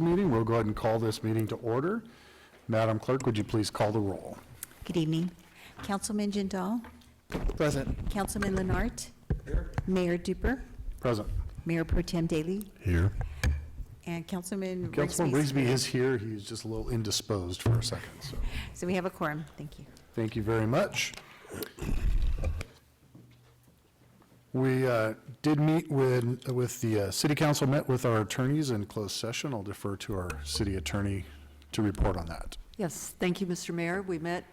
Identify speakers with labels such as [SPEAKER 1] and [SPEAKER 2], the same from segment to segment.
[SPEAKER 1] Meeting. We'll go ahead and call this meeting to order. Madam Clerk, would you please call the roll?
[SPEAKER 2] Good evening. Councilman Jindal?
[SPEAKER 3] Present.
[SPEAKER 2] Councilman Lenart? Here. Mayor Duper?
[SPEAKER 1] Present.
[SPEAKER 2] Mayor Pro Tem Daly?
[SPEAKER 3] Here.
[SPEAKER 2] And Councilman
[SPEAKER 1] Councilman
[SPEAKER 2] Rigsby.
[SPEAKER 1] Rigsby is here. He's just a little indisposed for a second.
[SPEAKER 2] So we have a quorum. Thank you.
[SPEAKER 1] Thank you very much. We did meet with the City Council, met with our attorneys in closed session. I'll defer to our city attorney to report on that.
[SPEAKER 4] Yes, thank you, Mr. Mayor. We met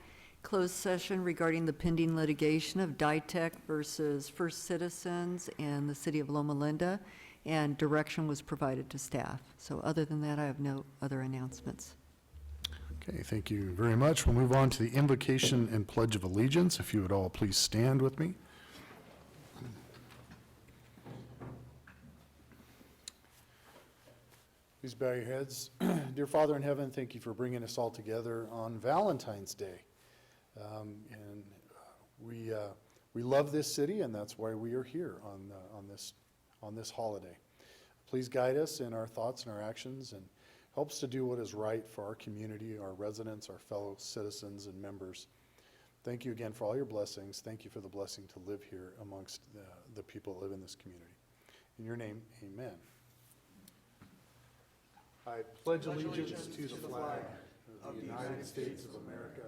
[SPEAKER 4] closed session regarding the pending litigation of Ditech versus First Citizens and the City of Loma Linda, and direction was provided to staff. So other than that, I have no other announcements.
[SPEAKER 1] Okay, thank you very much. We'll move on to the invocation and pledge of allegiance. If you would all please stand with me. Please bow your heads. Dear Father in heaven, thank you for bringing us all together on Valentine's Day. We love this city, and that's why we are here on this holiday. Please guide us in our thoughts and our actions, and help us to do what is right for our community, our residents, our fellow citizens and members. Thank you again for all your blessings. Thank you for the blessing to live here amongst the people that live in this community. In your name, amen. I pledge allegiance to the flag of the United States of America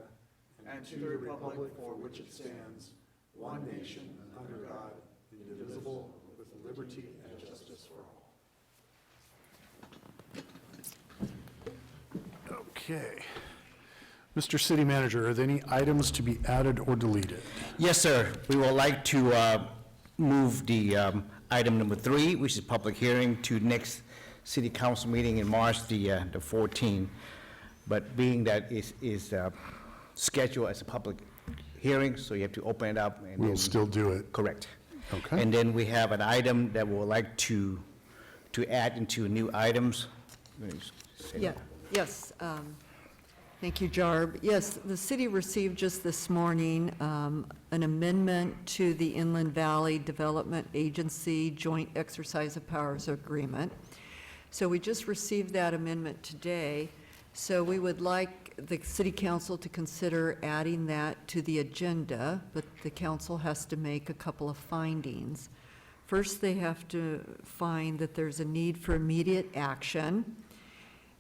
[SPEAKER 1] and to the republic for which it stands, one nation, under God, indivisible, with liberty and justice for all. Okay. Mr. City Manager, are there any items to be added or deleted?
[SPEAKER 5] Yes, sir. We would like to move the item number 3, which is public hearing, to next City Council meeting in March the 14th. But being that it is scheduled as a public hearing, so you have to open it up. And
[SPEAKER 1] We'll
[SPEAKER 5] then,
[SPEAKER 1] still do it.
[SPEAKER 5] correct.
[SPEAKER 1] Okay.
[SPEAKER 5] And then we have an item that we would like to add into new items. Let me say
[SPEAKER 4] Yeah,
[SPEAKER 5] that.
[SPEAKER 4] yes. Thank you, Jarb. Yes, the city received just this morning an amendment to the Inland Valley Development Agency Joint Exercise of Powers Agreement. So we just received that amendment today. So we would like the city council to consider adding that to the agenda, but the council has to make a couple of findings. First, they have to find that there's a need for immediate action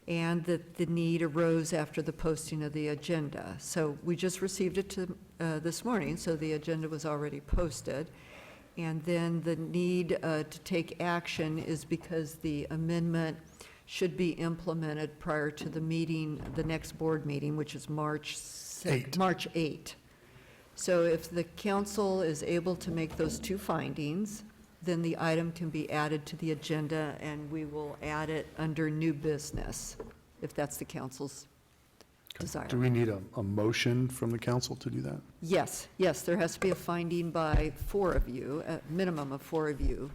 [SPEAKER 4] and that the need arose after the posting of the agenda. So we just received it this morning, so the agenda was already posted. And then the need to take action is because the amendment should be implemented prior to the meeting, the next board meeting, which is March 8. So if the council is able to make those two findings, then the item can be added to the agenda, and we will add it under new business, if that's the council's desire.
[SPEAKER 1] Do we need a motion from the council to do that?
[SPEAKER 4] Yes, there has to be a finding by 4 of you, a minimum of 4 of you,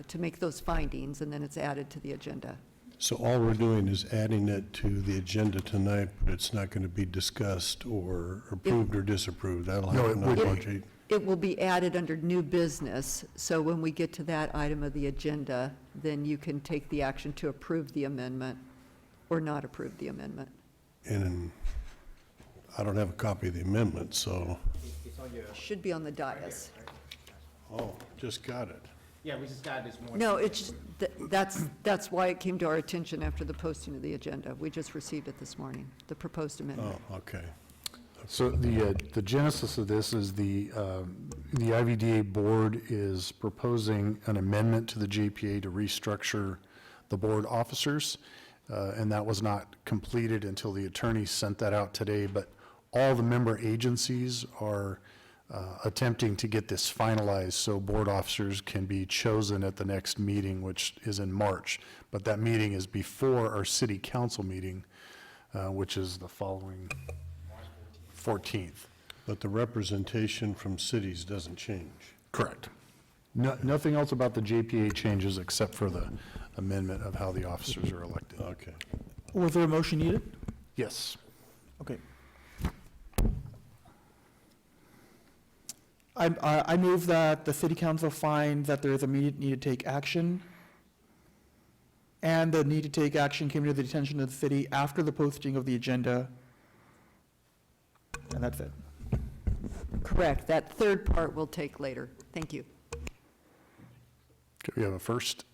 [SPEAKER 4] to make those findings, and then it's added to the agenda.
[SPEAKER 3] So all we're doing is adding it to the agenda tonight, but it's not going to be discussed or approved or disapproved. That'll
[SPEAKER 1] No,
[SPEAKER 3] happen
[SPEAKER 1] it
[SPEAKER 3] on
[SPEAKER 1] would
[SPEAKER 3] March
[SPEAKER 1] be.
[SPEAKER 3] 8th.
[SPEAKER 4] It will be added under new business, so when we get to that item of the agenda, then you can take the action to approve the amendment or not approve the amendment.
[SPEAKER 3] And I don't have a copy of the amendment, so,
[SPEAKER 4] Should be on the dais.
[SPEAKER 3] oh, just got it.
[SPEAKER 5] Yeah, we just got this morning.
[SPEAKER 4] No, it's, that's why it came to our attention after the posting of the agenda. We just received it this morning, the proposed amendment.
[SPEAKER 3] Oh, okay.
[SPEAKER 1] So the genesis of this is the IVDA board is proposing an amendment to the JPA to restructure the board officers, and that was not completed until the attorney sent that out today, but all the member agencies are attempting to get this finalized so board officers can be chosen at the next meeting, which is in March. But that meeting is before our city council meeting, which is the following 14th.
[SPEAKER 3] But the representation from cities doesn't change.
[SPEAKER 1] Correct. Nothing else about the JPA changes except for the amendment of how the officers are elected.
[SPEAKER 3] Okay.
[SPEAKER 6] Was there a motion needed?
[SPEAKER 1] Yes.
[SPEAKER 6] Okay. I move that the city council find that there is immediate need to take action and the need to take action came to the attention of the city after the posting of the agenda. And that's it.
[SPEAKER 4] Correct. That third part we'll take later. Thank you.
[SPEAKER 1] Okay, we have a first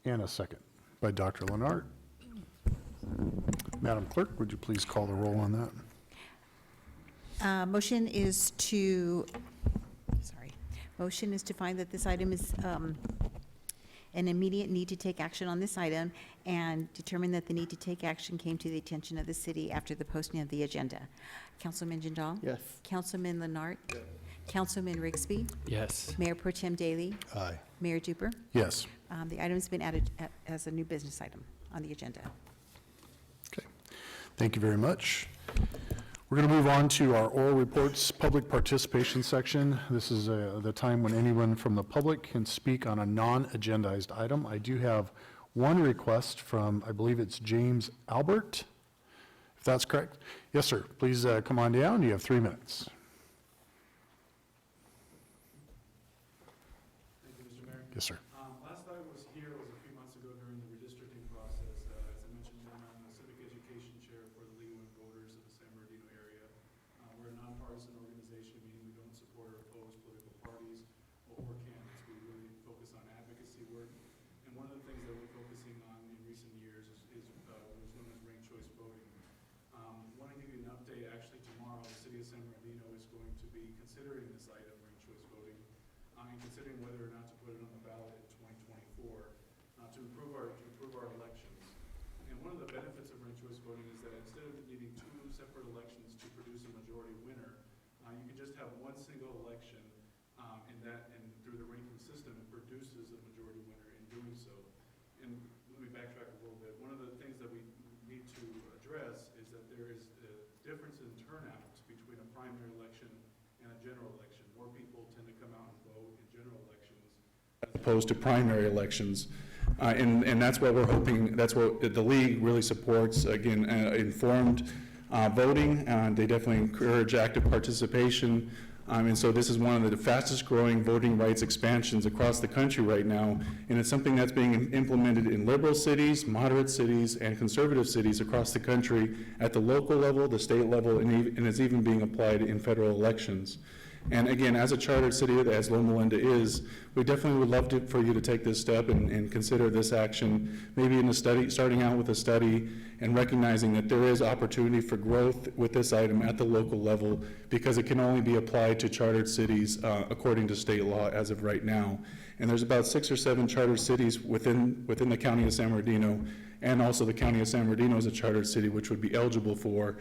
[SPEAKER 1] and a second by Dr. Leonard. Madam Clerk, would you please call the roll on that?
[SPEAKER 2] Motion is to find that this item is an immediate need to take action on this item, and determine that the need to take action came to the attention of the city after the posting of the agenda. Councilman Jindal?
[SPEAKER 6] Yes.
[SPEAKER 2] Councilman Leonard? Councilman Rigsby?
[SPEAKER 7] Yes.
[SPEAKER 2] Mayor Pro Tem Daly?
[SPEAKER 3] Aye.
[SPEAKER 2] Mayor Duper?
[SPEAKER 1] Yes.
[SPEAKER 2] The item's been added as a new business item on the agenda.
[SPEAKER 1] Okay. Thank you very much. We're going to move on to our oral reports, public participation section. This is the time when anyone from the public can speak on a non-agendized item. I do have one request from, I believe it's James Albert, if that's correct. Yes, sir. Please come on down. You have 3 minutes.
[SPEAKER 8] Thank you, Mr. Mayor.
[SPEAKER 1] Yes, sir.
[SPEAKER 8] Last I was here was a few months ago during the redistricting process. As I mentioned, I'm the civic education chair for the League of Women Voters of the San Bernardino area. We're a nonpartisan organization, meaning we don't support or oppose political parties or candidates. We really focus on advocacy work. And one of the things that we're focusing on in recent years is what's known as ranked choice voting. Want to give you an update. Actually, tomorrow, the city of San Bernardino is going to be considering this item, ranked choice voting, and considering whether or not to put it on the ballot in 2024 to improve our elections. And one of the benefits of ranked choice voting is that instead of needing 2 separate elections to produce a majority winner, you can just have one single election, and through the ranking system, it produces a majority winner in doing so. And let me backtrack a little bit. One of the things that we need to address is that there is a difference in turnout between a primary election and a general election. More people tend to come out and vote in general elections as opposed to primary elections. And that's what we're hoping, that's what the league really supports, again, informed voting. They definitely encourage active participation. And so this is one of the fastest growing voting rights expansions across the country right now. And it's something that's being implemented in liberal cities, moderate cities, and conservative cities across the country at the local level, the state level, and it's even being applied in federal elections. And again, as a chartered city, as Loma Linda is, we definitely would love for you to take this step and consider this action, maybe in a study, starting out with a study and recognizing that there is opportunity for growth with this item at the local level, because it can only be applied to chartered cities according to state law as of right now. And there's about 6 or 7 chartered cities within the county of San Bernardino, and also the county of San Bernardino is a chartered city which would be eligible for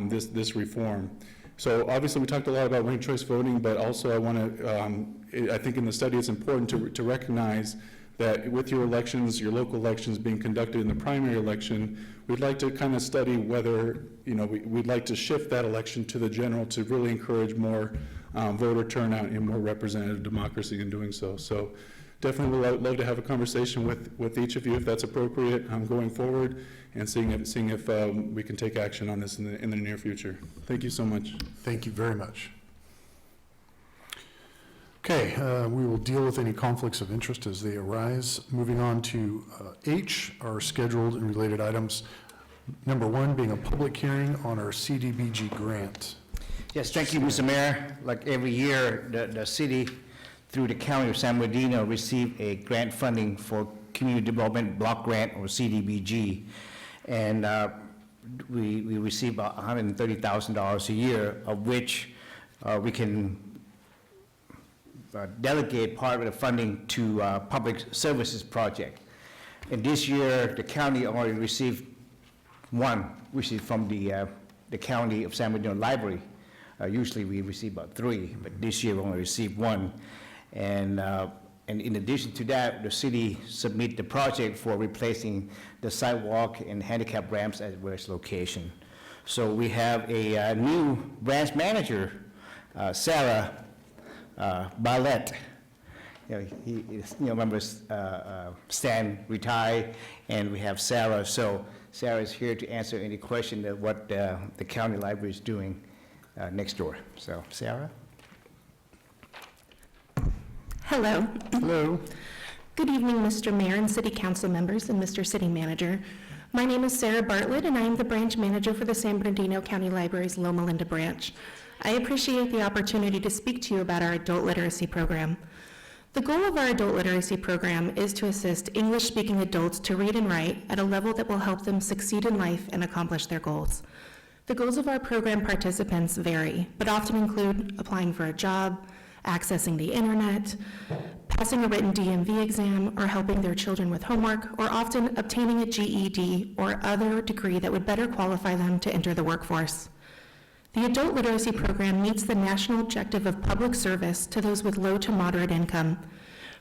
[SPEAKER 8] this reform. So obviously we talked a lot about ranked choice voting, but also I want to, I think in the study it's important to recognize that with your elections, your local elections being conducted in the primary election, we'd like to kind of study whether, we'd like to shift that election to the general to really encourage more voter turnout and more representative democracy in doing so. So definitely would love to have a conversation with each of you if that's appropriate going forward, and seeing if we can take action on this in the near future. Thank you so much.
[SPEAKER 1] Thank you very much. Okay, we will deal with any conflicts of interest as they arise. Moving on to H, our scheduled and related items. Number 1 being a public hearing on our CDBG grant.
[SPEAKER 5] Yes, thank you, Mr. Mayor. Like every year, the city, through the county of San Bernardino, receive a grant funding for Community Development Block Grant, or CDBG. And we receive about $130,000 a year, of which we can delegate part of the funding to public services project. And this year, the county already received one, which is from the county of San Bernardino Library. Usually we receive about 3, but this year we only received 1. And in addition to that, the city submit the project for replacing the sidewalk and handicap ramps at various locations. So we have a new branch manager, Sarah Ballet. Remember Stan retired, and we have Sarah. So Sarah is here to answer any question of what the county library is doing next door. So Sarah?
[SPEAKER 9] Hello.
[SPEAKER 1] Hello.
[SPEAKER 7] Good evening, Mr. Mayor and City Council members and Mr. City Manager. My name is Sarah Bartlett, and I am the branch manager for the San Bernardino County Library's Loma Linda branch. I appreciate the opportunity to speak to you about our adult literacy program. The goal of our adult literacy program is to assist English-speaking adults to read and write at a level that will help them succeed in life and accomplish their goals. The goals of our program participants vary, but often include applying for a job, accessing the internet, passing a written DMV exam, or helping their children with homework, or often obtaining a GED or other degree that would better qualify them to enter the workforce. The adult literacy program meets the national objective of public service to those with low to moderate income.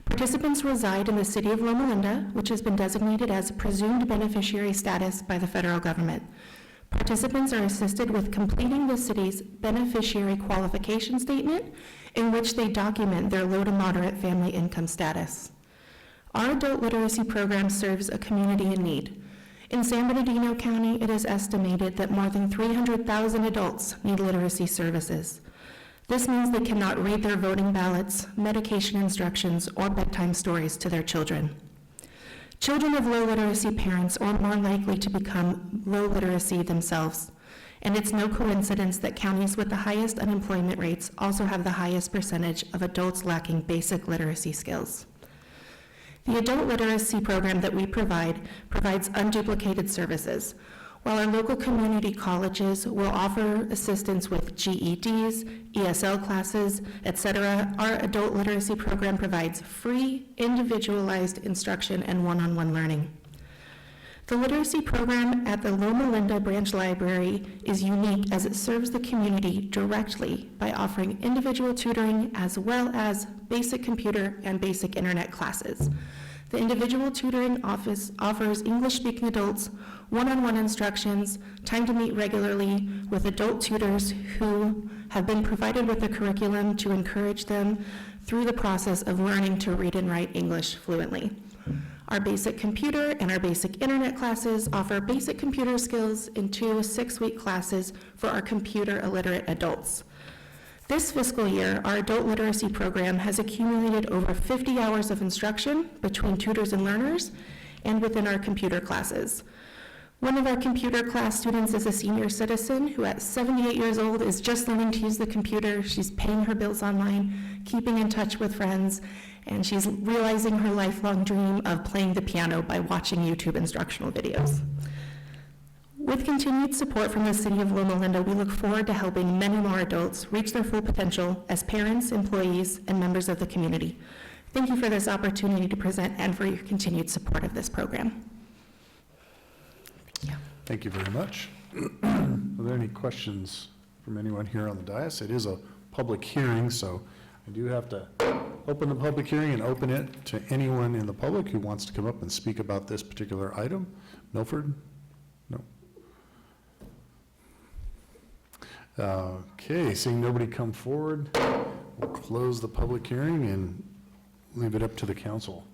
[SPEAKER 7] Participants reside in the city of Loma Linda, which has been designated as presumed beneficiary status by the federal government. Participants are assisted with completing the city's beneficiary qualification statement, in which they document their low to moderate family income status. Our adult literacy program serves a community in need. In San Bernardino County, it is estimated that more than 300,000 adults need literacy services. This means they cannot read their voting ballots, medication instructions, or bedtime stories to their children. Children of low literacy parents are more likely to become low literacy themselves, and it's no coincidence that counties with the highest unemployment rates also have the highest percentage of adults lacking basic literacy skills. The adult literacy program that we provide provides unduplicated services. While our local community colleges will offer assistance with GEDs, ESL classes, etc., our adult literacy program provides free, individualized instruction and one-on-one learning. The literacy program at the Loma Linda Branch Library is unique as it serves the community directly by offering individual tutoring as well as basic computer and basic internet classes. The individual tutoring office offers English-speaking adults one-on-one instructions, time to meet regularly with adult tutors who have been provided with a curriculum to encourage them through the process of learning to read and write English fluently. Our basic computer and our basic internet classes offer basic computer skills in 2 6-week classes for our computer illiterate adults. This fiscal year, our adult literacy program has accumulated over 50 hours of instruction between tutors and learners and within our computer classes. One of our computer class students is a senior citizen who at 78 years old is just learning to use the computer. She's paying her bills online, keeping in touch with friends, and she's realizing her lifelong dream of playing the piano by watching YouTube instructional videos. With continued support from the City of Loma Linda, we look forward to helping many more adults reach their full potential as parents, employees, and members of the community. Thank you for this opportunity to present and for your continued support of this program.
[SPEAKER 1] Thank you very much. Are there any questions from anyone here on the dais? It is a public hearing, so I do have to open the public hearing and open it to anyone in the public who wants to come up and speak about this particular item. Milford? No. Okay, seeing nobody come forward, we'll close the public hearing and leave it up to the council.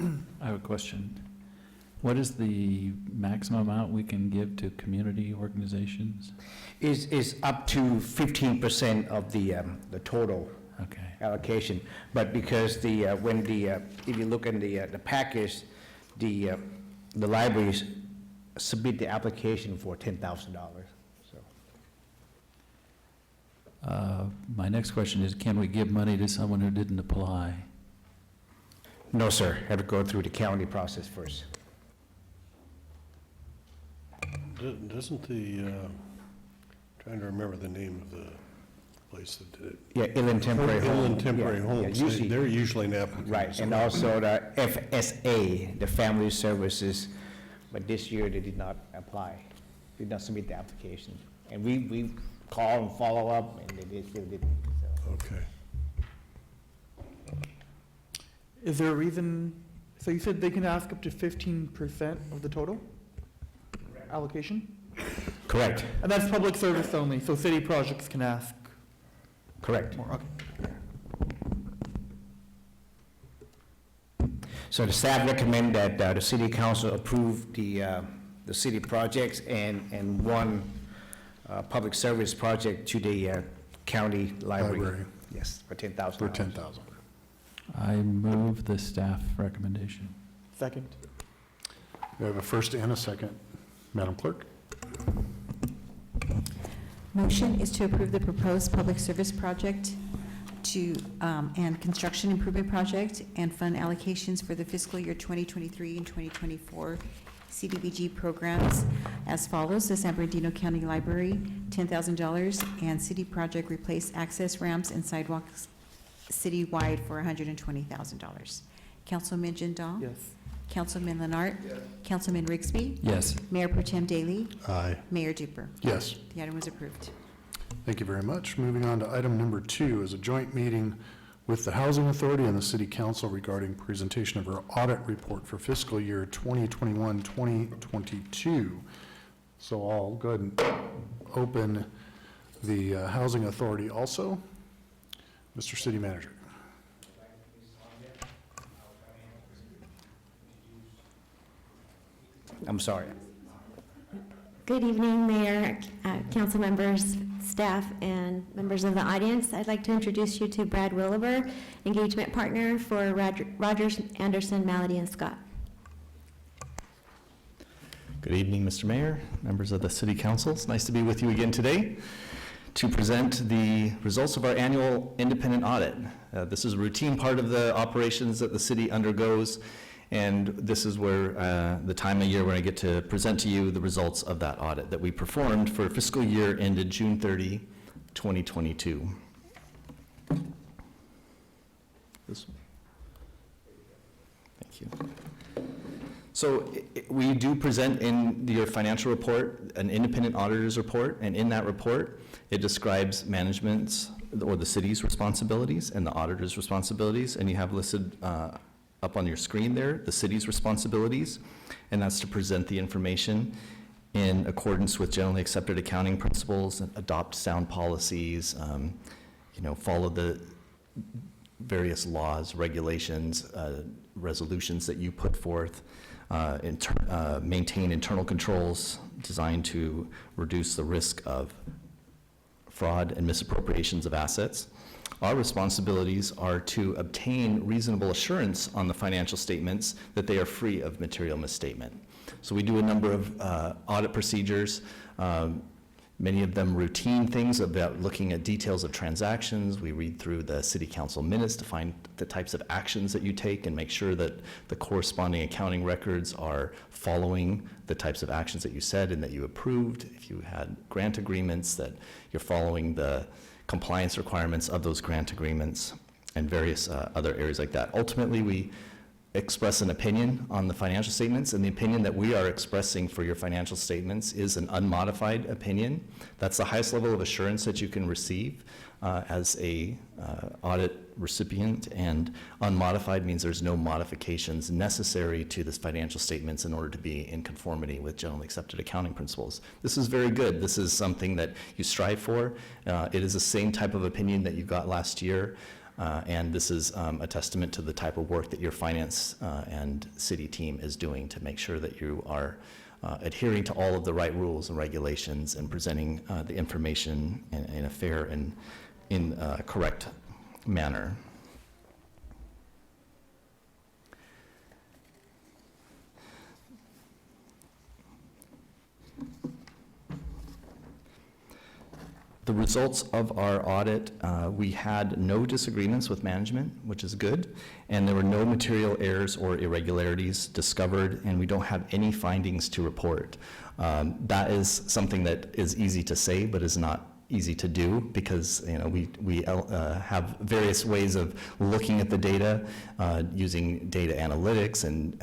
[SPEAKER 9] I have a question. What is the maximum amount we can give to community organizations?
[SPEAKER 5] Is up to 15% of the total
[SPEAKER 9] Okay.
[SPEAKER 5] allocation. But because if you look in the package, the libraries submit the application for $10,000, so.
[SPEAKER 9] My next question is, can we give money to someone who didn't apply?
[SPEAKER 5] No, sir, have to go through the county process first.
[SPEAKER 3] Doesn't the, trying to remember the name of the place that did it.
[SPEAKER 5] Yeah, Inland Temporary Home.
[SPEAKER 3] Inland Temporary
[SPEAKER 5] Yeah,
[SPEAKER 3] Homes,
[SPEAKER 5] usually-
[SPEAKER 3] they're usually an applicant.
[SPEAKER 5] Right,
[SPEAKER 3] so-
[SPEAKER 5] and also the FSA, the Family Services, but this year they did not apply, did not submit the application. And we call and follow up, and they still didn't, so.
[SPEAKER 3] Okay.
[SPEAKER 6] Is there a reason, so you said they can ask up to 15% of the total allocation?
[SPEAKER 5] Correct,
[SPEAKER 6] And that's public service only, so city projects can ask
[SPEAKER 5] correct.
[SPEAKER 6] more, okay.
[SPEAKER 5] So the staff recommend that the city council approve the city projects and one public service project to the county library. Yes, for $10,000.
[SPEAKER 1] for $10,000.
[SPEAKER 9] I move the staff recommendation.
[SPEAKER 6] Second.
[SPEAKER 1] We have a first and a second. Madam Clerk?
[SPEAKER 2] Motion is to approve the proposed public service project and construction improvement project and fund allocations for the fiscal year 2023 and 2024 CDBG programs as follows: the San Bernardino County Library, $10,000, and city project replace access ramps and sidewalks citywide for $120,000. Councilman Jindal?
[SPEAKER 6] Yes.
[SPEAKER 2] Councilman Leonard? Councilman Rigsby?
[SPEAKER 9] Yes.
[SPEAKER 2] Mayor Pro Tem Daly?
[SPEAKER 3] Aye.
[SPEAKER 2] Mayor Duper?
[SPEAKER 1] Yes.
[SPEAKER 2] The item was approved.
[SPEAKER 1] Thank you very much. Moving on to item number 2 is a joint meeting with the Housing Authority and the City Council regarding presentation of our audit report for fiscal year 2021-2022. So I'll go ahead and open the Housing Authority also. Mr. City Manager.
[SPEAKER 5] I'm sorry.
[SPEAKER 10] Good evening, Mayor, council members, staff, and members of the audience. I'd like to introduce you to Brad Williver, engagement partner for Rogers, Anderson, Malady, and Scott.
[SPEAKER 11] Good evening, Mr. Mayor, members of the City Council. It's nice to be with you again today to present the results of our annual independent audit. This is a routine part of the operations that the city undergoes, and this is where the time of year when I get to present to you the results of that audit that we performed for fiscal year ended June 30, 2022. This one. Thank you. So we do present in your financial report an independent auditor's report, and in that report, it describes management's or the city's responsibilities and the auditor's responsibilities, and you have listed up on your screen there the city's responsibilities, and that's to present the information in accordance with generally accepted accounting principles, and adopt sound policies, follow the various laws, regulations, resolutions that you put forth, maintain internal controls designed to reduce the risk of fraud and misappropriations of assets. Our responsibilities are to obtain reasonable assurance on the financial statements that they are free of material misstatement. So we do a number of audit procedures, many of them routine things about looking at details of transactions. We read through the city council minutes to find the types of actions that you take and make sure that the corresponding accounting records are following the types of actions that you said and that you approved. If you had grant agreements, that you're following the compliance requirements of those grant agreements and various other areas like that. Ultimately, we express an opinion on the financial statements, and the opinion that we are expressing for your financial statements is an unmodified opinion. That's the highest level of assurance that you can receive as a audit recipient, and unmodified means there's no modifications necessary to this financial statements in order to be in conformity with generally accepted accounting principles. This is very good. This is something that you strive for. It is the same type of opinion that you got last year. And this is a testament to the type of work that your finance and city team is doing to make sure that you are adhering to all of the right rules and regulations and presenting the information in a fair and correct manner. The results of our audit, we had no disagreements with management, which is good, and there were no material errors or irregularities discovered, and we don't have any findings to report. That is something that is easy to say, but is not easy to do, because we have various ways of looking at the data, using data analytics and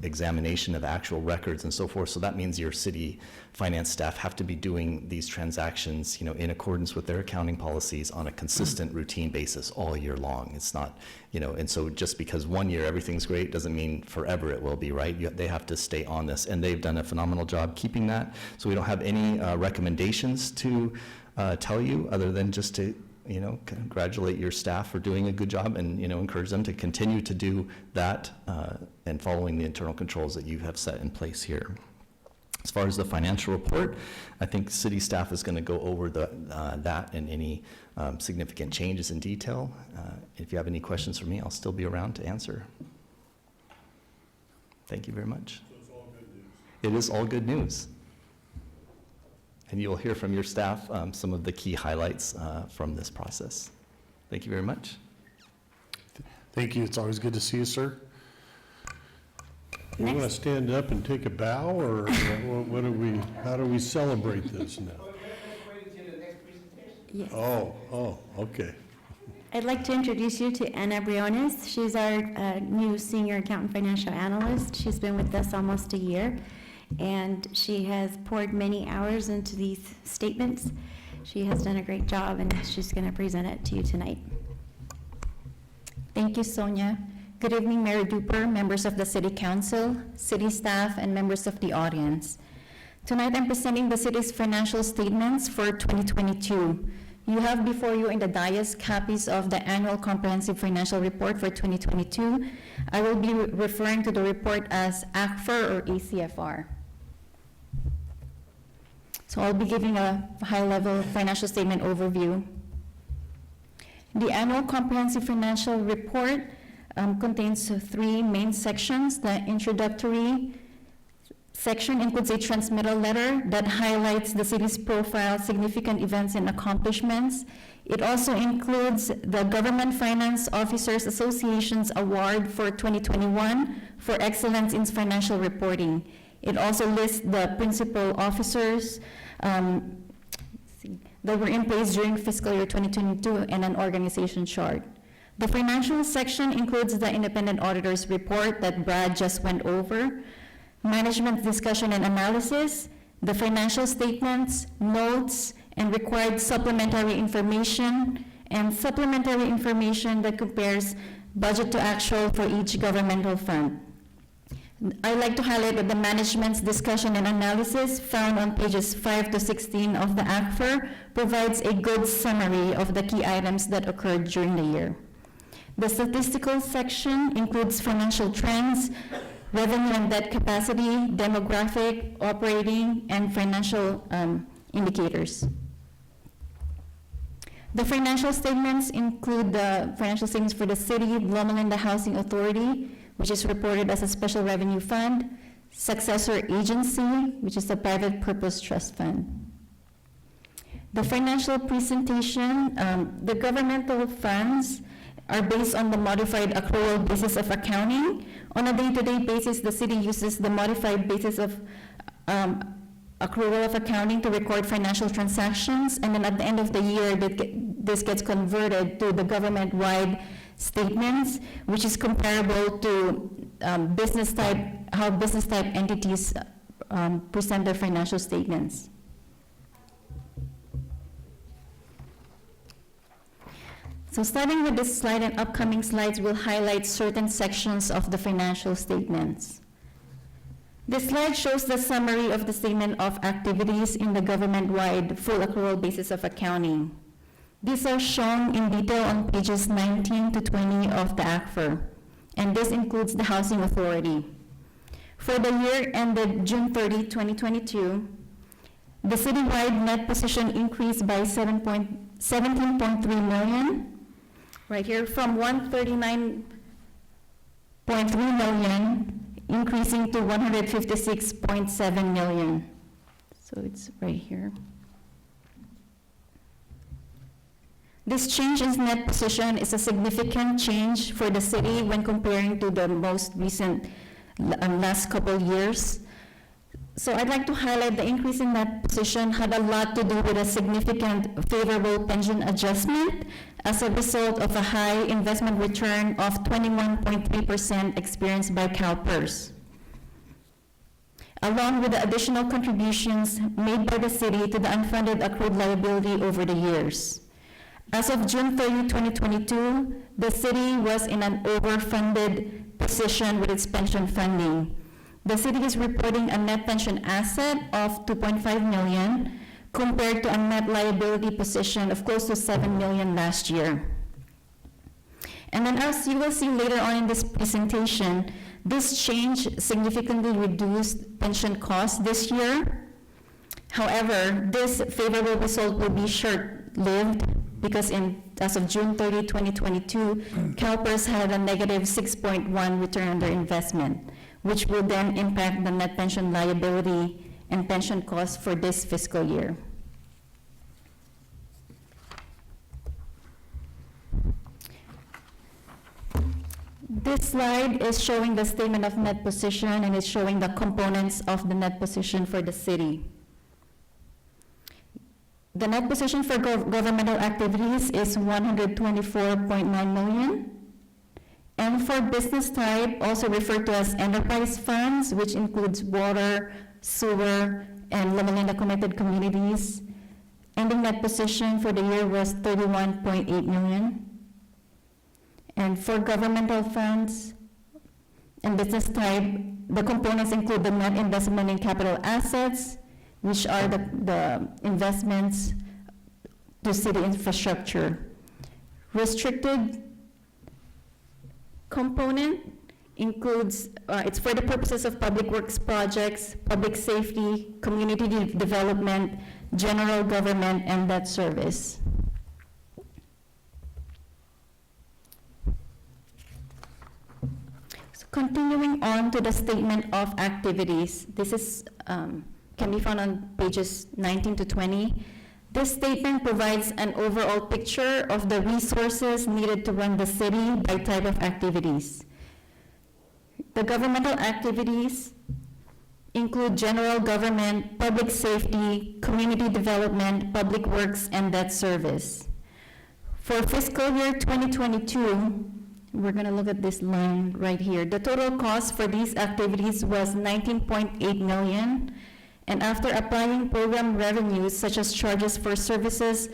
[SPEAKER 11] examination of actual records and so forth. So that means your city finance staff have to be doing these transactions, in accordance with their accounting policies on a consistent, routine basis all year long. It's not, and so just because one year everything's great doesn't mean forever it will be, right? They have to stay on this, and they've done a phenomenal job keeping that. So we don't have any recommendations to tell you other than just to congratulate your staff for doing a good job, and encourage them to continue to do that and following the internal controls that you have set in place here. As far as the financial report, I think city staff is going to go over that and any significant changes in detail. If you have any questions for me, I'll still be around to answer. Thank you very much.
[SPEAKER 3] So it's all good news.
[SPEAKER 11] It is all good news. And you'll hear from your staff some of the key highlights from this process. Thank you very much.
[SPEAKER 1] Thank you. It's always good to see you, sir.
[SPEAKER 3] You want to stand up and take a bow, or what do we, how do we celebrate this now?
[SPEAKER 10] Yes.
[SPEAKER 3] Oh, okay.
[SPEAKER 10] I'd like to introduce you to Anna Briones. She's our new senior accountant financial analyst. She's been with us almost a year, and she has poured many hours into these statements. She has done a great job, and she's going to present it to you tonight.
[SPEAKER 12] Thank you, Sonia. Good evening, Mayor Duper, members of the City Council, city staff, and members of the audience. Tonight, I'm presenting the city's financial statements for 2022. You have before you in the dais copies of the Annual Comprehensive Financial Report for 2022. I will be referring to the report as ACFR or ACFR. So I'll be giving a high-level financial statement overview. The Annual Comprehensive Financial Report contains three main sections. The introductory section includes a transmittal letter that highlights the city's profile, significant events, and accomplishments. It also includes the Government Finance Officers Association's award for 2021 for excellence in financial reporting. It also lists the principal officers that were in place during fiscal year 2022 and an organization chart. The financial section includes the independent auditor's report that Brad just went over, management discussion and analysis, the financial statements, notes, and required supplementary information, and supplementary information that compares budget to actual for each governmental fund. I'd like to highlight that the management's discussion and analysis found on pages 5 to 16 of the ACFR provides a good summary of the key items that occurred during the year. The statistical section includes financial trends, revenue and debt capacity, demographic, operating, and financial indicators. The financial statements include the financial statements for the city, Loma Linda Housing Authority, which is reported as a special revenue fund, successor agency, which is a private purpose trust fund. The financial presentation, the governmental funds are based on the modified accrual basis of accounting. On a day-to-day basis, the city uses the modified basis of accrual of accounting to record financial transactions, and then at the end of the year, this gets converted to the government-wide statements, which is comparable to how business type entities present their financial statements. So starting with this slide and upcoming slides will highlight certain sections of the financial statements. This slide shows the summary of the statement of activities in the government-wide full accrual basis of accounting. These are shown in detail on pages 19 to 20 of the ACFR, and this includes the Housing Authority. For the year ended June 30, 2022, the citywide net position increased by 17.3 million, right here, from 139.3 million, increasing to 156.7 million. So it's right here. This change in net position is a significant change for the city when comparing to the most recent last couple years. So I'd like to highlight the increase in net position had a lot to do with a significant favorable pension adjustment as a result of a high investment return of 21.3% experienced by CalPERS, along with the additional contributions made by the city to the unfunded accrued liability over the years. As of June 30, 2022, the city was in an overfunded position with its pension funding. The city is reporting a net pension asset of 2.5 million compared to a net liability position of close to 7 million last year. And then as you will see later on in this presentation, this change significantly reduced pension costs this year. However, this favorable result will be short-lived because as of June 30, 2022, CalPERS had a negative 6.1 return on their investment, which will then impact the net pension liability and pension costs for this fiscal year. This slide is showing the statement of net position, and it's showing the components of the net position for the city. The net position for governmental activities is 124.9 million. And for business type, also referred to as enterprise funds, which includes water, sewer, and Loma Linda Connected Communities, ending net position for the year was 31.8 million. And for governmental funds and business type, the components include the net investment in capital assets, which are the investments to city infrastructure. Restricted component includes, it's for the purposes of public works projects, public safety, community development, general government, and debt service. So continuing on to the statement of activities. This is can be found on pages 19 to 20. This statement provides an overall picture of the resources needed to run the city by type of activities. The governmental activities include general government, public safety, community development, public works, and debt service. For fiscal year 2022, we're going to look at this line right here. The total cost for these activities was 19.8 million. And after applying program revenues such as charges for services,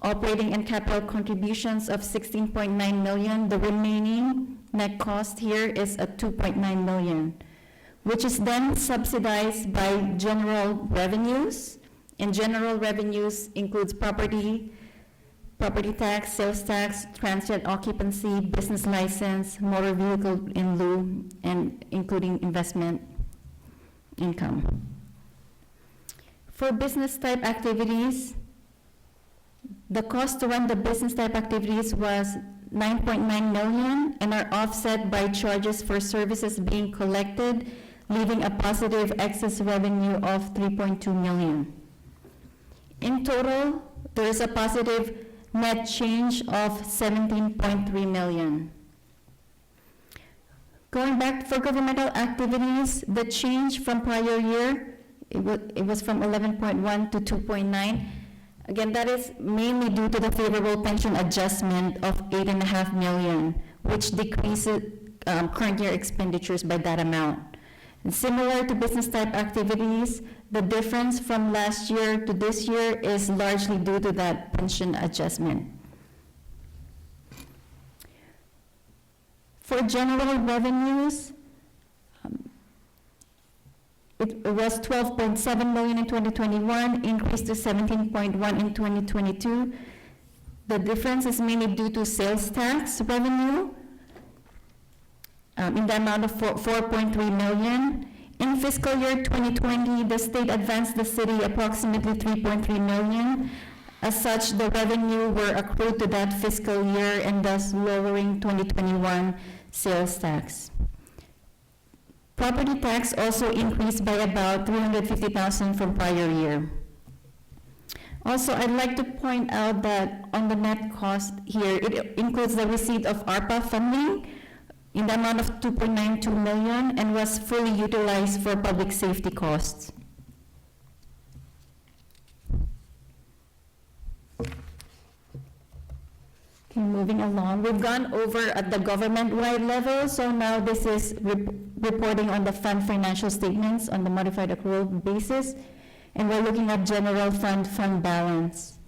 [SPEAKER 12] operating and capital contributions of 16.9 million, the remaining net cost here is at 2.9 million, which is then subsidized by general revenues. And general revenues includes property tax, sales tax, transient occupancy, business license, motor vehicle in lieu, and including investment income. For business type activities, the cost to run the business type activities was 9.9 million and are offset by charges for services being collected, leaving a positive excess revenue of 3.2 million. In total, there is a positive net change of 17.3 million. Going back for governmental activities, the change from prior year, it was from 11.1 to 2.9. Again, that is mainly due to the favorable pension adjustment of 8.5 million, which decreases current year expenditures by that amount. And similar to business type activities, the difference from last year to this year is largely due to that pension adjustment. For general revenues, it was 12.7 million in 2021, increased to 17.1 in 2022. The difference is mainly due to sales tax revenue in the amount of 4.3 million. In fiscal year 2020, the state advanced the city approximately 3.3 million. As such, the revenue were accrued to that fiscal year and thus lowering 2021 sales tax. Property tax also increased by about 350,000 from prior year. Also, I'd like to point out that on the net cost here, it includes the receipt of ARPA funding in the amount of 2.92 million and was fully utilized for public safety costs. Okay, moving along, we've gone over at the government-wide level, so now this is reporting on the fund financial statements on the modified accrual basis, and we're looking at general fund balance.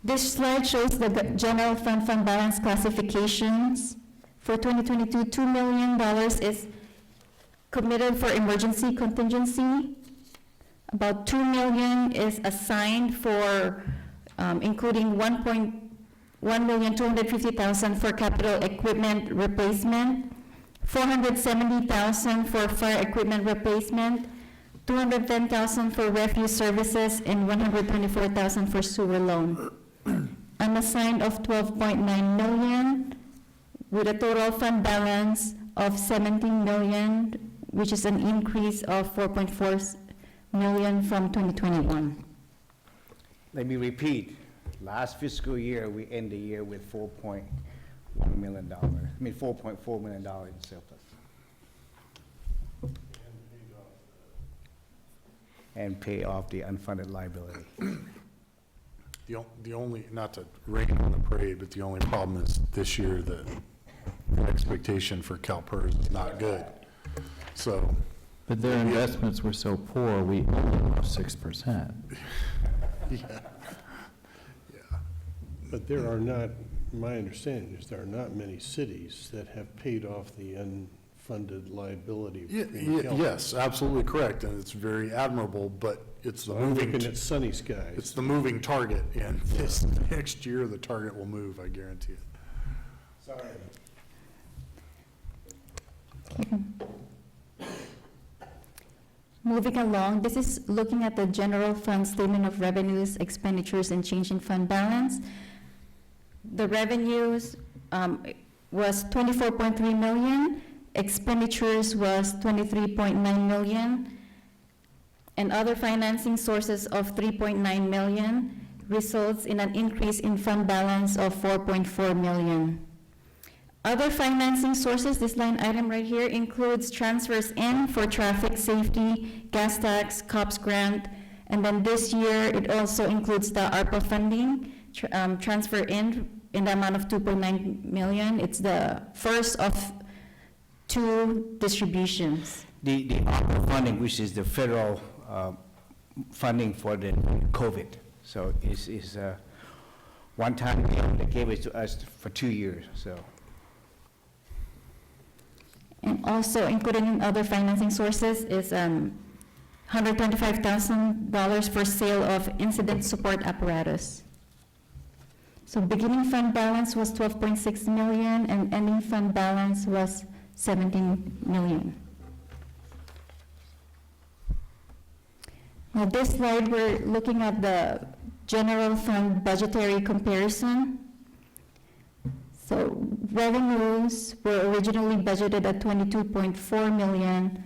[SPEAKER 12] This slide shows the general fund balance classifications. For 2022, $2 million is committed for emergency contingency. About $2 million is assigned for including $1,250,000 for capital equipment replacement, $470,000 for fire equipment replacement, $210,000 for refuse services, and $124,000 for sewer loan. Unassigned of $12.9 million, with a total fund balance of $17 million, which is an increase of $4.4 million from 2021.
[SPEAKER 5] Let me repeat, last fiscal year, we end the year with $4.4 million in surplus. And pay off the unfunded liability.
[SPEAKER 1] The only, not to rain on the parade, but the only problem is this year the expectation for CalPERS is not good. So,
[SPEAKER 9] But their investments were so poor, we only lost 6%.
[SPEAKER 1] yeah.
[SPEAKER 3] But there are not, my understanding is there are not many cities that have paid off the unfunded liability. in Cal-
[SPEAKER 1] Yes, absolutely correct, and it's very admirable, but it's the
[SPEAKER 3] I'm
[SPEAKER 1] moving,
[SPEAKER 3] looking at sunny skies.
[SPEAKER 1] it's the moving target, and this next year, the target will move, I guarantee it.
[SPEAKER 5] Sorry.
[SPEAKER 12] Moving along, this is looking at the general fund statement of revenues, expenditures, and change in fund balance. The revenues was $24.3 million, expenditures was $23.9 million, and other financing sources of $3.9 million results in an increase in fund balance of $4.4 million. Other financing sources, this line item right here includes transfers in for traffic safety, gas tax, COPS grant, and then this year it also includes the ARPA funding, transfer in the amount of $2.9 million. It's the first of 2 distributions.
[SPEAKER 5] The ARPA funding, which is the federal funding for the COVID, so is one time they gave it to us for 2 years, so.
[SPEAKER 12] And also included in other financing sources is $125,000 for sale of incident support apparatus. So beginning fund balance was $12.6 million and ending fund balance was $17 million. Now this slide, we're looking at the general fund budgetary comparison. So revenues were originally budgeted at $22.4 million.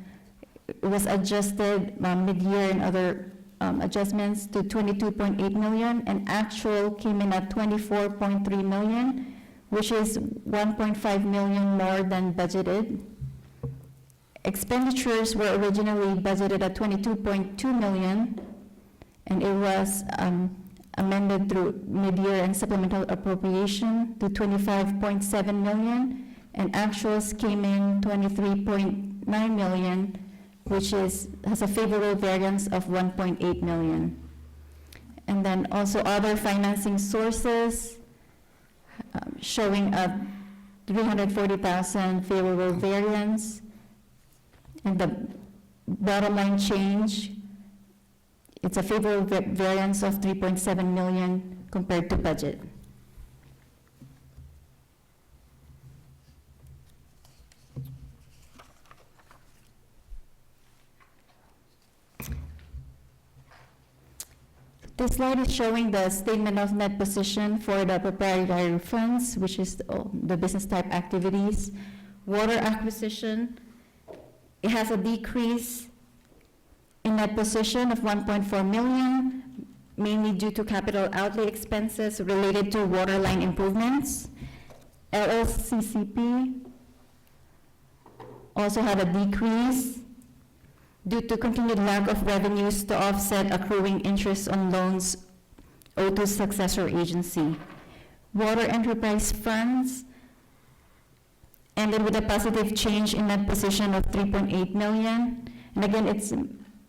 [SPEAKER 12] It was adjusted mid-year and other adjustments to $22.8 million, and actual came in at $24.3 million, which is $1.5 million more than budgeted. Expenditures were originally budgeted at $22.2 million, and it was amended through mid-year and supplemental appropriation to $25.7 million, and actuals came in $23.9 million, which has a favorable variance of $1.8 million. And then also other financing sources showing a $340,000 favorable variance, and the bottom line change, it's a favorable variance of $3.7 million compared to budget. This slide is showing the statement of net position for the proprietary funds, which is the business type activities. Water acquisition, it has a decrease in net position of $1.4 million, mainly due to capital outlay expenses related to water line improvements. LLCCP also had a decrease due to continued lack of revenues to offset accruing interest on loans owed to successor agency. Water enterprise funds ended with a positive change in net position of $3.8 million. And again, it's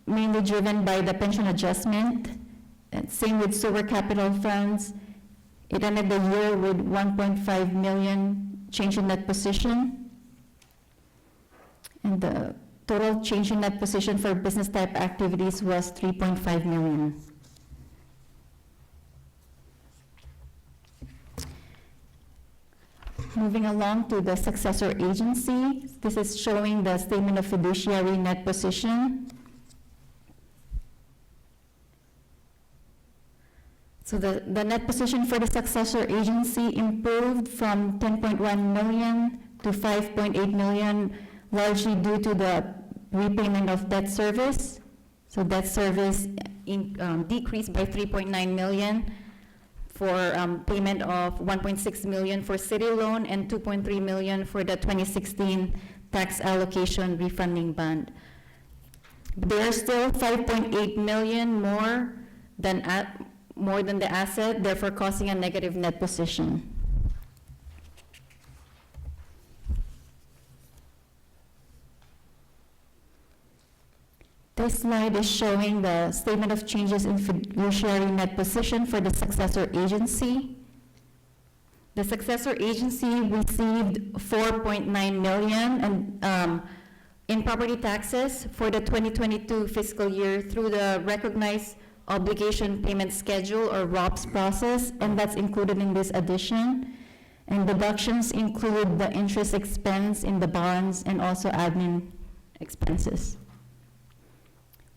[SPEAKER 12] mainly driven by the pension adjustment. And same with sewer capital funds. It ended the year with $1.5 million change in net position. And the total change in net position for business type activities was $3.5 million. Moving along to the successor agency, this is showing the statement of fiduciary net position. So the net position for the successor agency improved from 10.1 million to 5.8 million, largely due to the repayment of debt service. So debt service decreased by 3.9 million for payment of 1.6 million for city loan and 2.3 million for the 2016 tax allocation refunding bond. There are still 5.8 million more than the asset, therefore causing a negative net position. This slide is showing the statement of changes in fiduciary net position for the successor agency. The successor agency received 4.9 million in property taxes for the 2022 fiscal year through the recognized obligation payment schedule or ROPS process, and that's included in this addition. And deductions include the interest expense in the bonds and also admin expenses.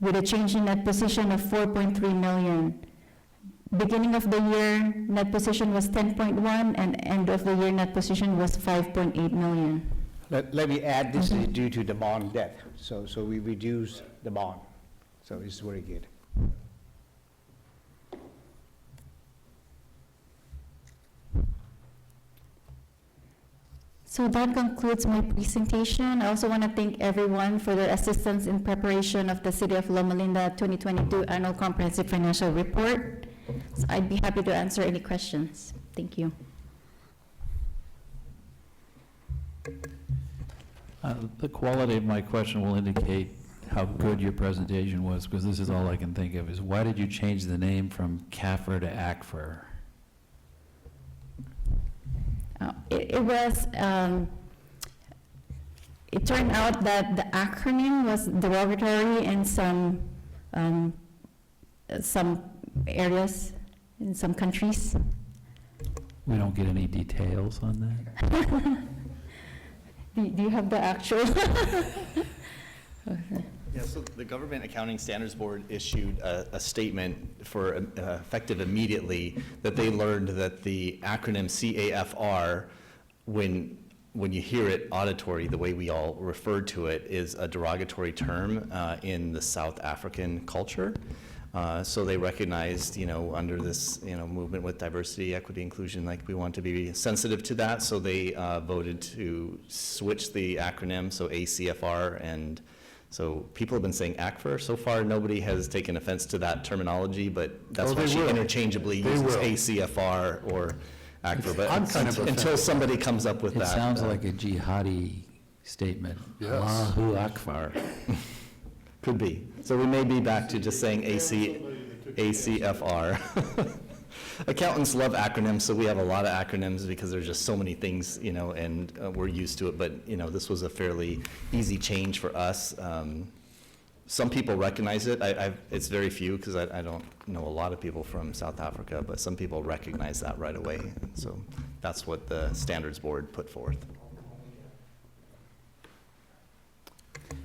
[SPEAKER 12] With a change in net position of 4.3 million. Beginning of the year, net position was 10.1, and end of the year net position was 5.8 million.
[SPEAKER 5] Let me add, this is due to the bond debt. So we reduce the bond. So it's very good.
[SPEAKER 12] So that concludes my presentation. I also want to thank everyone for their assistance in preparation of the City of Loma Linda 2022 Annual Comprehensive Financial Report. So I'd be happy to answer any questions. Thank you.
[SPEAKER 9] The quality of my question will indicate how good your presentation was, because this is all I can think of, is why did you change the name from CAFR to ACFR?
[SPEAKER 12] It turned out that the acronym was derogatory in some areas, in some countries.
[SPEAKER 9] We don't get any details on that?
[SPEAKER 12] Do you have the actual?
[SPEAKER 11] Yeah, so the Government Accounting Standards Board issued a statement for effective immediately that they learned that the acronym CAFR, when you hear it auditory, the way we all refer to it, is a derogatory term in the South African culture. So they recognized, under this, movement with diversity, equity, inclusion, like we want to be sensitive to that. So they voted to switch the acronym, so ACFR, and so people have been saying ACFR. So far, nobody has taken offense to that terminology, but that's why she interchangeably uses ACFR or ACFR. But
[SPEAKER 1] I'm kind of
[SPEAKER 11] until somebody comes up with
[SPEAKER 9] It
[SPEAKER 11] that.
[SPEAKER 9] sounds like a jihadi statement.
[SPEAKER 1] Yes.
[SPEAKER 9] Allahu Akbar.
[SPEAKER 11] Could be. So we may be back to just saying ACFR. Accountants love acronyms, so we have a lot of acronyms because there's just so many things, and we're used to it. But, this was a fairly easy change for us. Some people recognize it. It's very few because I don't know a lot of people from South Africa, but some people recognize that right away. And so that's what the Standards Board put forth.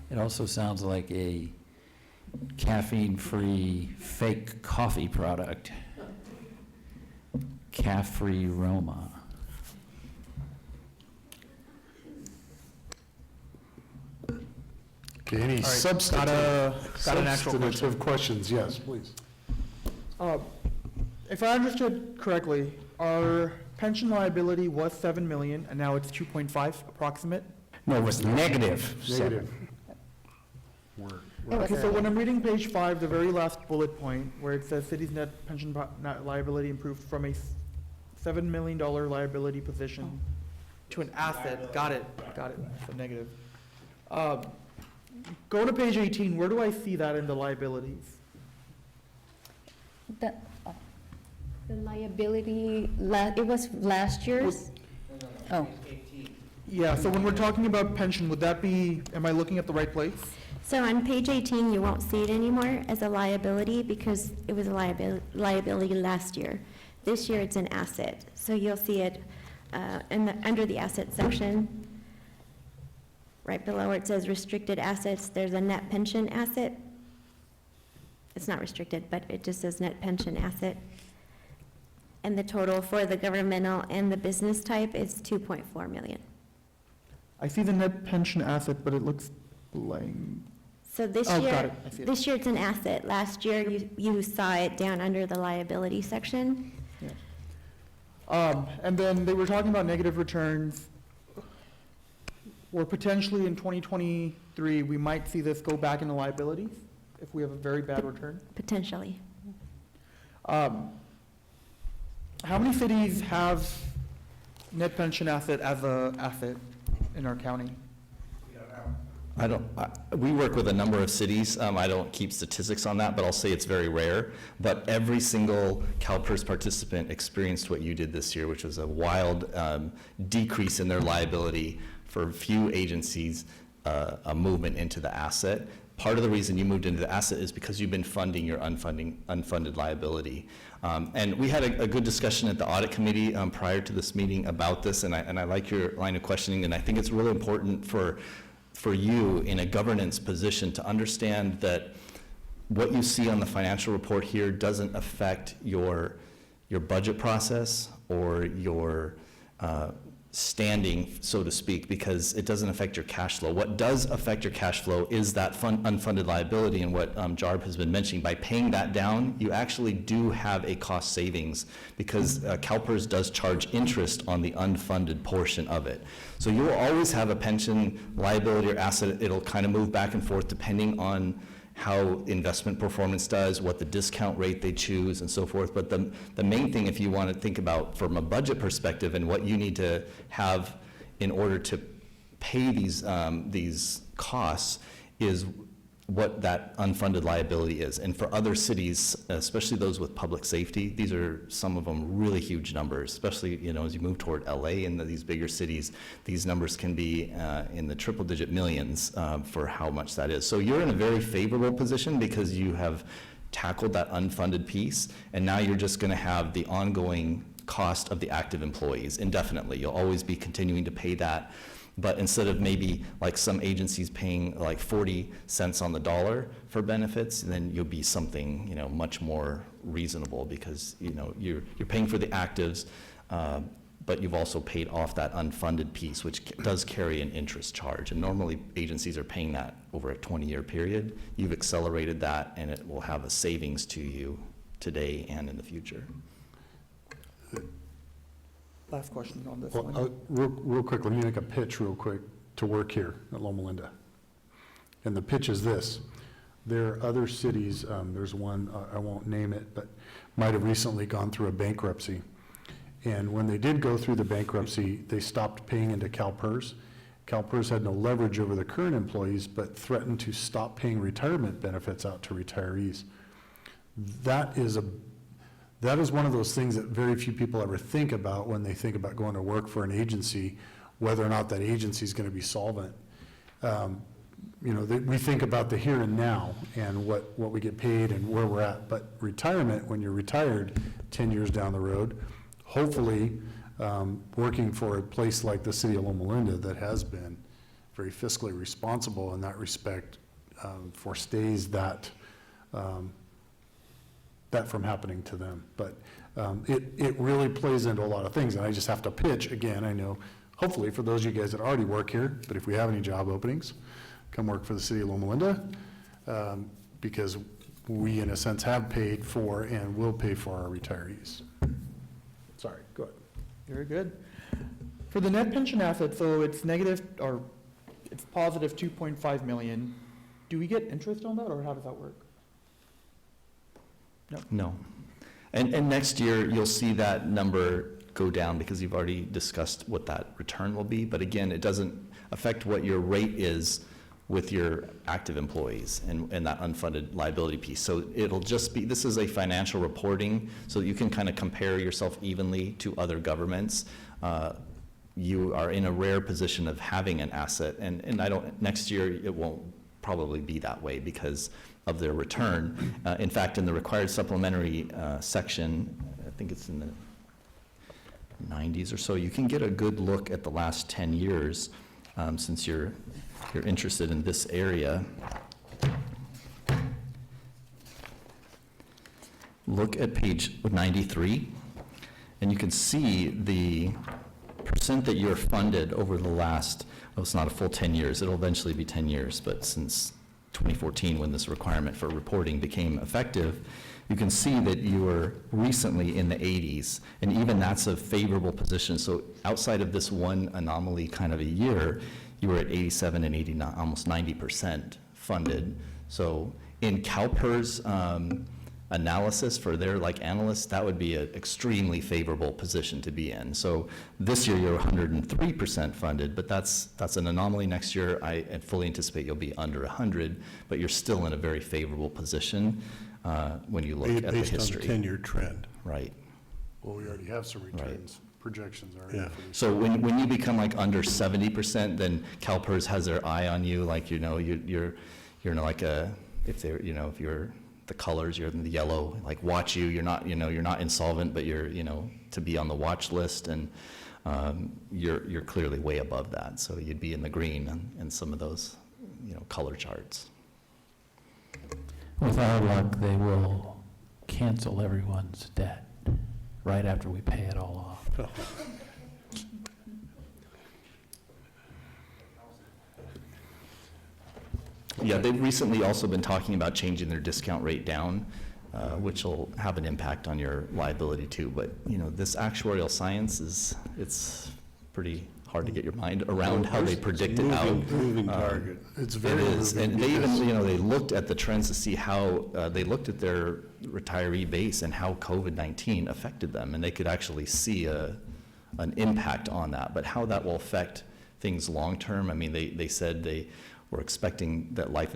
[SPEAKER 9] It also sounds like a caffeine-free fake coffee product. Caffrey Roma.
[SPEAKER 1] Okay, any
[SPEAKER 6] got an actual
[SPEAKER 1] substantive questions? Yes, please.
[SPEAKER 6] If I understood correctly, our pension liability was 7 million, and now it's 2.5 approximate?
[SPEAKER 5] No, it was negative.
[SPEAKER 1] Negative.
[SPEAKER 6] Okay, so when I'm reading page 5, the very last bullet point, where it says city's net pension net liability improved from a $7 million liability position to an asset, got it, so negative. Go to page 18, where do I see that in the liabilities?
[SPEAKER 12] The liability, it was last year's? Oh.
[SPEAKER 6] Yeah, so when we're talking about pension, would that be, am I looking at the right place?
[SPEAKER 10] So on page 18, you won't see it anymore as a liability because it was a liability last year. This year, it's an asset. So you'll see it under the asset section, right below where it says restricted assets, there's a net pension asset. It's not restricted, but it just says net pension asset. And the total for the governmental and the business type is 2.4 million.
[SPEAKER 6] I see the net pension asset, but it looks blank.
[SPEAKER 10] So this
[SPEAKER 6] Oh,
[SPEAKER 10] year,
[SPEAKER 6] got it. I see it.
[SPEAKER 10] this year it's an asset. Last year, you saw it down under the liability section.
[SPEAKER 6] And then they were talking about negative returns. Or potentially in 2023, we might see this go back into liabilities if we have a very bad return.
[SPEAKER 10] Potentially.
[SPEAKER 6] How many cities have net pension asset as a asset in our county?
[SPEAKER 11] We work with a number of cities. I don't keep statistics on that, but I'll say it's very rare. But every single CalPERS participant experienced what you did this year, which was a wild decrease in their liability for few agencies, a movement into the asset. Part of the reason you moved into the asset is because you've been funding your unfunded liability. And we had a good discussion at the audit committee prior to this meeting about this, and I like your line of questioning, and I think it's really important for you in a governance position to understand that what you see on the financial report here doesn't affect your budget process or your standing, so to speak, because it doesn't affect your cash flow. What does affect your cash flow is that unfunded liability, and what Jarb has been mentioning. By paying that down, you actually do have a cost savings, because CalPERS does charge interest on the unfunded portion of it. So you will always have a pension liability or asset. It'll kind of move back and forth depending on how investment performance does, what the discount rate they choose, and so forth. But the main thing, if you want to think about from a budget perspective and what you need to have in order to pay these costs, is what that unfunded liability is. And for other cities, especially those with public safety, these are some of them really huge numbers, especially, you know, as you move toward LA and these bigger cities, these numbers can be in the triple digit millions for how much that is. So you're in a very favorable position because you have tackled that unfunded piece, and now you're just going to have the ongoing cost of the active employees indefinitely. You'll always be continuing to pay that. But instead of maybe like some agencies paying like 40 cents on the dollar for benefits, then you'll be something, you know, much more reasonable, because, you know, you're paying for the actives, but you've also paid off that unfunded piece, which does carry an interest charge. And normally agencies are paying that over a 20-year period. You've accelerated that, and it will have a savings to you today and in the future.
[SPEAKER 6] Last question on this
[SPEAKER 1] Well,
[SPEAKER 6] one.
[SPEAKER 1] real quick, let me make a pitch real quick to work here at Loma Linda. And the pitch is this. There are other cities, there's one, I won't name it, but might have recently gone through a bankruptcy. And when they did go through the bankruptcy, they stopped paying into CalPERS. CalPERS had no leverage over the current employees, but threatened to stop paying retirement benefits out to retirees. That is one of those things that very few people ever think about when they think about going to work for an agency, whether or not that agency is going to be solvent. You know, we think about the here and now and what we get paid and where we're at, but retirement, when you're retired 10 years down the road, hopefully working for a place like the city of Loma Linda that has been very fiscally responsible in that respect, foresees that from happening to them. But it really plays into a lot of things, and I just have to pitch, again, I know, hopefully for those of you guys that already work here, but if we have any job openings, come work for the city of Loma Linda, because we, in a sense, have paid for and will pay for our retirees. Sorry, go ahead.
[SPEAKER 6] Very good. For the net pension asset, so it's negative, or it's positive 2.5 million. Do we get interest on that, or how does that work?
[SPEAKER 11] No. And next year, you'll see that number go down because you've already discussed what that return will be. But again, it doesn't affect what your rate is with your active employees and that unfunded liability piece. So it'll just be, this is a financial reporting, so that you can kind of compare yourself evenly to other governments. You are in a rare position of having an asset, and next year it won't probably be that way because of their return. In fact, in the required supplementary section, I think it's in the, 90s or so, you can get a good look at the last 10 years, since you're interested in this area. Look at page 93, and you can see the percent that you're funded over the last, well, it's not a full 10 years, it'll eventually be 10 years, but since 2014, when this requirement for reporting became effective, you can see that you were recently in the 80s, and even that's a favorable position. So outside of this one anomaly kind of a year, you were at 87 and 89, almost 90% funded. So in CalPERS analysis for their analysts, that would be an extremely favorable position to be in. So this year you're 103% funded, but that's an anomaly. Next year I fully anticipate you'll be under 100, but you're still in a very favorable position when you look at the history.
[SPEAKER 3] Based on the 10-year trend.
[SPEAKER 11] Right.
[SPEAKER 1] Well, we already have some returns, projections already.
[SPEAKER 3] Yeah.
[SPEAKER 1] for this.
[SPEAKER 11] So when you become under 70%, then CalPERS has their eye on you, you're like if they're, if you're the colors, you're in the yellow, watch you, you're not insolvent, but you're, to be on the watch list, and you're clearly way above that. So you'd be in the green in some of those, color charts.
[SPEAKER 9] With our luck, they will cancel everyone's debt right after we pay it all off.
[SPEAKER 11] Yeah, they've recently also been talking about changing their discount rate down, which will have an impact on your liability too. But, this actuarial science it's pretty hard to get your mind around how they predict it out.
[SPEAKER 3] Moving target.
[SPEAKER 1] It's
[SPEAKER 11] It
[SPEAKER 1] very
[SPEAKER 11] is,
[SPEAKER 1] moving
[SPEAKER 11] and they even,
[SPEAKER 1] because-
[SPEAKER 11] they looked at the trends to see how, they looked at their retiree base and how COVID-19 affected them, and they could actually see an impact on that. But how that will affect things long-term, they said they were expecting that life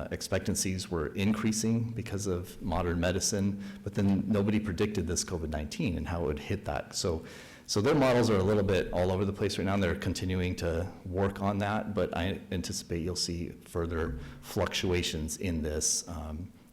[SPEAKER 11] expectancies were increasing because of modern medicine, but then nobody predicted this COVID-19 and how it would hit that. So their models are a little bit all over the place right now, and they're continuing to work on that, but I anticipate you'll see further fluctuations in this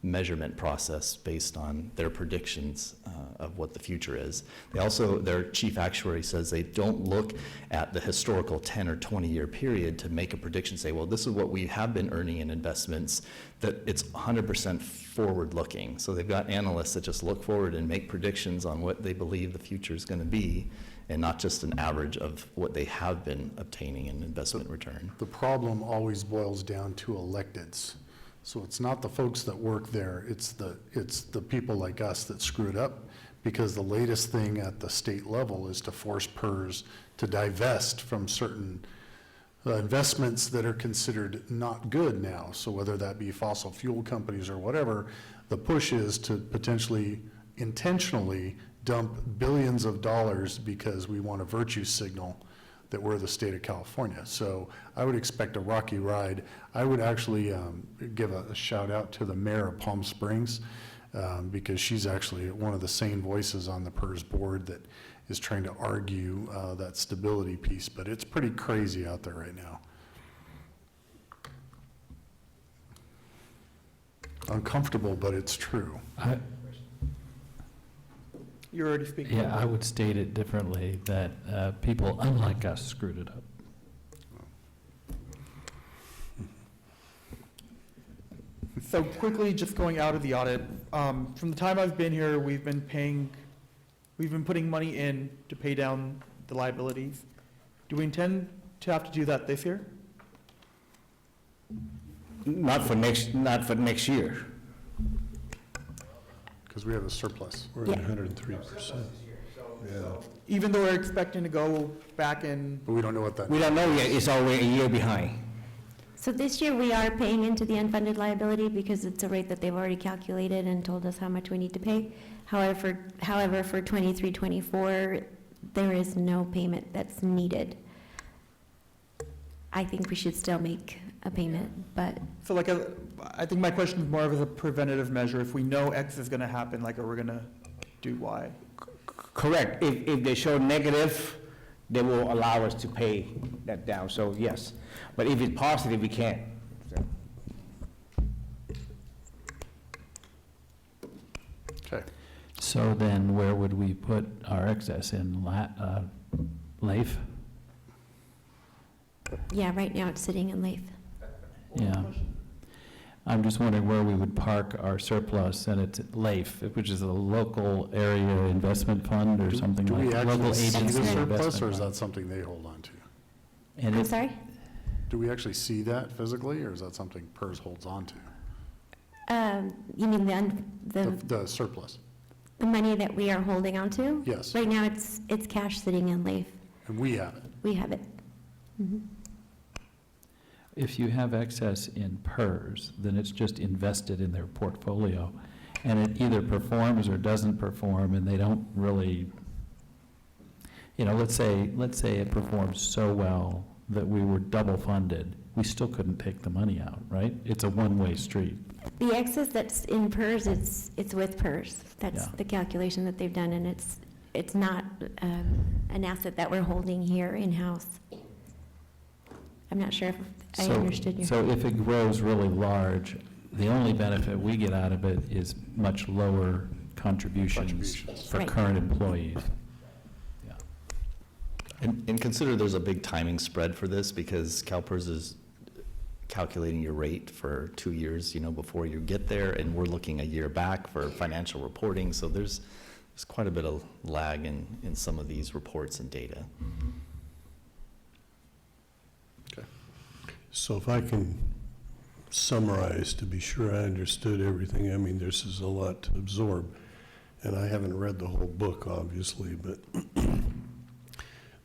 [SPEAKER 11] measurement process based on their predictions of what the future is. They also, their chief actuary says they don't look at the historical 10 or 20-year period to make a prediction, say, well, this is what we have been earning in investments, that it's 100% forward-looking. So they've got analysts that just look forward and make predictions on what they believe the future is going to be, and not just an average of what they have been obtaining in investment return.
[SPEAKER 1] The problem always boils down to electeds. So it's not the folks that work there, it's the people like us that screw it up, because the latest thing at the state level is to force PERS to divest from certain investments that are considered not good now. So whether that be fossil fuel companies or whatever, the push is to potentially intentionally dump billions of dollars because we want a virtue signal that we're the state of California. So I would expect a rocky ride. I would actually give a shout out to the mayor of Palm Springs, because she's actually one of the sane voices on the PERS board that is trying to argue that stability piece, but it's pretty crazy out there right now. Uncomfortable, but it's true.
[SPEAKER 6] You're already speaking.
[SPEAKER 9] Yeah, I would state it differently, that people unlike us screwed it up.
[SPEAKER 6] So quickly, just going out of the audit, from the time I've been here, we've been putting money in to pay down the liabilities. Do we intend to have to do that this year?
[SPEAKER 5] Not for next year.
[SPEAKER 1] Because we have a surplus.
[SPEAKER 3] We're at 103%. Yeah.
[SPEAKER 6] Even though we're expecting to go back in,
[SPEAKER 1] But we don't know what that
[SPEAKER 5] We don't know yet, it's already a year behind.
[SPEAKER 10] So this year, we are paying into the unfunded liability because it's a rate that they've already calculated and told us how much we need to pay. However, for 23, 24, there is no payment that's needed. I think we should still make a payment, but
[SPEAKER 6] so I think my question is more of as a preventative measure. If we know X is gonna happen, are we gonna do Y?
[SPEAKER 5] Correct. If they show negative, they will allow us to pay that down, so yes. But if it's positive, we can't.
[SPEAKER 1] Okay.
[SPEAKER 9] So then where would we put our excess in, Leif?
[SPEAKER 10] Yeah, right now it's sitting in Leith.
[SPEAKER 9] Yeah. I'm just wondering where we would park our surplus, and it's at Leif, which is a local area investment fund or something
[SPEAKER 1] Do
[SPEAKER 9] like
[SPEAKER 1] we
[SPEAKER 9] that. Local
[SPEAKER 1] actually see the
[SPEAKER 9] agency
[SPEAKER 1] surplus,
[SPEAKER 9] investment
[SPEAKER 1] or is
[SPEAKER 9] fund.
[SPEAKER 1] that something they hold on to?
[SPEAKER 9] And
[SPEAKER 10] I'm
[SPEAKER 9] it-
[SPEAKER 10] sorry?
[SPEAKER 1] Do we actually see that physically, or is that something PERS holds on to?
[SPEAKER 10] You mean
[SPEAKER 1] The surplus?
[SPEAKER 10] the money that we are holding on to?
[SPEAKER 1] Yes.
[SPEAKER 10] Right now, it's cash sitting in Leith.
[SPEAKER 1] And we have it.
[SPEAKER 10] We have it.
[SPEAKER 9] If you have excess in PERS, then it's just invested in their portfolio, and it either performs or doesn't perform, and they don't really, let's say it performs so well that we were double funded, we still couldn't take the money out, right? It's a one-way street.
[SPEAKER 10] The excess that's in PERS, it's with PERS. That's
[SPEAKER 9] Yeah.
[SPEAKER 10] the calculation that they've done, and it's not an asset that we're holding here in-house. I'm not sure if I understood you.
[SPEAKER 9] So if it grows really large, the only benefit we get out of it is much lower contributions for
[SPEAKER 10] Right.
[SPEAKER 9] current employees. Yeah.
[SPEAKER 11] And consider there's a big timing spread for this, because CalPERS is calculating your rate for 2 years, before you get there, and we're looking a year back for financial reporting, so there's quite a bit of lag in some of these reports and data.
[SPEAKER 3] So if I can summarize to be sure I understood everything, I mean, this is a lot to absorb, and I haven't read the whole book, obviously, but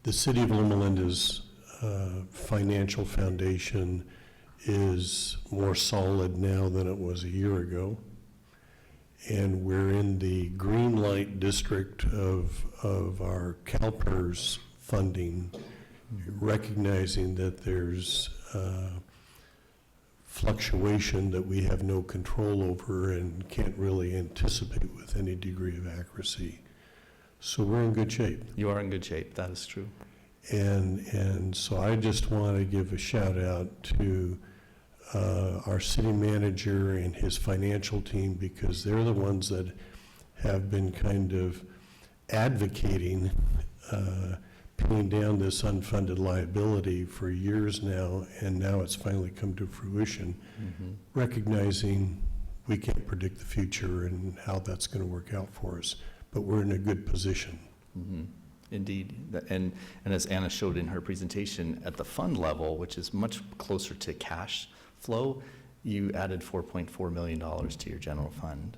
[SPEAKER 3] the City of Loma Linda's financial foundation is more solid now than it was a year ago. And we're in the green light district of our CalPERS funding, recognizing that there's fluctuation that we have no control over and can't really anticipate with any degree of accuracy. So we're in good shape.
[SPEAKER 11] You are in good shape, that is true.
[SPEAKER 3] And so I just want to give a shout out to our city manager and his financial team, because they're the ones that have been kind of advocating paying down this unfunded liability for years now, and now it's finally come to fruition, recognizing we can't predict the future and how that's going to work out for us, but we're in a good position.
[SPEAKER 11] Indeed, and as Anna showed in her presentation, at the fund level, which is much closer to cash flow, you added $4.4 million to your general fund.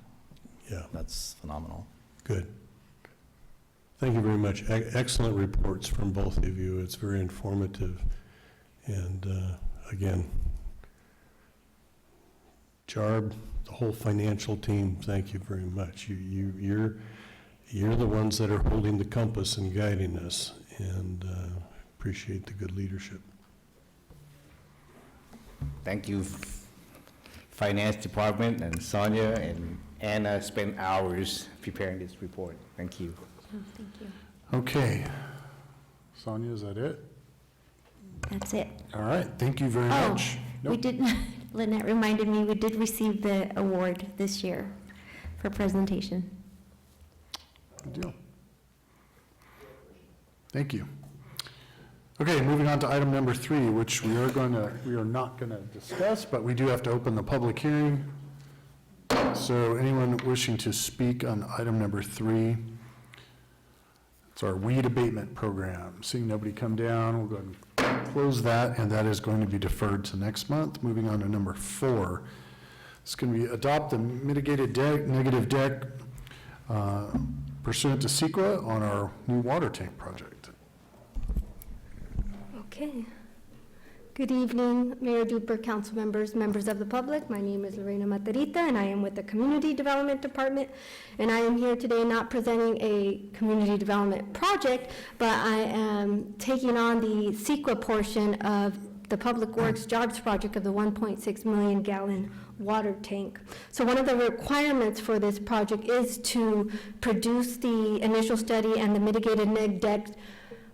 [SPEAKER 3] Yeah,
[SPEAKER 11] That's phenomenal.
[SPEAKER 3] good. Thank you very much. Excellent reports from both of you. It's very informative. And again, Jarb, the whole financial team, thank you very much. You're the ones that are holding the compass and guiding us, and appreciate the good leadership.
[SPEAKER 5] Thank you, Finance Department, and Sonia and Anna spent hours preparing this report. Thank you.
[SPEAKER 10] Oh, thank you.
[SPEAKER 1] Okay. Sonia, is that it?
[SPEAKER 10] That's it.
[SPEAKER 1] All right, thank you very
[SPEAKER 10] Oh,
[SPEAKER 1] much.
[SPEAKER 10] we did, Lynette reminded me, we did receive the award this year for presentation.
[SPEAKER 1] Good deal. Thank you. Okay, moving on to item number 3, which we are not going to discuss, but we do have to open the public hearing. So anyone wishing to speak on item number 3, it's our weed abatement program. Seeing nobody come down, we'll go ahead and close that, and that is going to be deferred to next month. Moving on to number 4. It's going to be adopt the mitigated negative deck pursuant to CEQA on our new water tank project.
[SPEAKER 13] Okay. Good evening, Mayor Duper, council members, members of the public. My name is Lorena Matarita, and I am with the Community Development Department. And I am here today not presenting a community development project, but I am taking on the CEQA portion of the Public Works Jobs Project of the 1.6 million gallon water tank. So one of the requirements for this project is to produce the initial study and the mitigated neg deck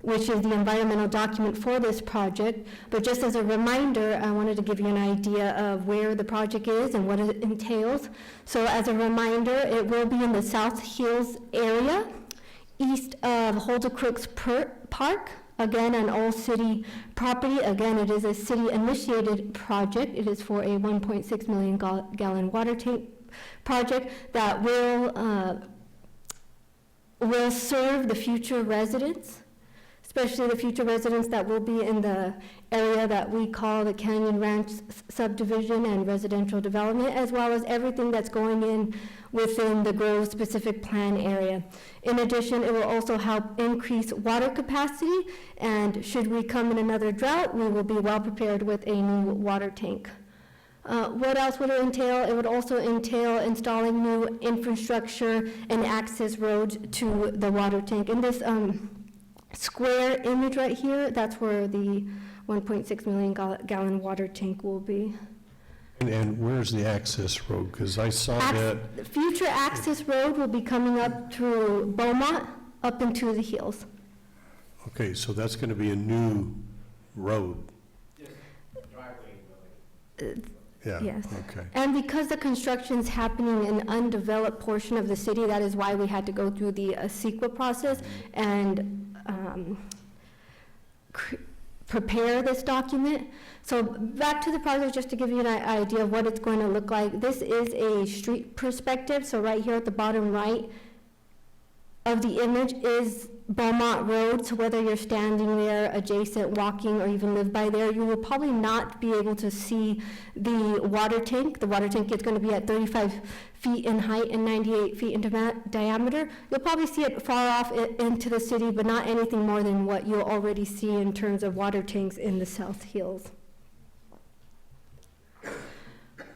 [SPEAKER 13] which is the environmental document for this project. But just as a reminder, I wanted to give you an idea of where the project is and what it entails. So as a reminder, it will be in the South Hills area, east of Holder Crooks Park, again, on all city property. Again, it is a city-initiated project. It is for a 1.6 million gallon water tank project that will serve the future residents, especially the future residents that will be in the area that we call the Canyon Ranch subdivision and residential development, as well as everything that's going in within the Grove specific plan area. In addition, it will also help increase water capacity, and should we come in another drought, we will be well prepared with a new water tank. What else would it entail? It would also entail installing new infrastructure and access roads to the water tank. In this square image right here, that's where the 1.6 million gallon water tank will be.
[SPEAKER 3] And where's the access road? Because I saw that.
[SPEAKER 13] The future access road will be coming up through Beaumont, up into the hills.
[SPEAKER 3] Okay, so that's going to be a new road. Yeah,
[SPEAKER 13] Yes.
[SPEAKER 3] okay.
[SPEAKER 13] And because the construction's happening in undeveloped portion of the city, that is why we had to go through the CEQA process and prepare this document. So back to the project, just to give you an idea of what it's going to look like. This is a street perspective, so right here at the bottom right of the image is Beaumont Road. So whether you're standing there, adjacent, walking, or even live by there, you will probably not be able to see the water tank. The water tank is going to be at 35 feet in height and 98 feet in diameter. You'll probably see it far off into the city, but not anything more than what you'll already see in terms of water tanks in the South Hills.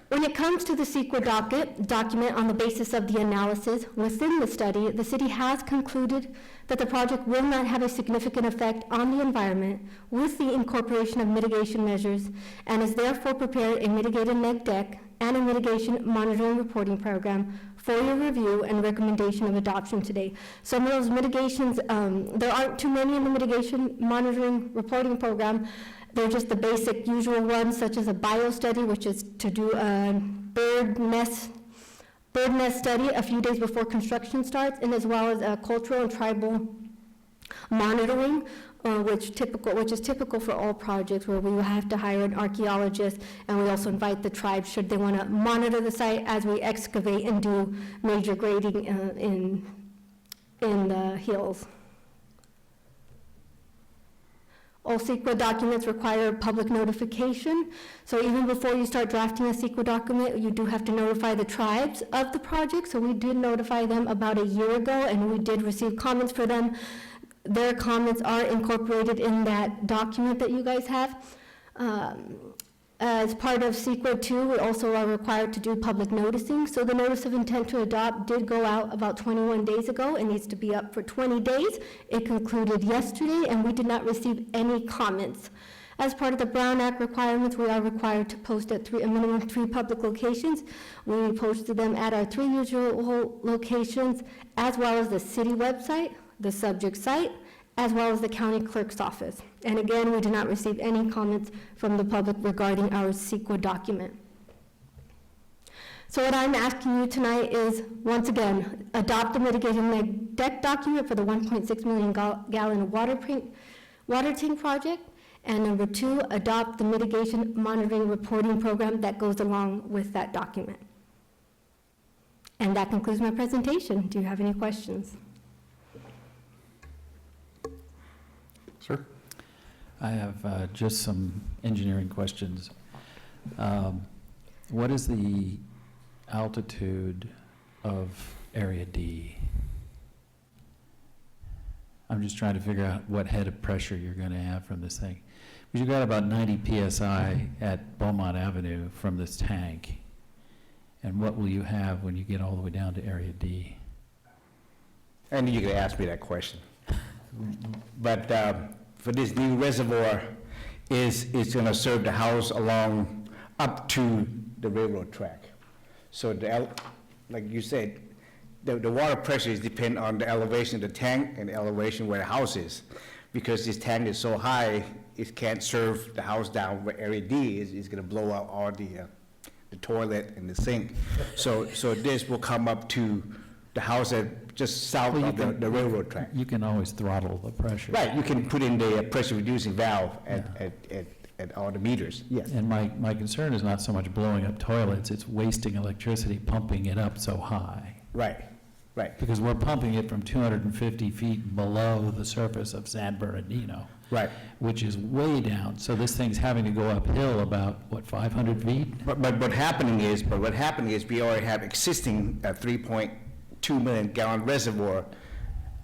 [SPEAKER 13] When it comes to the CEQA document on the basis of the analysis within the study, the city has concluded that the project will not have a significant effect on the environment with the incorporation of mitigation measures, and is therefore prepared a mitigated neg deck and a mitigation monitoring reporting program for your review and recommendation of adoption today. Some of those mitigations, there aren't too many in the mitigation monitoring reporting program. They're just the basic usual ones, such as a bio study, which is to do a bird nest study a few days before construction starts, and as well as a cultural and tribal monitoring, which is typical for all projects, where we will have to hire an archaeologist, and we also invite the tribe should they want to monitor the site as we excavate and do major grading in the hills. All CEQA documents require public notification. So even before you start drafting a CEQA document, you do have to notify the tribes of the project. So we did notify them about a year ago, and we did receive comments for them. Their comments are incorporated in that document that you guys have. As part of CEQA 2, we also are required to do public noticing. So the notice of intent to adopt did go out about 21 days ago. It needs to be up for 20 days. It concluded yesterday, and we did not receive any comments. As part of the Brown Act requirements, we are required to post at a minimum of 3 public locations. We posted them at our 3 usual locations, as well as the city website, the subject site, as well as the county clerk's office. And again, we did not receive any comments from the public regarding our CEQA document. So what I'm asking you tonight is, once again, adopt the mitigating neg deck document for the 1.6 million gallon water tank project. And number 2, adopt the mitigation monitoring reporting program that goes along with that document. And that concludes my presentation. Do you have any questions?
[SPEAKER 1] Sir?
[SPEAKER 9] I have just some engineering questions. What is the altitude of Area D? I'm just trying to figure out what head of pressure you're going to have from this thing. Because you've got about 90 PSI at Beaumont Avenue from this tank. And what will you have when you get all the way down to Area D?
[SPEAKER 5] I knew you could ask me that question. But for this new reservoir, it's going to serve the house along up to the railroad track. So like you said, the water pressure is depend on the elevation of the tank and the elevation where the house is. because this tank is so high, it can't serve the house down where area D is. It's gonna blow out all the toilet and the sink. So this will come up to the house that just south
[SPEAKER 9] Well, you
[SPEAKER 5] of
[SPEAKER 9] can-
[SPEAKER 5] the railroad track.
[SPEAKER 9] You can always throttle the pressure.
[SPEAKER 5] Right, you can put in the pressure reducing valve at all the meters, yes.
[SPEAKER 9] And my concern is not so much blowing up toilets, it's wasting electricity, pumping it up so high.
[SPEAKER 5] Right, right,
[SPEAKER 9] Because we're pumping it from 250 feet below the surface of San Bernardino,
[SPEAKER 5] right.
[SPEAKER 9] which is way down. So this thing's having to go uphill about, what, 500 feet?
[SPEAKER 5] But what happening is we already have existing 3.2 million gallon reservoir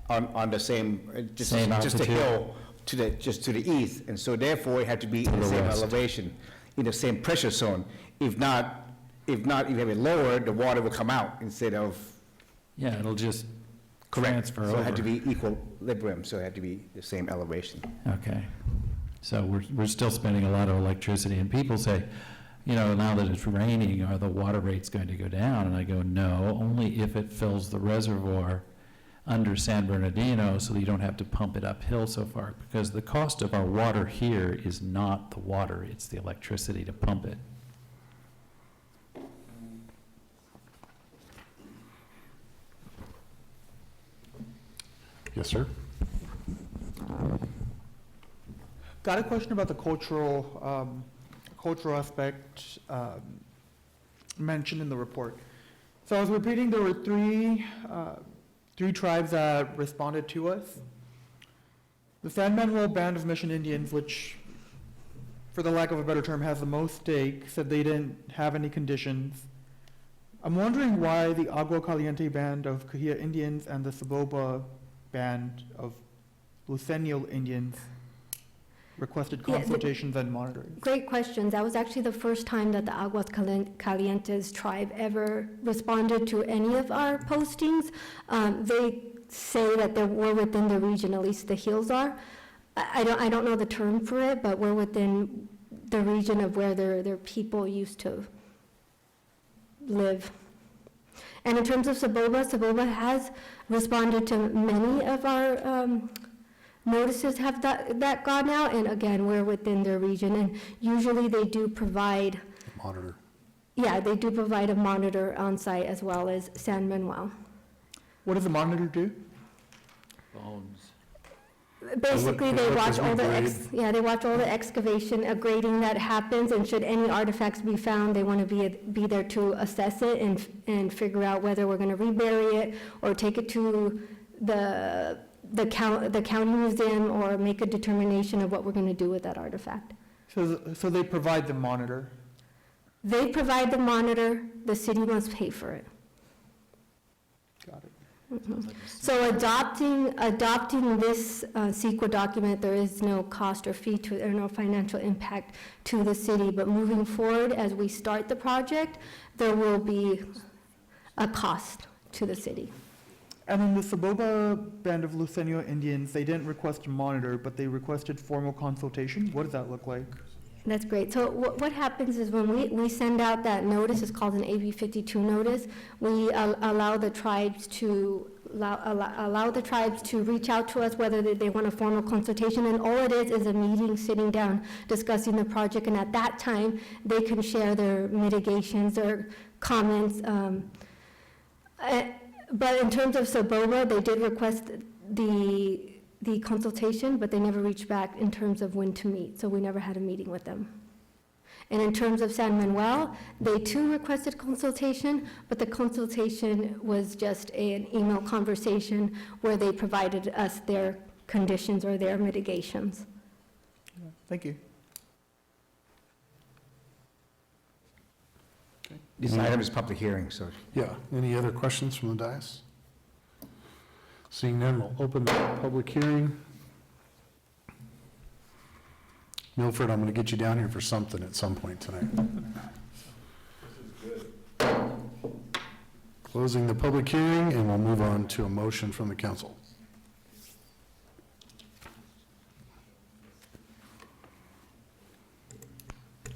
[SPEAKER 5] on the same, just
[SPEAKER 9] Same
[SPEAKER 5] a
[SPEAKER 9] altitude.
[SPEAKER 5] hill just to the east, and so therefore it had to be in the
[SPEAKER 9] the
[SPEAKER 5] same
[SPEAKER 9] west.
[SPEAKER 5] elevation, in the same pressure zone. If not, if you have it lower, the water will come out instead of.
[SPEAKER 9] Yeah, it'll just transfer
[SPEAKER 5] So it had to
[SPEAKER 9] over.
[SPEAKER 5] be equilibrium, so it had to be the same elevation.
[SPEAKER 9] Okay. So we're still spending a lot of electricity, and people say, you know, now that it's raining, are the water rates going to go down? And I go, no, only if it fills the reservoir under San Bernardino, so that you don't have to pump it uphill so far, because the cost of our water here is not the water, it's the electricity to pump it.
[SPEAKER 1] Yes, sir?
[SPEAKER 6] Got a question about the cultural aspect mentioned in the report. So I was repeating, there were three tribes that responded to us. The San Manuel Band of Mission Indians, which, for the lack of a better term, has the most stake, said they didn't have any conditions. I'm wondering why the Agua Caliente Band of Cahuilla Indians and the Saboba Band of Luceño Indians requested
[SPEAKER 13] Yeah,
[SPEAKER 6] consultations and monitoring.
[SPEAKER 13] Great questions. That was actually the first time that the Aguas Calientes tribe ever responded to any of our postings. They say that we're within the region, at least the hills are. I don't know the term for it, but we're within the region of where their people used to live. And in terms of Saboba has responded to many of our notices have that gone out, and again, we're within their region, and usually they do provide,
[SPEAKER 1] Monitor.
[SPEAKER 13] yeah, they do provide a monitor on site as well as San Manuel.
[SPEAKER 6] What does the monitor do?
[SPEAKER 9] Phones.
[SPEAKER 13] Basically, they
[SPEAKER 1] what
[SPEAKER 13] watch
[SPEAKER 1] does
[SPEAKER 13] all
[SPEAKER 1] we
[SPEAKER 13] the they watch all the excavation, grading that happens, and should any artifacts be found, they want to be there to assess it and figure out whether we're going to rebury it or take it to the county museum or make a determination of what we're going to do with that artifact.
[SPEAKER 6] So they provide the monitor.
[SPEAKER 13] They provide the monitor, the city must pay for it.
[SPEAKER 6] Got it.
[SPEAKER 13] So adopting this CEQA document, there is no cost or fee to it, or no financial impact to the city, but moving forward, as we start the project, there will be a cost to the city.
[SPEAKER 6] And in the Saboba Band of Luceño Indians, they didn't request a monitor, but they requested formal consultation. What does that look like?
[SPEAKER 13] That's great. So what happens is when we send out that notice, it's called an AB 52 notice, we allow the tribes to reach out to us whether they want a formal consultation, and all it is a meeting, sitting down, discussing the project, and at that time, they can share their mitigations, their comments. But in terms of Saboba, they did request the consultation, but they never reached back in terms of when to meet, so we never had a meeting with them. And in terms of San Manuel, they too requested consultation, but the consultation was just an email conversation where they provided us their conditions or their mitigations.
[SPEAKER 6] Thank you.
[SPEAKER 5] This item is public hearing, so.
[SPEAKER 1] Yeah, any other questions from the dais? Seeing none, we'll open the public hearing. Milford, I'm going to get you down here for something at some point tonight. Closing the public hearing, and we'll move on to a motion from the council.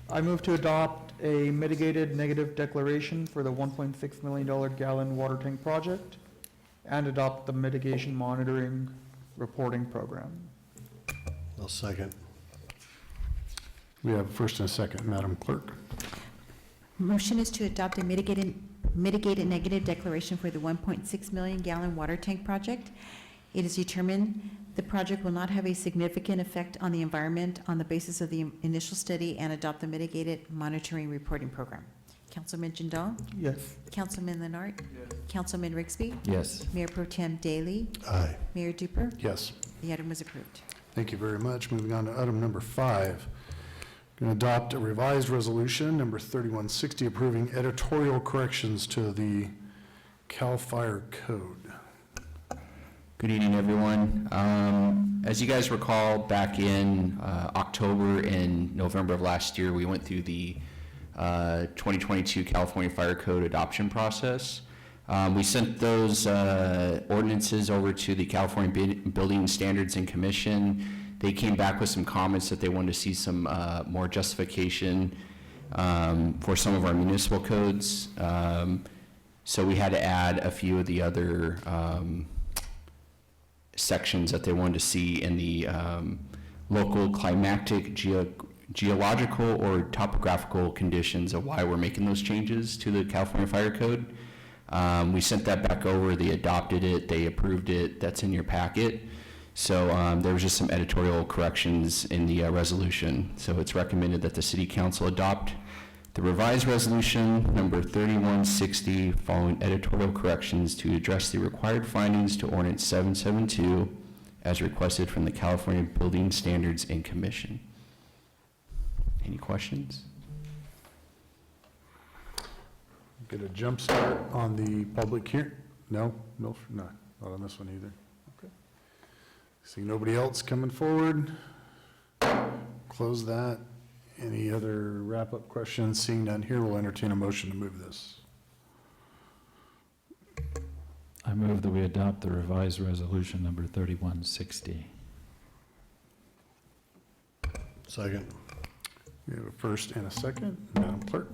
[SPEAKER 6] I move to adopt a mitigated negative declaration for the $1.6 million gallon water tank project and adopt the mitigation monitoring reporting program.
[SPEAKER 3] I'll second.
[SPEAKER 1] We have a first and a second. Madam Clerk?
[SPEAKER 2] Motion is to adopt a mitigated negative declaration for the 1.6 million gallon water tank project. It is determined the project will not have a significant effect on the environment on the basis of the initial study and adopt the mitigated monitoring reporting program. Councilman Jindal?
[SPEAKER 6] Yes.
[SPEAKER 2] Councilman Leonard? Councilman Rigsby?
[SPEAKER 9] Yes.
[SPEAKER 2] Mayor Pro Tem Daly?
[SPEAKER 3] Aye.
[SPEAKER 2] Mayor Duper?
[SPEAKER 1] Yes.
[SPEAKER 2] The item was approved.
[SPEAKER 1] Thank you very much. Moving on to item number 5. Going to adopt a revised resolution, number 3160, approving editorial corrections to the CAL FIRE Code.
[SPEAKER 14] Good evening, everyone. As you guys recall, back in October and November of last year, we went through the 2022 California Fire Code adoption process. We sent those ordinances over to the California Building Standards and Commission. They came back with some comments that they wanted to see some more justification for some of our municipal codes. So we had to add a few of the other sections that they wanted to see in the local climatic, geological, or topographical conditions of why we're making those changes to the California Fire Code. We sent that back over, they adopted it, they approved it, that's in your packet. So there was just some editorial corrections in the resolution. So it's recommended that the City Council adopt the revised resolution number 3160 following editorial corrections to address the required findings to Ordinance 772 as requested from the California Building Standards and Commission. Any questions?
[SPEAKER 1] Get a jump start on the public hearing? No, not on this one either. Okay. See nobody else coming forward. Close that. Any other wrap-up questions? Seeing none here, we'll entertain a motion to move this.
[SPEAKER 9] I move that we adopt the revised resolution number 3160.
[SPEAKER 3] Second.
[SPEAKER 1] We have a first and a second. Madam Clerk?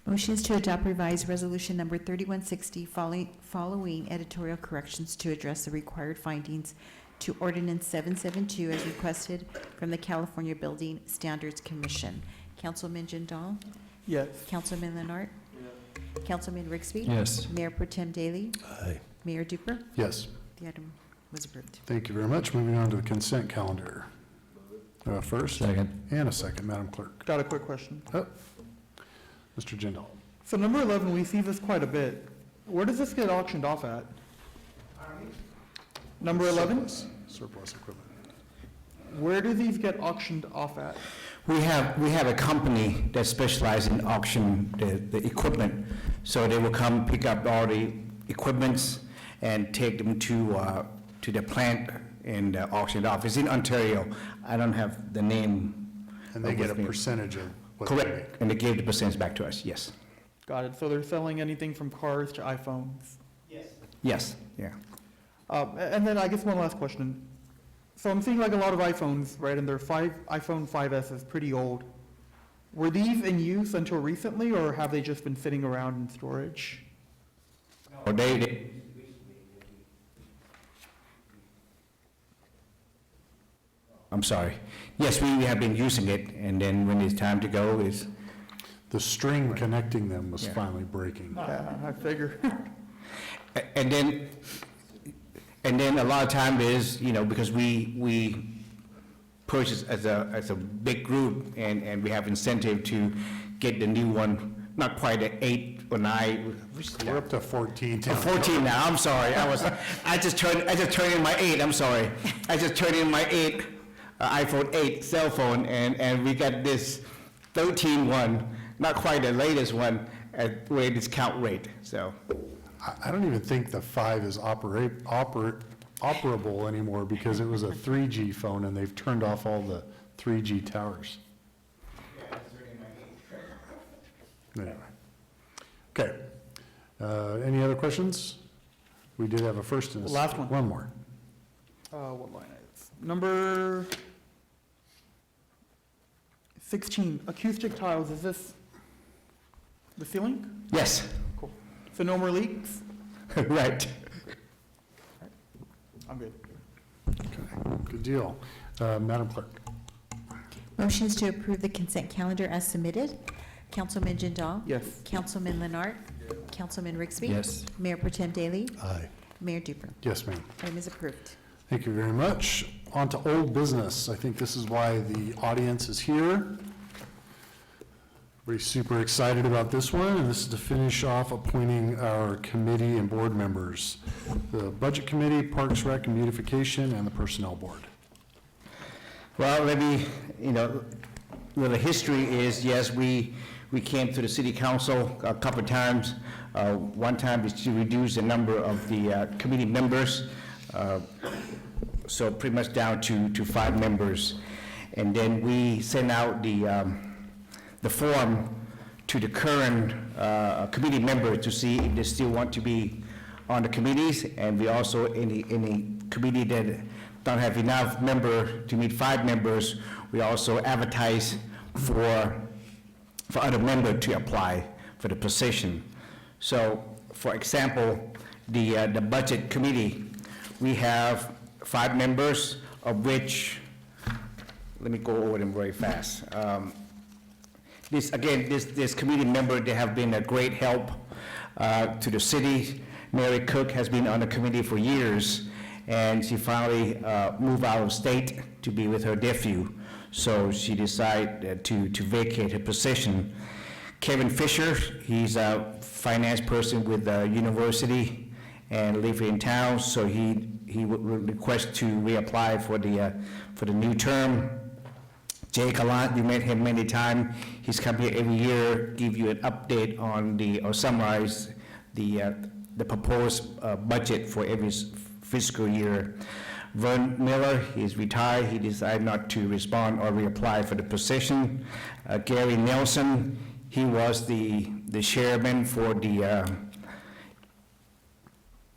[SPEAKER 2] Motion is to adopt revised resolution number 3160 following editorial corrections to address the required findings to Ordinance 772 as requested from the California Building Standards Commission. Councilman Jindal?
[SPEAKER 6] Yes.
[SPEAKER 2] Councilman Leonard? Councilman Rigsby?
[SPEAKER 9] Yes.
[SPEAKER 2] Mayor Pro Tem Daly?
[SPEAKER 3] Aye.
[SPEAKER 2] Mayor Duper?
[SPEAKER 1] Yes.
[SPEAKER 2] The item was approved.
[SPEAKER 1] Thank you very much. Moving on to the consent calendar. First
[SPEAKER 9] Second.
[SPEAKER 1] and a second, Madam Clerk.
[SPEAKER 6] Got a quick question.
[SPEAKER 1] Oh, Mr. Jindal.
[SPEAKER 6] So number 11, we see this quite a bit. Where does this get auctioned off at? Number 11?
[SPEAKER 1] Surplus equipment.
[SPEAKER 6] Where do these get auctioned off at?
[SPEAKER 5] We have a company that specializes in auction the equipment. So they will come pick up all the equipments and take them to the plant and auction it off. It's in Ontario. I don't have the name.
[SPEAKER 1] And they get a percentage of what they make.
[SPEAKER 5] Correct, and they gave the percentage back to us, yes.
[SPEAKER 6] Got it. So they're selling anything from cars to iPhones.
[SPEAKER 5] Yes, yeah.
[SPEAKER 6] And then I guess one last question. So I'm seeing like a lot of iPhones, right, and their iPhone 5S is pretty old. Were these in use until recently, or have they just been sitting around in storage?
[SPEAKER 5] Or I'm sorry. Yes, we have been using it, and then when it's time to go, is
[SPEAKER 1] The string connecting them was
[SPEAKER 5] Yeah.
[SPEAKER 1] finally breaking.
[SPEAKER 6] Yeah, I figure.
[SPEAKER 5] And then a lot of time is, because we purchase as a big group, and we have incentive to get the new one, not quite at 8 or 9.
[SPEAKER 1] We're up to 14 now.
[SPEAKER 5] 14 now, I'm sorry, I just turned in my 8, I'm sorry. I just turned in my 8, iPhone 8 cell phone, and we got this 13 one, not quite the latest one, at way discount rate, so.
[SPEAKER 1] I don't even think the 5 is operable anymore because it was a 3G phone and they've turned off all the 3G towers. Anyway. Okay. Any other questions? We did have a first and a
[SPEAKER 6] Last
[SPEAKER 1] second.
[SPEAKER 6] one.
[SPEAKER 1] One more.
[SPEAKER 6] What line is it? Number 16, acoustic tiles, is this the ceiling?
[SPEAKER 5] Yes,
[SPEAKER 6] Cool. So no more leaks?
[SPEAKER 5] right.
[SPEAKER 6] I'm good.
[SPEAKER 1] Okay, good deal. Madam Clerk?
[SPEAKER 2] Motions to approve the consent calendar as submitted. Councilman Jindal?
[SPEAKER 6] Yes.
[SPEAKER 2] Councilman Leonard? Councilman Rixby?
[SPEAKER 9] Yes.
[SPEAKER 2] Mayor Pro Tem Daly?
[SPEAKER 3] Aye.
[SPEAKER 2] Mayor Duper?
[SPEAKER 1] Yes, ma'am.
[SPEAKER 2] Item is approved.
[SPEAKER 1] Thank you very much. On to old business. I think this is why the audience is here. We're super excited about this one, and this is to finish off appointing our committee and board members. The Budget Committee, Parks, Rec, and Beautification, and the Personnel Board.
[SPEAKER 5] Well, maybe, the history is, yes, we came to the city council a couple of times. One time is to reduce the number of the committee members, so pretty much down to 5 members. And then we sent out the form to the current committee member to see if they still want to be on the committees. And we also, any committee that don't have enough member to meet 5 members, we also advertise for other member to apply for the position. So, for example, the budget committee, we have 5 members, of which, let me go over them very fast. This committee member, they have been a great help to the city. Mary Cook has been on the committee for years, and she finally moved out of state to be with her nephew. So she decided to vacate her position. Kevin Fisher, he's a finance person with the university and live in town, so he would request to reapply for the new term. Jay Gallant, you met him many times. He's come here every year, give you an update on or summarize the proposed budget for every fiscal year. Vern Miller, he's retired. He decided not to respond or reapply for the position. Gary Nelson, he was the chairman for the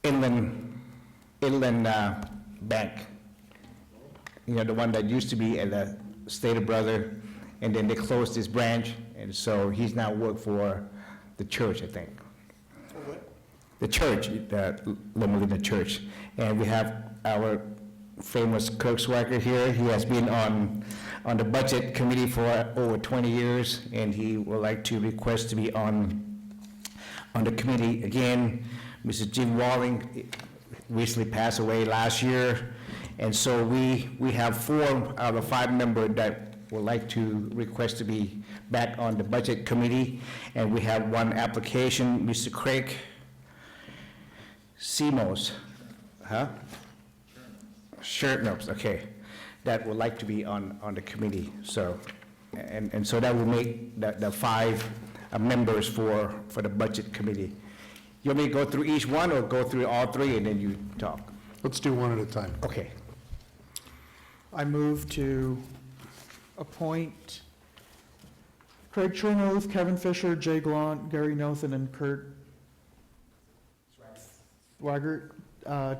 [SPEAKER 5] Inland Bank. The one that used to be at the Stater Brother, and then they closed this branch, and so he's now worked for the church, I think. The church, the Loma Linda Church. And we have our famous Kirk Swaggart here. He has been on the budget committee for over 20 years, and he would like to request to be on the committee again. Mr. Jim Walling recently passed away last year, and so we have 4 out of 5 members that would like to request to be back on the budget committee, and we have 1 application, Mr. Craig Simos, Shirtnose, okay, that would like to be on the committee. So, and so that will make the 5 members for the budget committee. You want me to go through each one or go through all 3 and then you talk?
[SPEAKER 1] Let's do one at a time.
[SPEAKER 5] Okay.
[SPEAKER 6] I move to appoint Craig Chernose, Kevin Fisher, Jay Gallant, Gary Nelson, and Kurt Swaggart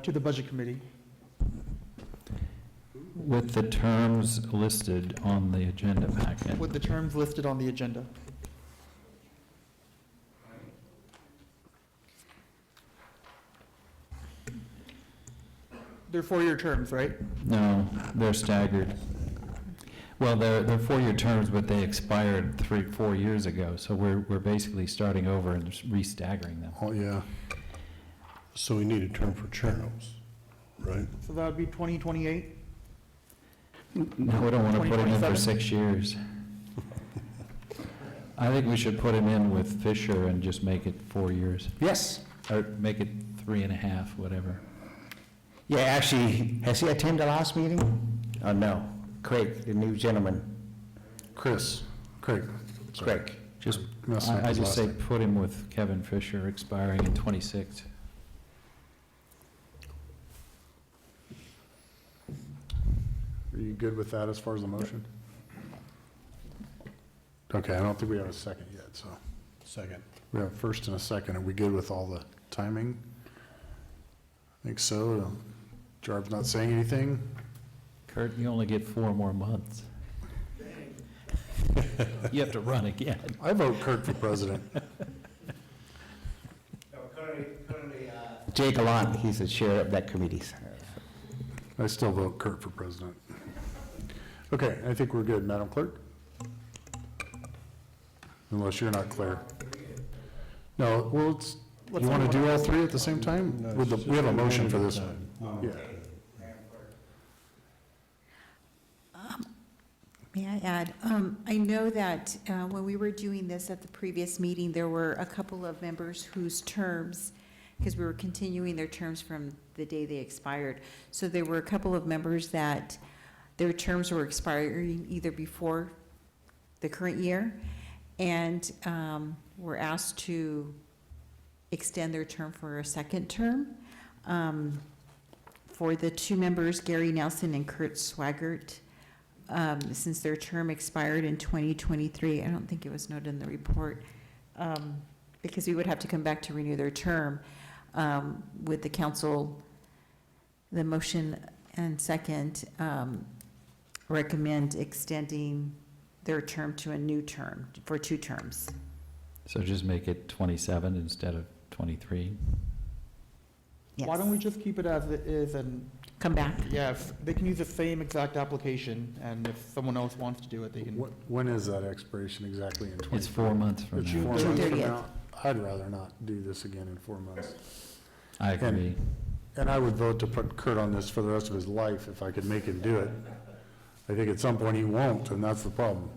[SPEAKER 6] to the Budget Committee.
[SPEAKER 9] With the terms listed on the agenda packet.
[SPEAKER 6] With the terms listed on the agenda. They're 4-year terms, right?
[SPEAKER 9] No, they're staggered. Well, they're 4-year terms, but they expired 4 years ago, so we're basically starting over and just re-staggering them.
[SPEAKER 1] Oh, yeah.
[SPEAKER 3] So we need a term for Chernos, right?
[SPEAKER 6] So that would be 2028?
[SPEAKER 9] No, we don't want to put him in for
[SPEAKER 6] 2027?
[SPEAKER 9] 6 years. I think we should put him in with Fisher and just make it 4 years,
[SPEAKER 5] Yes.
[SPEAKER 9] or make it 3.5, whatever.
[SPEAKER 5] Yeah, actually, has he attended the last meeting? Oh, no. Craig, the new gentleman.
[SPEAKER 1] Craig.
[SPEAKER 5] Craig.
[SPEAKER 9] Just,
[SPEAKER 1] Messing up
[SPEAKER 9] I
[SPEAKER 1] his
[SPEAKER 9] just
[SPEAKER 1] last
[SPEAKER 9] say
[SPEAKER 1] name.
[SPEAKER 9] put him with Kevin Fisher expiring in 26.
[SPEAKER 1] Are you good with that as far as the motion? Okay, I don't think we have a second yet, so.
[SPEAKER 3] Second.
[SPEAKER 1] We have a first and a second. Are we good with all the timing? I think so. Jarb's not saying anything.
[SPEAKER 9] Kurt, you only get 4 more months. You have to run again.
[SPEAKER 1] I vote Kirk for president.
[SPEAKER 5] Jay Gallant, he's the chair of that committee.
[SPEAKER 1] I still vote Kurt for president. Okay, I think we're good, Madam Clerk. Unless you're not clear. No, well, it's, you want to do all three at the same time?
[SPEAKER 3] No,
[SPEAKER 1] With the,
[SPEAKER 3] it's
[SPEAKER 1] we have a
[SPEAKER 3] just
[SPEAKER 1] motion for
[SPEAKER 3] one
[SPEAKER 1] this
[SPEAKER 3] at a
[SPEAKER 1] one.
[SPEAKER 3] time.
[SPEAKER 1] Yeah.
[SPEAKER 2] May I add, I know that when we were doing this at the previous meeting, there were a couple of members whose terms, because we were continuing their terms from the day they expired, so there were a couple of members that their terms were expiring either before the current year, and were asked to extend their term for a second term. For the two members, Gary Nelson and Kurt Swaggart, since their term expired in 2023, I don't think it was noted in the report, because we would have to come back to renew their term. With the council, the motion and second recommend extending their term to a new term for 2 terms.
[SPEAKER 9] So just make it 27 instead of 23?
[SPEAKER 6] Why don't we just keep it as it is and,
[SPEAKER 2] Come back.
[SPEAKER 6] yeah, if they can use the same exact application, and if someone else wants to do it, they can.
[SPEAKER 1] When is that expiration exactly in 20?
[SPEAKER 9] It's 4 months from
[SPEAKER 1] It's
[SPEAKER 9] now.
[SPEAKER 1] 4 months from
[SPEAKER 2] 30th.
[SPEAKER 1] now. I'd rather not do this again in 4 months.
[SPEAKER 9] I agree.
[SPEAKER 1] And I would vote to put Kurt on this for the rest of his life if I could make him do it. I think at some point he won't, and that's the problem.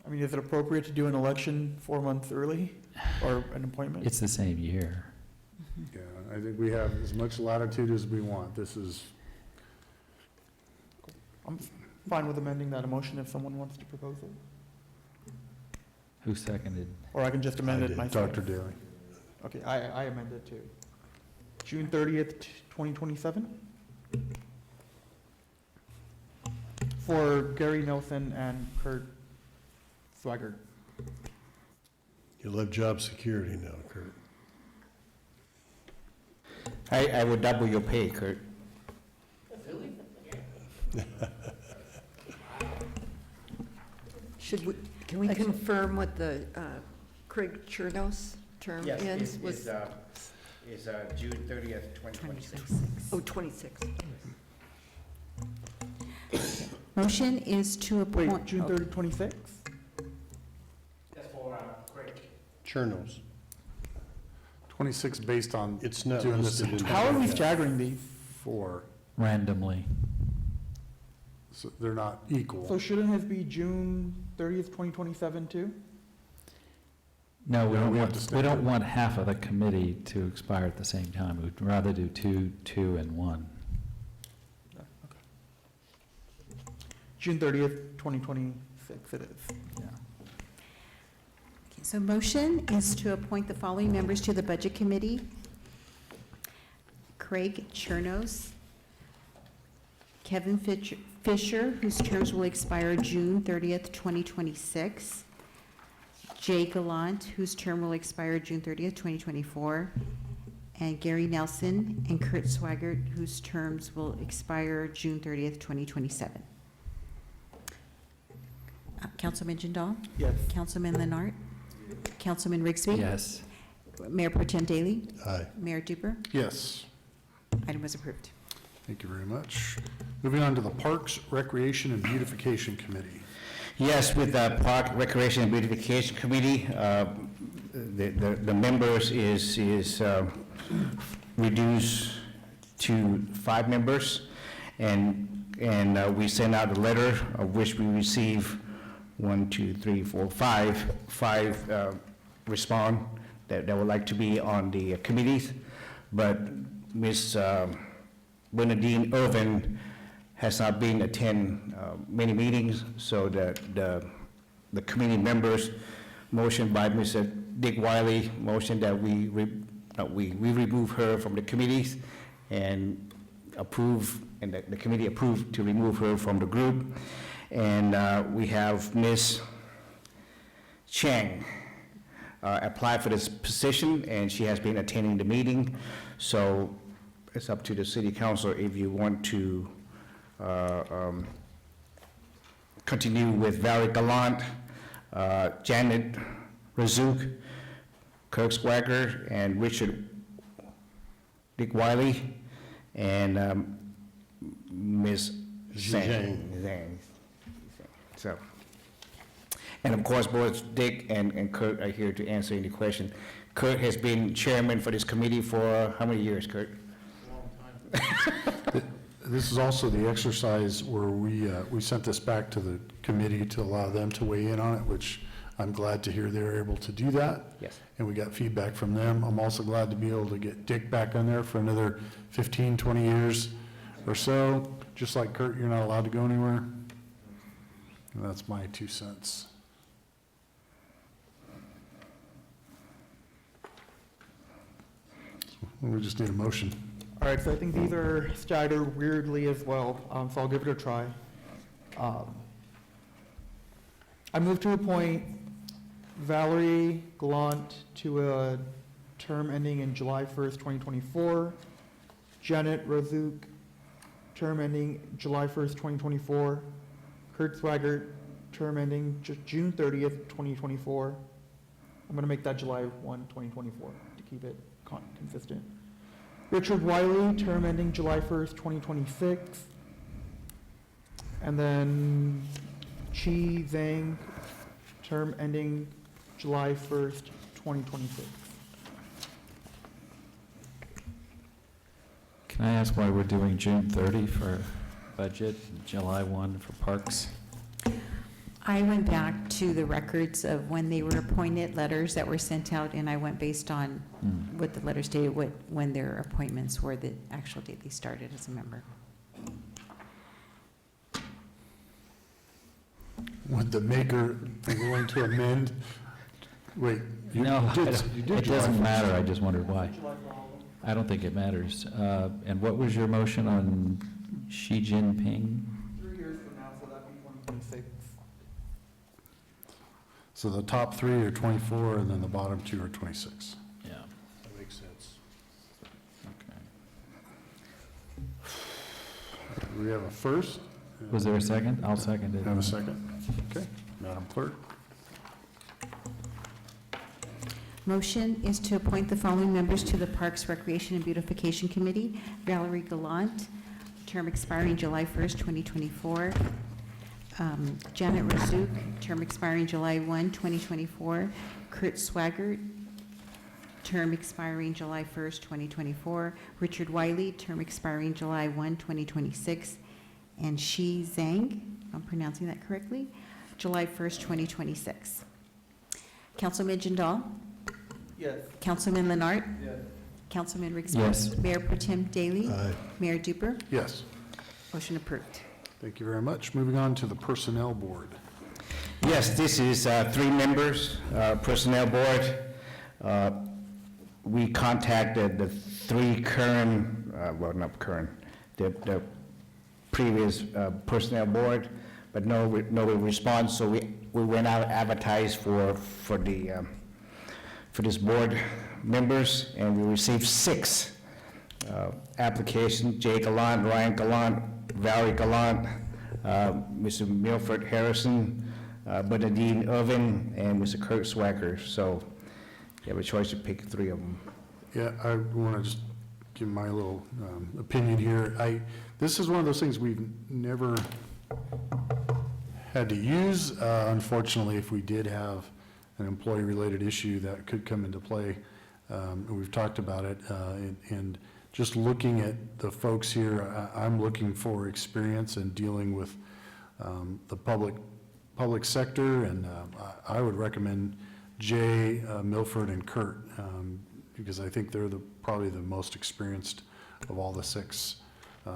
[SPEAKER 6] I mean, is it appropriate to do an election 4 months early, or an appointment?
[SPEAKER 9] It's the same year.
[SPEAKER 1] Yeah, I think we have as much latitude as we want. This is,
[SPEAKER 6] I'm fine with amending that motion if someone wants to propose it,
[SPEAKER 9] Who seconded?
[SPEAKER 6] or I can just amend
[SPEAKER 3] I
[SPEAKER 6] it
[SPEAKER 3] did.
[SPEAKER 6] myself.
[SPEAKER 1] Dr. Daly.
[SPEAKER 6] Okay, I amend it too. June 30th, 2027? For Gary Nelson and Kurt Swaggart.
[SPEAKER 3] You'll have job security now, Kurt.
[SPEAKER 5] I would double your pay, Kurt.
[SPEAKER 4] Should we, can we confirm what the Craig Chernos term ends? Was
[SPEAKER 5] Is June 30th, 2026.
[SPEAKER 2] 26.
[SPEAKER 4] Oh, 26.
[SPEAKER 2] Motion is to appoint.
[SPEAKER 6] Wait, June 30, 26?
[SPEAKER 5] That's for Craig.
[SPEAKER 3] Chernos.
[SPEAKER 1] 26 based on
[SPEAKER 3] It's not
[SPEAKER 1] doing this
[SPEAKER 3] listed
[SPEAKER 1] in
[SPEAKER 3] in.
[SPEAKER 6] How are we
[SPEAKER 3] the-
[SPEAKER 6] staggering these?
[SPEAKER 1] 4,
[SPEAKER 9] Randomly.
[SPEAKER 1] so they're not equal.
[SPEAKER 6] So shouldn't it be June 30th, 2027 too?
[SPEAKER 9] No, we
[SPEAKER 1] No,
[SPEAKER 9] don't
[SPEAKER 1] we have
[SPEAKER 9] want,
[SPEAKER 1] to
[SPEAKER 9] we
[SPEAKER 1] stick
[SPEAKER 9] don't
[SPEAKER 1] to-
[SPEAKER 9] want half of the committee to expire at the same time. We'd rather do 2, 2, and 1.
[SPEAKER 6] June 30th, 2026 it is.
[SPEAKER 2] Okay, so motion is to appoint the following members to the Budget Committee. Craig Chernos, Kevin Fisher, whose terms will expire June 30th, 2026, Jay Gallant, whose term will expire June 30th, 2024, and Gary Nelson and Kurt Swaggart, whose terms will expire June 30th, 2027. Councilman Jindal?
[SPEAKER 6] Yes.
[SPEAKER 2] Councilman Leonard? Councilman Rigsby?
[SPEAKER 9] Yes.
[SPEAKER 2] Mayor Pro Tem Daly?
[SPEAKER 3] Aye.
[SPEAKER 2] Mayor Duper?
[SPEAKER 1] Yes,
[SPEAKER 2] Item was approved.
[SPEAKER 1] thank you very much. Moving on to the Parks, Recreation, and Beautification Committee.
[SPEAKER 5] Yes, with the Park Recreation and Beautification Committee, the members is reduced to 5 members, and we sent out a letter of which we receive 5 respond that would like to be on the committees, but Ms. Bernadine Irvin has not been attend many meetings, so the committee members, motion by Mr. Dick Wiley, motion that we remove her from the committees and approve, and the committee approved to remove her from the group. And we have Ms. Chang applied for this position, and she has been attending the meeting. So it's up to the city council if you want to continue with Valerie Gallant, Janet Razuk, Kirk Swagger, and Richard Dick Wiley. and Ms.
[SPEAKER 3] Zhang.
[SPEAKER 5] Zhang. So, and of course, both Dick and Kurt are here to answer any question. Kurt has been chairman for this committee for how many years, Kurt?
[SPEAKER 1] This is also the exercise where we sent this back to the committee to allow them to weigh in on it, which I'm glad to hear they're able to do that.
[SPEAKER 5] Yes.
[SPEAKER 1] And we got feedback from them. I'm also glad to be able to get Dick back on there for another 15, 20 years or so. Just like Kurt, you're not allowed to go anywhere. And that's my 2 cents. We just need a motion.
[SPEAKER 6] All right, so I think these are staggered weirdly as well, so I'll give it a try. I move to appoint Valerie Gallant to a term ending in July 1st, 2024. Janet Razuk, term ending July 1st, 2024. Kurt Swaggart, term ending June 30th, 2024. I'm going to make that July 1, 2024 to keep it consistent. Richard Wiley, term ending July 1st, 2026. And then Chi Zhang, term ending July 1st, 2026.
[SPEAKER 9] Can I ask why we're doing June 30 for budget, and July 1 for parks?
[SPEAKER 2] I went back to the records of when they were appointed, letters that were sent out, and I went based on what the letters stated, when their appointments were, the actual date they started as a member.
[SPEAKER 1] Would the maker be willing to amend? Wait, you
[SPEAKER 9] No,
[SPEAKER 1] did,
[SPEAKER 9] it
[SPEAKER 1] you did July
[SPEAKER 9] doesn't
[SPEAKER 1] 1st.
[SPEAKER 9] matter, I just wondered why. I don't think it matters. And what was your motion on Xi Jinping?
[SPEAKER 6] 3 years from now, so that'd be 2026.
[SPEAKER 1] So the top 3 are 24, and then the bottom 2 are 26.
[SPEAKER 9] Yeah,
[SPEAKER 3] That makes sense.
[SPEAKER 9] okay.
[SPEAKER 1] Do we have a first?
[SPEAKER 9] Was there a second? I'll second it.
[SPEAKER 1] Have a second? Okay, Madam Clerk.
[SPEAKER 2] Motion is to appoint the following members to the Parks, Recreation, and Beautification Committee. Valerie Gallant, term expiring July 1st, 2024. Janet Razuk, term expiring July 1, 2024. Kurt Swaggart, term expiring July 1st, 2024. Richard Wiley, term expiring July 1, 2026. And Shi Zhang, if I'm pronouncing that correctly, July 1st, 2026. Councilman Jindal?
[SPEAKER 6] Yes.
[SPEAKER 2] Councilman Leonard?
[SPEAKER 6] Yes.
[SPEAKER 2] Councilman Rigsby?
[SPEAKER 9] Yes.
[SPEAKER 2] Mayor Pro Tem Daley?
[SPEAKER 3] Aye.
[SPEAKER 2] Mayor Duper?
[SPEAKER 1] Yes,
[SPEAKER 2] Motion approved.
[SPEAKER 1] thank you very much. Moving on to the Personnel Board.
[SPEAKER 5] Yes, this is 3 members, Personnel Board. We contacted the 3 current, well, not current, the previous Personnel Board, but no response, so we went out and advertised for this board members, and we received 6 applications: Jay Gallant, Ryan Gallant, Valerie Gallant, Mr. Milford Harrison, Bernadine Irvin, and Mr. Kurt Swaggart. So you have a choice to pick 3 of them.
[SPEAKER 1] Yeah, I want to just give my little opinion here. This is one of those things we've never had to use. Unfortunately, if we did have an employee-related issue that could come into play, and we've talked about it, and just looking at the folks here, I'm looking for experience in dealing with the public sector, and I would recommend Jay, Milford, and Kurt, because I think they're probably the most experienced of all the 6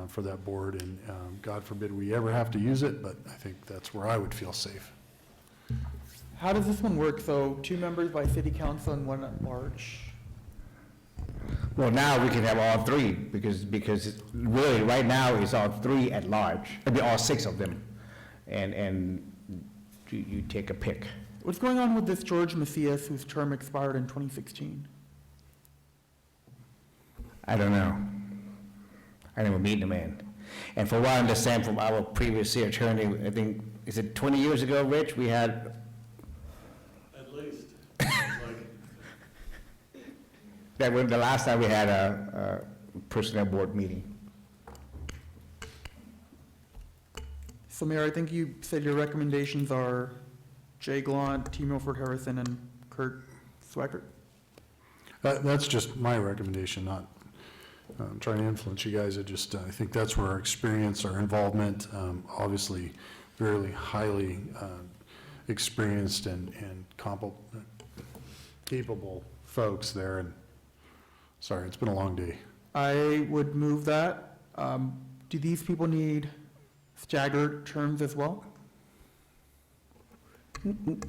[SPEAKER 1] for that board, and God forbid we ever have to use it, but I think that's where I would feel safe.
[SPEAKER 6] How does this one work? So 2 members by city council and 1 at large?
[SPEAKER 5] Well, now we can have all 3, because really, right now, it's all 3 at large, I mean, all 6 of them, and you take a pick.
[SPEAKER 6] What's going on with this George Macias, whose term expired in 2016?
[SPEAKER 5] I don't know. I never meet the man. And from what I understand from our previous city attorney, I think, is it 20 years ago, Rich, we had?
[SPEAKER 3] At least.
[SPEAKER 5] That was the last time we had a personnel board meeting.
[SPEAKER 6] So Mayor, I think you said your recommendations are Jay Gallant, T. Milford Harrison, and Kurt Swaggart.
[SPEAKER 1] That's just my recommendation, not trying to influence you guys. I think that's where our experience, our involvement, obviously very highly experienced and capable folks there. And sorry, it's been a long day.
[SPEAKER 6] I would move that. Do these people need staggered terms as well?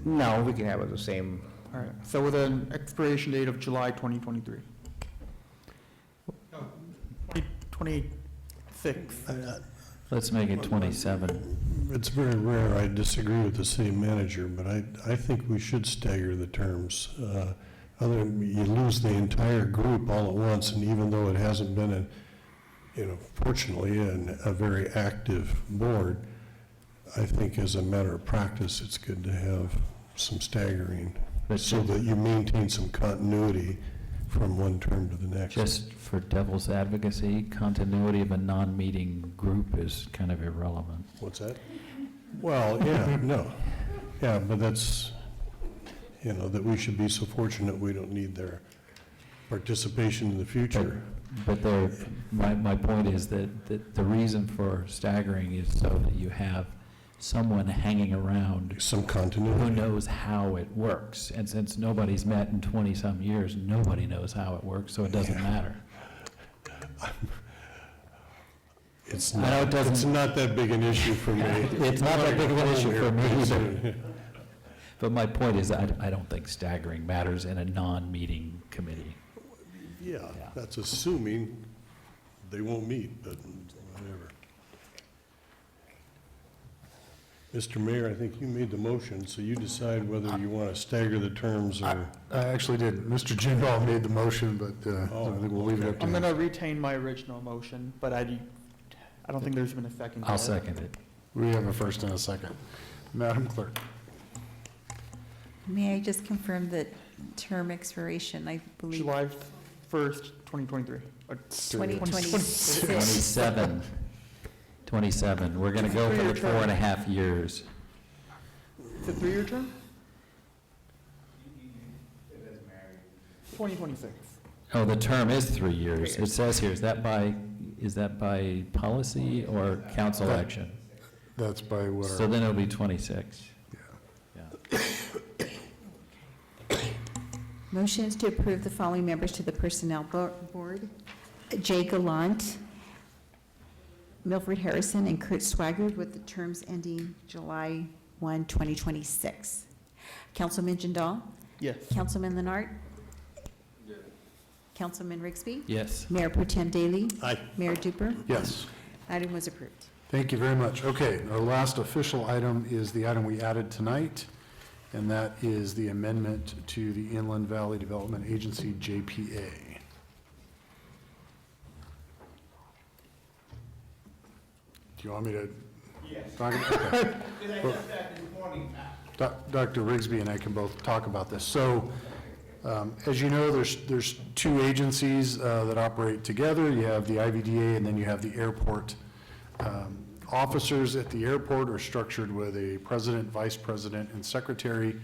[SPEAKER 5] No, we can have it the same.
[SPEAKER 6] All right, so with an expiration date of July 2023. No, 2026.
[SPEAKER 9] Let's make it 27.
[SPEAKER 3] It's very rare, I disagree with the city manager, but I think we should stagger the terms. You lose the entire group all at once, and even though it hasn't been, fortunately, a very active board, I think as a matter of practice, it's good to have some staggering so that you maintain some continuity from one term to the next.
[SPEAKER 9] Just for devil's advocacy, continuity of a non-meeting group is kind of irrelevant.
[SPEAKER 3] What's that? Well, yeah, no. Yeah, but that's, that we should be so fortunate we don't need their participation in the future.
[SPEAKER 9] But my point is that the reason for staggering is so that you have someone hanging around
[SPEAKER 3] Some continuity.
[SPEAKER 9] who knows how it works. And since nobody's met in 20-some years, nobody knows how it works, so it doesn't matter.
[SPEAKER 3] It's
[SPEAKER 9] I know it doesn't-
[SPEAKER 3] it's not that big an issue for me.
[SPEAKER 9] It's not that big of an issue for me either.
[SPEAKER 3] soon.
[SPEAKER 9] But my point is, I don't think staggering matters in a non-meeting committee.
[SPEAKER 3] Yeah, that's assuming they won't meet, but whatever. Mr. Mayor, I think you made the motion, so you decide whether you want to stagger the terms or.
[SPEAKER 1] I actually did. Mr. Jindal made the motion, but I think we'll leave it up to
[SPEAKER 6] I'm
[SPEAKER 1] him.
[SPEAKER 6] going to retain my original motion, but I don't think there's been a second.
[SPEAKER 9] I'll
[SPEAKER 6] yet.
[SPEAKER 9] second it.
[SPEAKER 1] We have a first and a second. Madam Clerk.
[SPEAKER 2] May I just confirm the term expiration, I believe?
[SPEAKER 6] July 1st, 2023.
[SPEAKER 2] 2026.
[SPEAKER 9] 27. We're going to go for the 4.5 years.
[SPEAKER 6] It's a 3-year term? 2026.
[SPEAKER 9] Oh, the term is 3 years. It says here, is that by policy or council action?
[SPEAKER 1] That's by what
[SPEAKER 9] So
[SPEAKER 1] our,
[SPEAKER 9] then it'll be 26. Yeah.
[SPEAKER 2] Motion is to approve the following members to the Personnel Board: Jay Gallant, Milford Harrison, and Kurt Swaggart, with the terms ending July 1, 2026. Councilman Jindal?
[SPEAKER 6] Yes.
[SPEAKER 2] Councilman Leonard? Yes. Councilman Rigsby?
[SPEAKER 9] Yes.
[SPEAKER 2] Mayor Pro Tem Daly?
[SPEAKER 3] Aye.
[SPEAKER 2] Mayor Duper?
[SPEAKER 1] yes.
[SPEAKER 2] Item was approved.
[SPEAKER 1] Thank you very much. Okay, our last official item is the item we added tonight, and that is the amendment to the Inland Valley Development Agency, JPA. Do you want me to? Yes. Dr. Rigsby and I can both talk about this. So, as you know, there's two agencies that operate together. You have the IVDA, and then you have the airport. Officers at the airport are structured with a president, vice president, and secretary.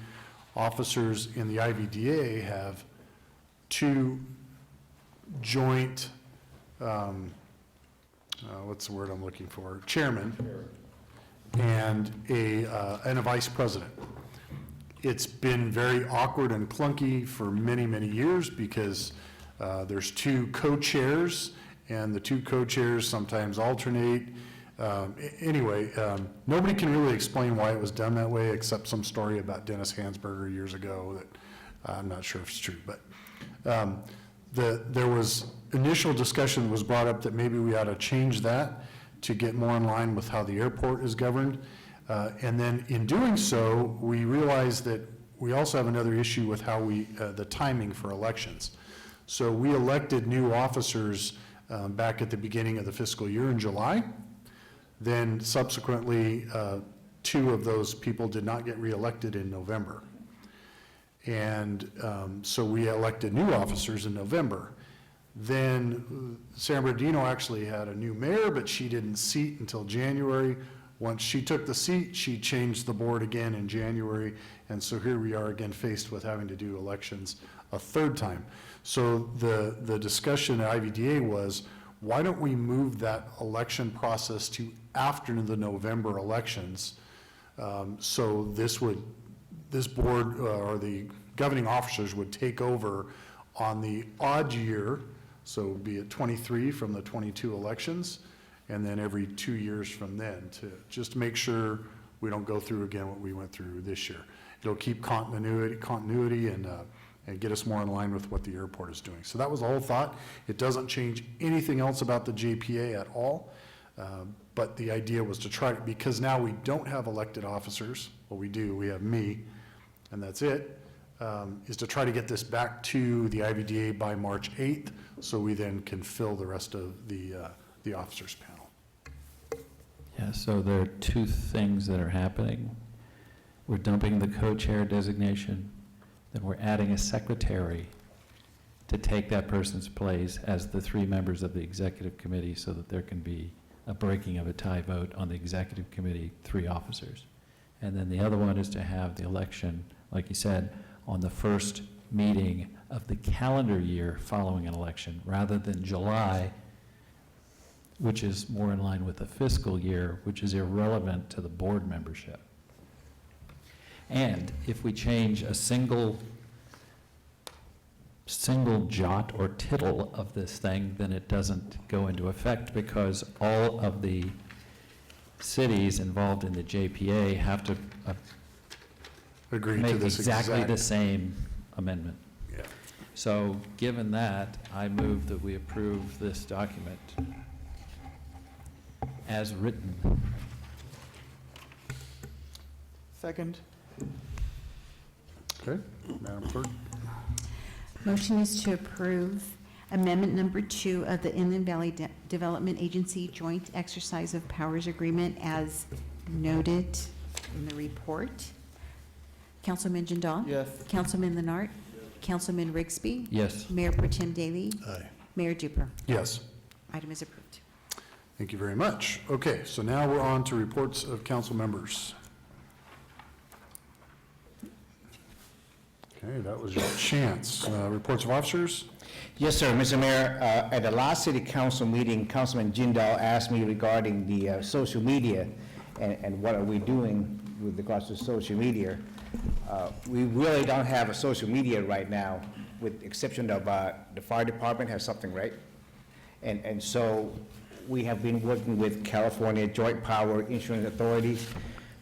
[SPEAKER 1] Officers in the IVDA have two joint, what's the word I'm looking for? Chairman and a vice president. It's been very awkward and clunky for many, many years because there's two co-chairs, and the two co-chairs sometimes alternate. Anyway, nobody can really explain why it was done that way, except some story about Dennis Hansberger years ago that I'm not sure if it's true. But there was initial discussion was brought up that maybe we ought to change that to get more in line with how the airport is governed. And then in doing so, we realized that we also have another issue with how the timing for elections. So we elected new officers back at the beginning of the fiscal year in July. Then subsequently, two of those people did not get reelected in November. And so we elected new officers in November. Then San Bernardino actually had a new mayor, but she didn't seat until January. Once she took the seat, she changed the board again in January, and so here we are again faced with having to do elections a third time. So the discussion at IVDA was, why don't we move that election process to after the November elections? So this board or the governing officers would take over on the odd year, so be it 23 from the 22 elections, and then every 2 years from then, to just make sure we don't go through again what we went through this year. It'll keep continuity and get us more in line with what the airport is doing. So that was the whole thought. It doesn't change anything else about the JPA at all, but the idea was to try, because now we don't have elected officers, well, we do, we have me, and that's it, is to try to get this back to the IVDA by March 8th, so we then can fill the rest of the officers panel.
[SPEAKER 9] Yeah, so there are two things that are happening. We're dumping the co-chair designation, then we're adding a secretary to take that person's place as the three members of the executive committee, so that there can be a breaking of a tie vote on the executive committee, 3 officers. And then the other one is to have the election, like you said, on the first meeting of the calendar year following an election, rather than July, which is more in line with the fiscal year, which is irrelevant to the board membership. And if we change a single jot or tittle of this thing, then it doesn't go into effect, because all of the cities involved in the JPA have to
[SPEAKER 1] Agree to
[SPEAKER 9] make
[SPEAKER 1] this
[SPEAKER 9] exactly the same amendment.
[SPEAKER 1] Yeah.
[SPEAKER 9] So, given that, I move that we approve this document as written.
[SPEAKER 6] Second.
[SPEAKER 1] Okay, Madam Clerk?
[SPEAKER 2] Motion is to approve amendment number 2 of the Inland Valley Development Agency Joint Exercise of Powers Agreement as noted in the report. Councilman Jindal?
[SPEAKER 6] Yes.
[SPEAKER 2] Councilman Leonard? Councilman Rigsby?
[SPEAKER 9] Yes.
[SPEAKER 2] Mayor Pro Tem Daly?
[SPEAKER 3] Aye.
[SPEAKER 2] Mayor Duper?
[SPEAKER 1] Yes.
[SPEAKER 2] Item is approved.
[SPEAKER 1] Thank you very much. Okay, so now we're on to reports of council members. Okay, that was your chance. Reports of officers?
[SPEAKER 5] Yes, sir, Mr. Mayor, at the last city council meeting, Councilman Jindal asked me regarding the social media and what are we doing with regards to social media. We really don't have a social media right now, with the exception of the fire department has something, right? And so we have been working with California Joint Power Insurance Authority,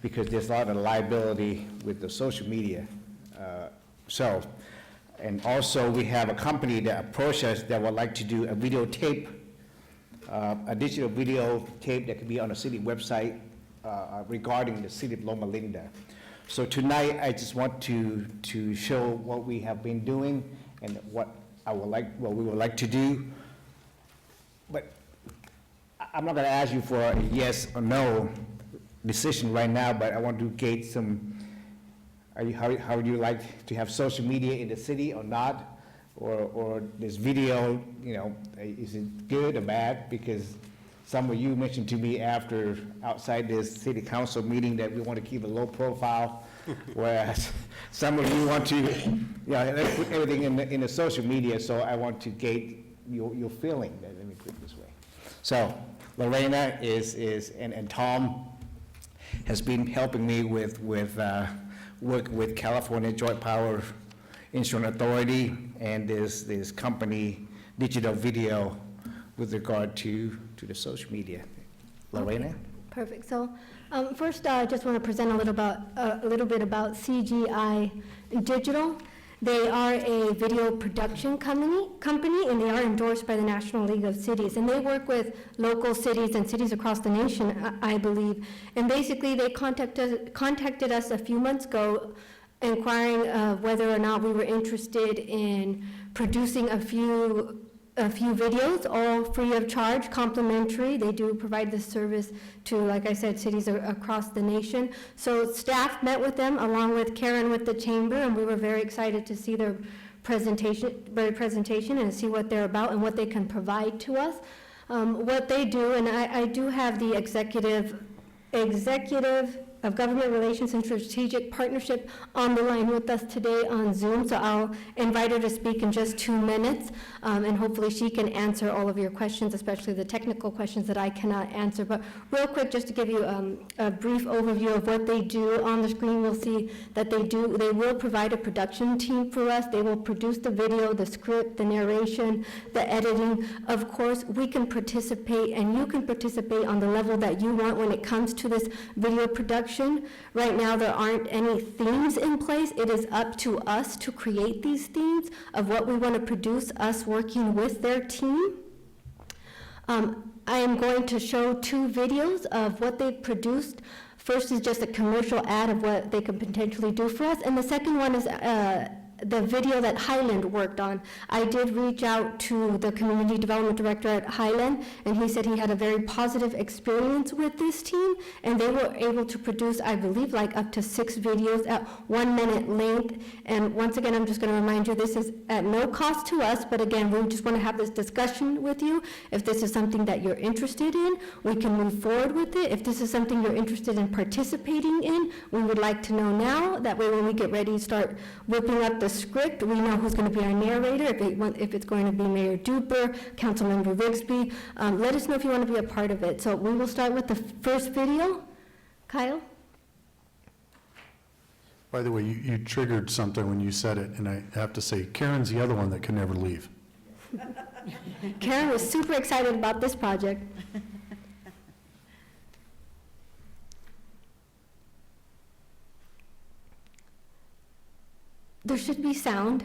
[SPEAKER 5] because there's a lot of liability with the social media. And also we have a company that approached us that would like to do a videotape, a digital video tape that could be on a city website regarding the city of Loma Linda. So tonight, I just want to show what we have been doing and what we would like to do. But I'm not gonna ask you for a yes or no decision right now, but I want to gauge some, how would you like to have social media in the city or not? Or this video, is it good or bad? Because some of you mentioned to me outside this city council meeting that we want to keep a low profile, whereas some of you want to, let's put everything in the social media, so I want to gauge your feeling, let me put it this way. So Lorena and Tom has been helping me with work with California Joint Power Insurance Authority and this company, Digital Video, with regard to the social media. Lorena?
[SPEAKER 13] Okay, perfect. So first, I just want to present a little bit about CGI Digital. They are a video production company, and they are endorsed by the National League of Cities. And they work with local cities and cities across the nation, I believe. And basically, they contacted us a few months ago, inquiring whether or not we were interested in producing a few videos, all free of charge, complimentary. They do provide this service to, like I said, cities across the nation. So staff met with them along with Karen with the chamber, and we were very excited to see their presentation and see what they're about and what they can provide to us. What they do, and I do have the executive Executive of Government Relations and Strategic Partnership, on the line with us today on Zoom. So I'll invite her to speak in just 2 minutes, and hopefully she can answer all of your questions, especially the technical questions that I cannot answer. But real quick, just to give you a brief overview of what they do. On the screen, you'll see that they will provide a production team for us. They will produce the video, the script, the narration, the editing. Of course, we can participate, and you can participate on the level that you want when it comes to this video production. Right now, there aren't any themes in place. It is up to us to create these themes of what we want to produce, us working with their team. I am going to show 2 videos of what they've produced. First is just a commercial ad of what they could potentially do for us, and the second one is the video that Highland worked on. I did reach out to the community development director at Highland, and he said he had a very positive experience with this team, and they were able to produce, I believe, like up to 6 videos at 1 minute length. And once again, I'm just going to remind you, this is at no cost to us, but again, we just want to have this discussion with you. If this is something that you're interested in, we can move forward with it. If this is something you're interested in participating in, we would like to know now. That way, when we get ready to start whipping up the script, we know who's going to be our narrator, if it's going to be Mayor Duper, Councilmember Rigsby. Let us know if you want to be a part of it. So we will start with the first video. Kyle?
[SPEAKER 1] By the way, you triggered something when you said it, and I have to say, Karen's the other one that can never leave.
[SPEAKER 13] Karen was super excited about this project. There should be sound.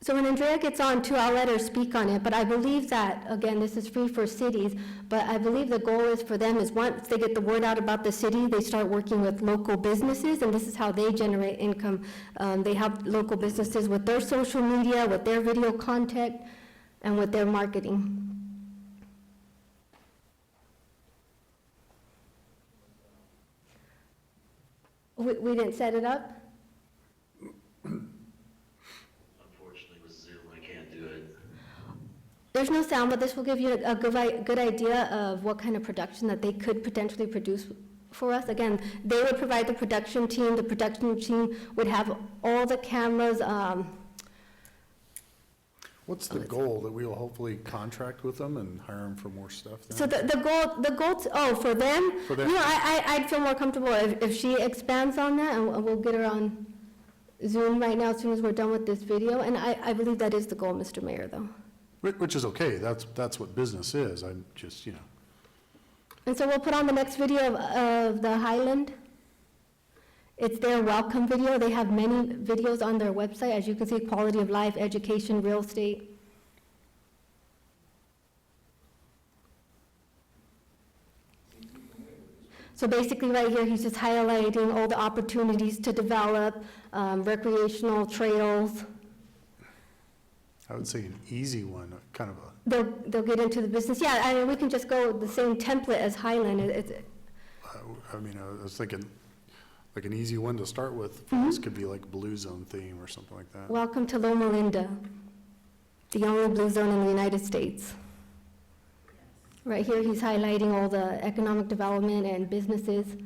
[SPEAKER 13] So when Andrea gets on too, I'll let her speak on it, but I believe that, again, this is free for cities, but I believe the goal is for them is once they get the word out about the city, they start working with local businesses, and this is how they generate income. They have local businesses with their social media, with their video content, and with their marketing. We didn't set it up?
[SPEAKER 15] Unfortunately, with Zoom, I can't do it.
[SPEAKER 13] There's no sound, but this will give you a good idea of what kind of production that they could potentially produce for us. Again, they would provide the production team. The production team would have all the cameras.
[SPEAKER 1] What's the goal? That we will hopefully contract with them and hire them for more stuff then?
[SPEAKER 13] So the goal, for them?
[SPEAKER 1] For them.
[SPEAKER 13] You know, I'd feel more comfortable if she expands on that, and we'll get her on Zoom right now as soon as we're done with this video. And I believe that is the goal, Mr. Mayor, though.
[SPEAKER 1] Which is okay, that's what business is, I'm just,
[SPEAKER 13] And so we'll put on the next video of the Highland. It's their welcome video. They have many videos on their website, as you can see, quality of life, education, real estate. So basically right here, he's just highlighting all the opportunities to develop recreational trails.
[SPEAKER 1] I would say an easy one, kind of a,
[SPEAKER 13] They'll get into the business. Yeah, I mean, we can just go the same template as Highland.
[SPEAKER 1] I was thinking, like an easy one to start with, for this could be like Blue Zone theme or something like that.
[SPEAKER 13] Welcome to Loma Linda, the only blue zone in the United States. Right here, he's highlighting all the economic development and businesses.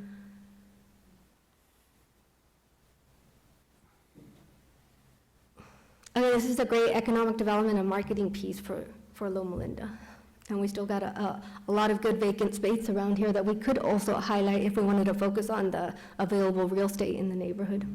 [SPEAKER 13] This is a great economic development and marketing piece for Loma Linda. And we still got a lot of good vacant space around here that we could also highlight if we wanted to focus on the available real estate in the neighborhood.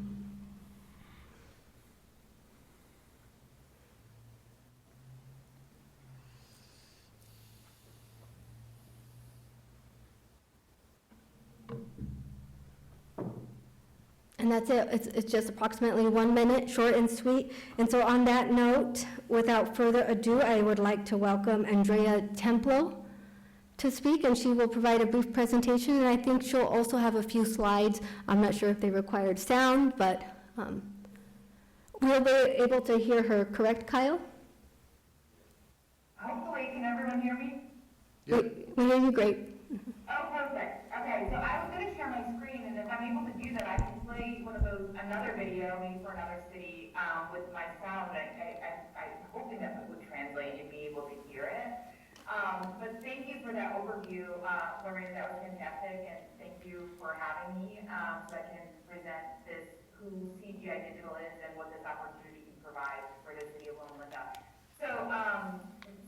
[SPEAKER 13] And that's it. It's just approximately 1 minute, short and sweet. And so on that note, without further ado, I would like to welcome Andrea Templo to speak, and she will provide a brief presentation, and I think she'll also have a few slides. I'm not sure if they required sound, but we'll be able to hear her, correct, Kyle?
[SPEAKER 16] Hopefully, can everyone hear me?
[SPEAKER 1] Yep.
[SPEAKER 13] We hear you great.
[SPEAKER 16] Oh, perfect. Okay, so I was going to share my screen, and if I'm able to do that, I can play another video, maybe for another city, with my sound. I'm hoping that it would translate and be able to for that overview, Lorraine, that was fantastic, and thank you for having me, so I can present this, who CGI Digital is and what this opportunity can provide for the city of Loma Linda. So,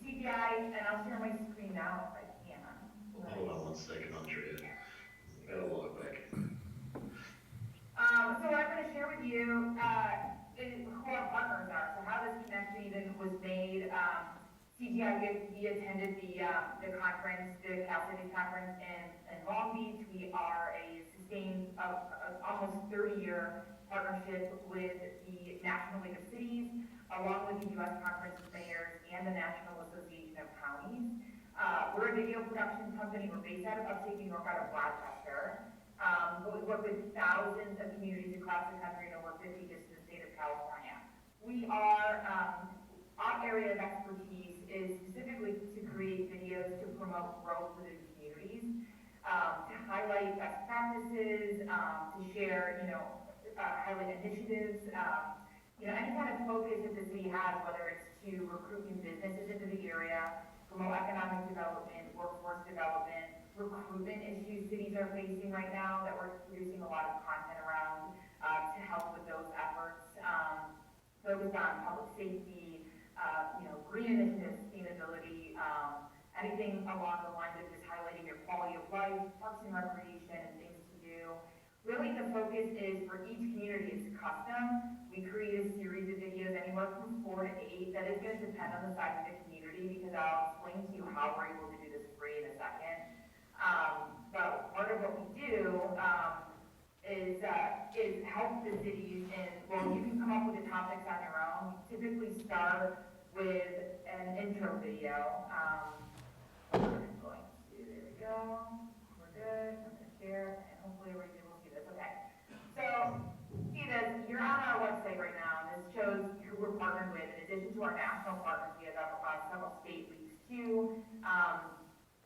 [SPEAKER 16] CGI, and I'll share my screen now if I can.
[SPEAKER 15] Hold on one second, Andrea. Gotta log back.
[SPEAKER 16] So what I'm gonna share with you, is who our partners are, so how this connection even was made. CGI, we attended the conference, the Cal Cities conference in Long Beach. We are a sustained, almost 30-year partnership with the National League of Cities, along with the U.S. Conference of Mayors and the National Association of Counties. We're a video production company. We're based out of upstate New York, out of Rochester. But we work with thousands of communities across the country and over 50 just in the state of California. We are, our area of expertise is specifically to create videos to promote growth within communities, to highlight best practices, to share, highlight initiatives, any kind of focus that the city has, whether it's to recruit new businesses into the area, promote economic development, workforce development, recruitment issues cities are facing right now that we're producing a lot of content around to help with those efforts. Focused on public safety, green initiatives, sustainability, anything along the lines of just highlighting your quality of life, parks and recreation, and things to do. Really, the focus is for each community, it's custom. We create a series of videos, anywhere from 4 to 8. That is going to depend on the size of the community, because I'll explain to you how we're able to do this free in a second. But part of what we do is help the cities in, well, you can come up with the topics on your own. We typically start with an intro video. We're going to, there we go. We're good. I'm going to share, and hopefully everybody will see this. Okay. So, see this, you're on our website right now, and this shows who we're partnered with. In addition to our national partners, we have several state leagues too.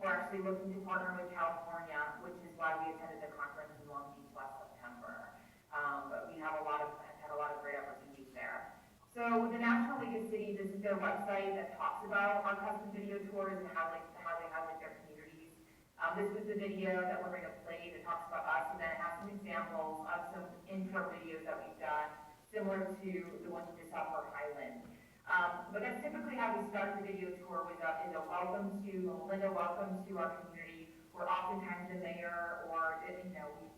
[SPEAKER 16] We're actually looking to partner with California, which is why we attended the conference in Long Beach last September. But we have had a lot of great opportunities there. So the National League of Cities, this is their website that talks about our custom video tours and how they highlight their communities. This is the video that we're going to play that talks about us, and then it has some examples of some intro videos that we've done, similar to the ones we just saw for Highland. But that's typically how we start the video tour with is a welcome to Linda, welcome to our community, where oftentimes the mayor or, we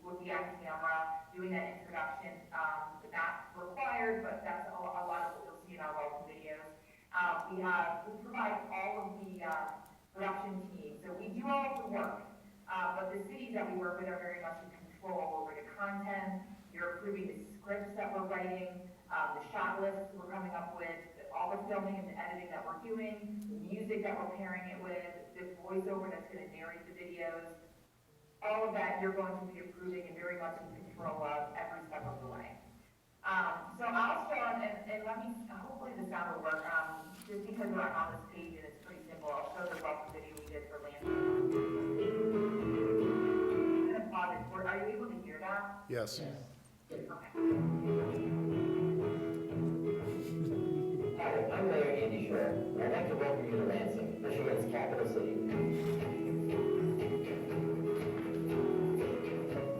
[SPEAKER 16] would be on camera doing that introduction. Not required, but that's a lot of what you'll see in our welcome videos. We provide all of the production team. So we do all of the work, but the cities that we work with are very much in control over the content. You're approving the scripts that we're writing, the shot lists we're coming up with, all the filming and the editing that we're doing, the music that we're pairing it with, the voiceover that's going to narrate the videos. All of that you're going to be approving and very much in control of every step of the way. So I'll show, and let me, hopefully the sound will work, just because we're on this page and it's pretty simple, I'll show the welcome video we did for Lansing. I'm going to pause it. Are you able to hear that?
[SPEAKER 1] Yes.
[SPEAKER 16] Okay.
[SPEAKER 17] Hi, I'm Mayor Andy Shore, and I'd like to welcome you to Lansing, Michigan's capital city.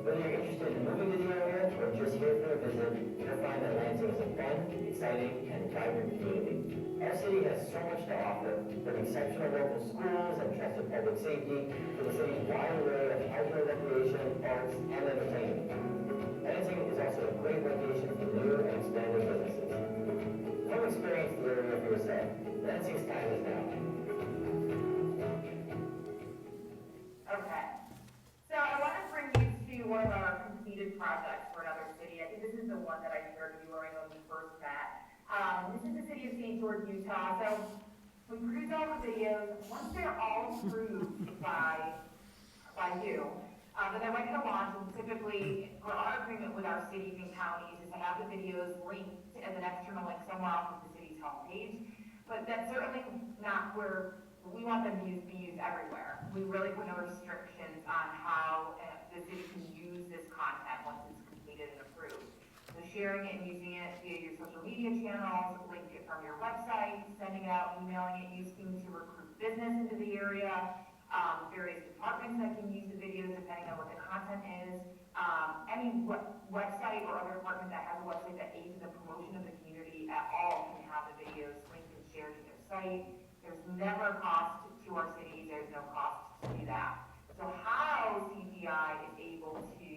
[SPEAKER 17] Whether you're interested in moving to the area or just here for a visit, you'll find that Lansing is a fun, exciting, and vibrant community. Our city has so much to offer, from exceptional local schools and trusted public safety to the city's wide array of outdoor recreation, arts, and entertainment. Lansing is also a great location for new and expanding businesses. Come experience the area for yourself. Lansing's time is now.
[SPEAKER 16] Okay. So I want to bring you to one of our completed projects for another city. I think this is the one that I shared with you, Lorraine, when we first met. This is the city of St. George, Utah. So we produce all the videos. Once they're all approved by you, then they're ready to launch. And typically, for our agreement with our cities and counties is to have the videos linked as an external link somewhere off of the city's homepage. But that's certainly not where we want them to be used everywhere. We really put no restrictions on how the city can use this content once it's completed and approved. So sharing it and using it via your social media channels, linking it from your website, sending it out, emailing it, using it to recruit business into the area, various departments that can use the videos depending on what the content is. Any website or other department that has a website that aids in the promotion of the community at all can have the videos linked and shared to their site. There's never a cost to our cities, there's no cost to do that. So how CGI is able to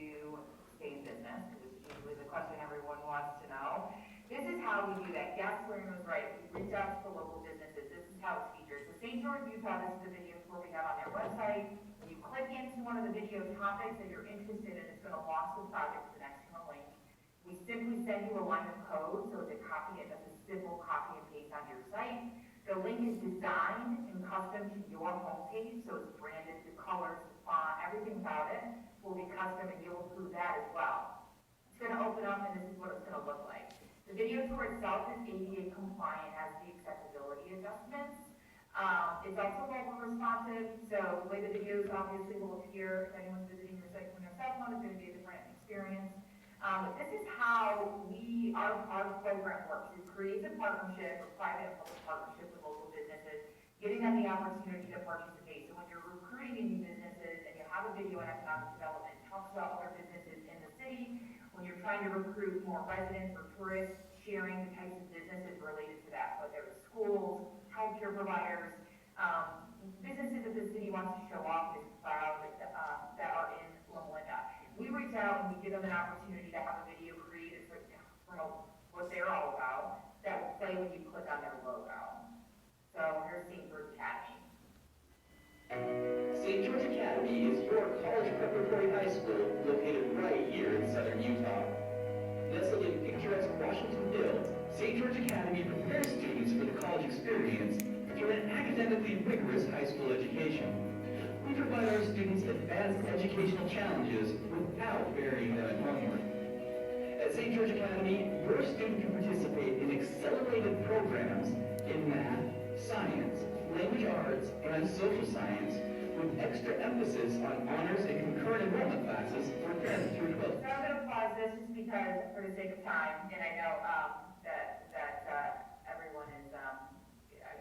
[SPEAKER 16] stay in business, which is usually the question everyone wants to know, this is how we do that. Yes, Lorraine was right. We reach out to the local businesses. This is how it's featured. So St. George, Utah, this is the video tour we have on their website. When you click into one of the video topics that you're interested in, it's going to launch the project to the next link. We simply send you a line of code, so it's a copy, and that's a simple copy and paste on your site. The link is designed and custom to your homepage, so it's branded, the colors, the font, everything about it will be custom, and you'll approve that as well. It's going to open up, and this is what it's going to look like. The video tour itself is ADA compliant, has the accessibility adjustments. It's also mobile responsive, so the way the videos obviously will appear if anyone's visiting your site from their cell phone is going to be a different experience. But this is how our program works. It creates a partnership, a private and public partnership with local businesses, giving them the opportunity to participate. So when you're recruiting new businesses and you have a video on economic development, it talks about other businesses in the city. When you're trying to recruit more residents or tourists, sharing the types of businesses related to that, whether it's schools, healthcare providers, businesses that the city wants to show off is proud that are in Loma Linda. We reach out and we give them an opportunity to have a video created for promote what they're all about that will play when you click on their logo. So here's St. George Academy.
[SPEAKER 17] St. George Academy is your college preparatory high school located right here in southern Utah. Nestled in picturesque Washingtonville, St. George Academy prepares students for the college experience through an academically rigorous high school education. We provide our students advanced educational challenges without burying them at homework. At St. George Academy, your student can participate in accelerated programs in math, science, language arts, and social science, with extra emphasis on honors and concurrent enrollment classes for 10 through 12.
[SPEAKER 16] So I'm going to pause this just because, for the sake of time, and I know that everyone is,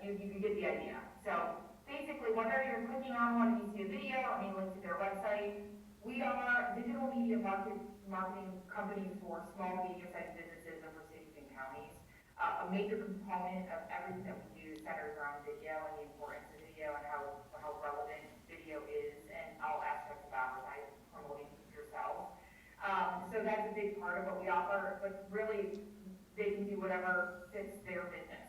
[SPEAKER 16] you get the idea. So basically, whether you're clicking on one and you see a video, or you link to their website, we are a digital media marketing company for small, medium-sized businesses and for cities and counties. A major component of everything that we do centers around video and the importance of video and how relevant video is in all aspects of advertising, promoting yourself. So that's a big part of what we offer, but really they can do whatever fits their business,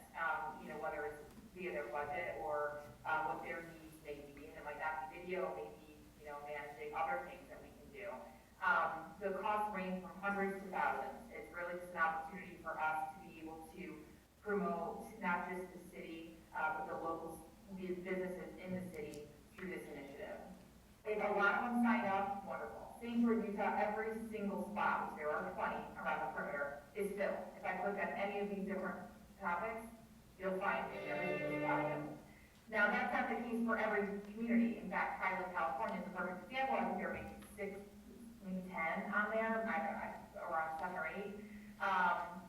[SPEAKER 16] whether it's via their budget or what their needs may be. And it might not be video, it may be, managing other things that we can do. The costs range from hundreds to thousands. It's really just an opportunity for us to be able to promote not just the city, but the local businesses in the city through this initiative. If a lot of them sign up, wonderful. St. George, Utah, every single spot, which there are 20 around the perimeter, is filled. If I click on any of these different topics, you'll find every single spot filled. Now, that's not the case for every community. In fact, Highland, California is a perfect example. I think there are maybe 6, maybe 10 on there, around 7 or 8,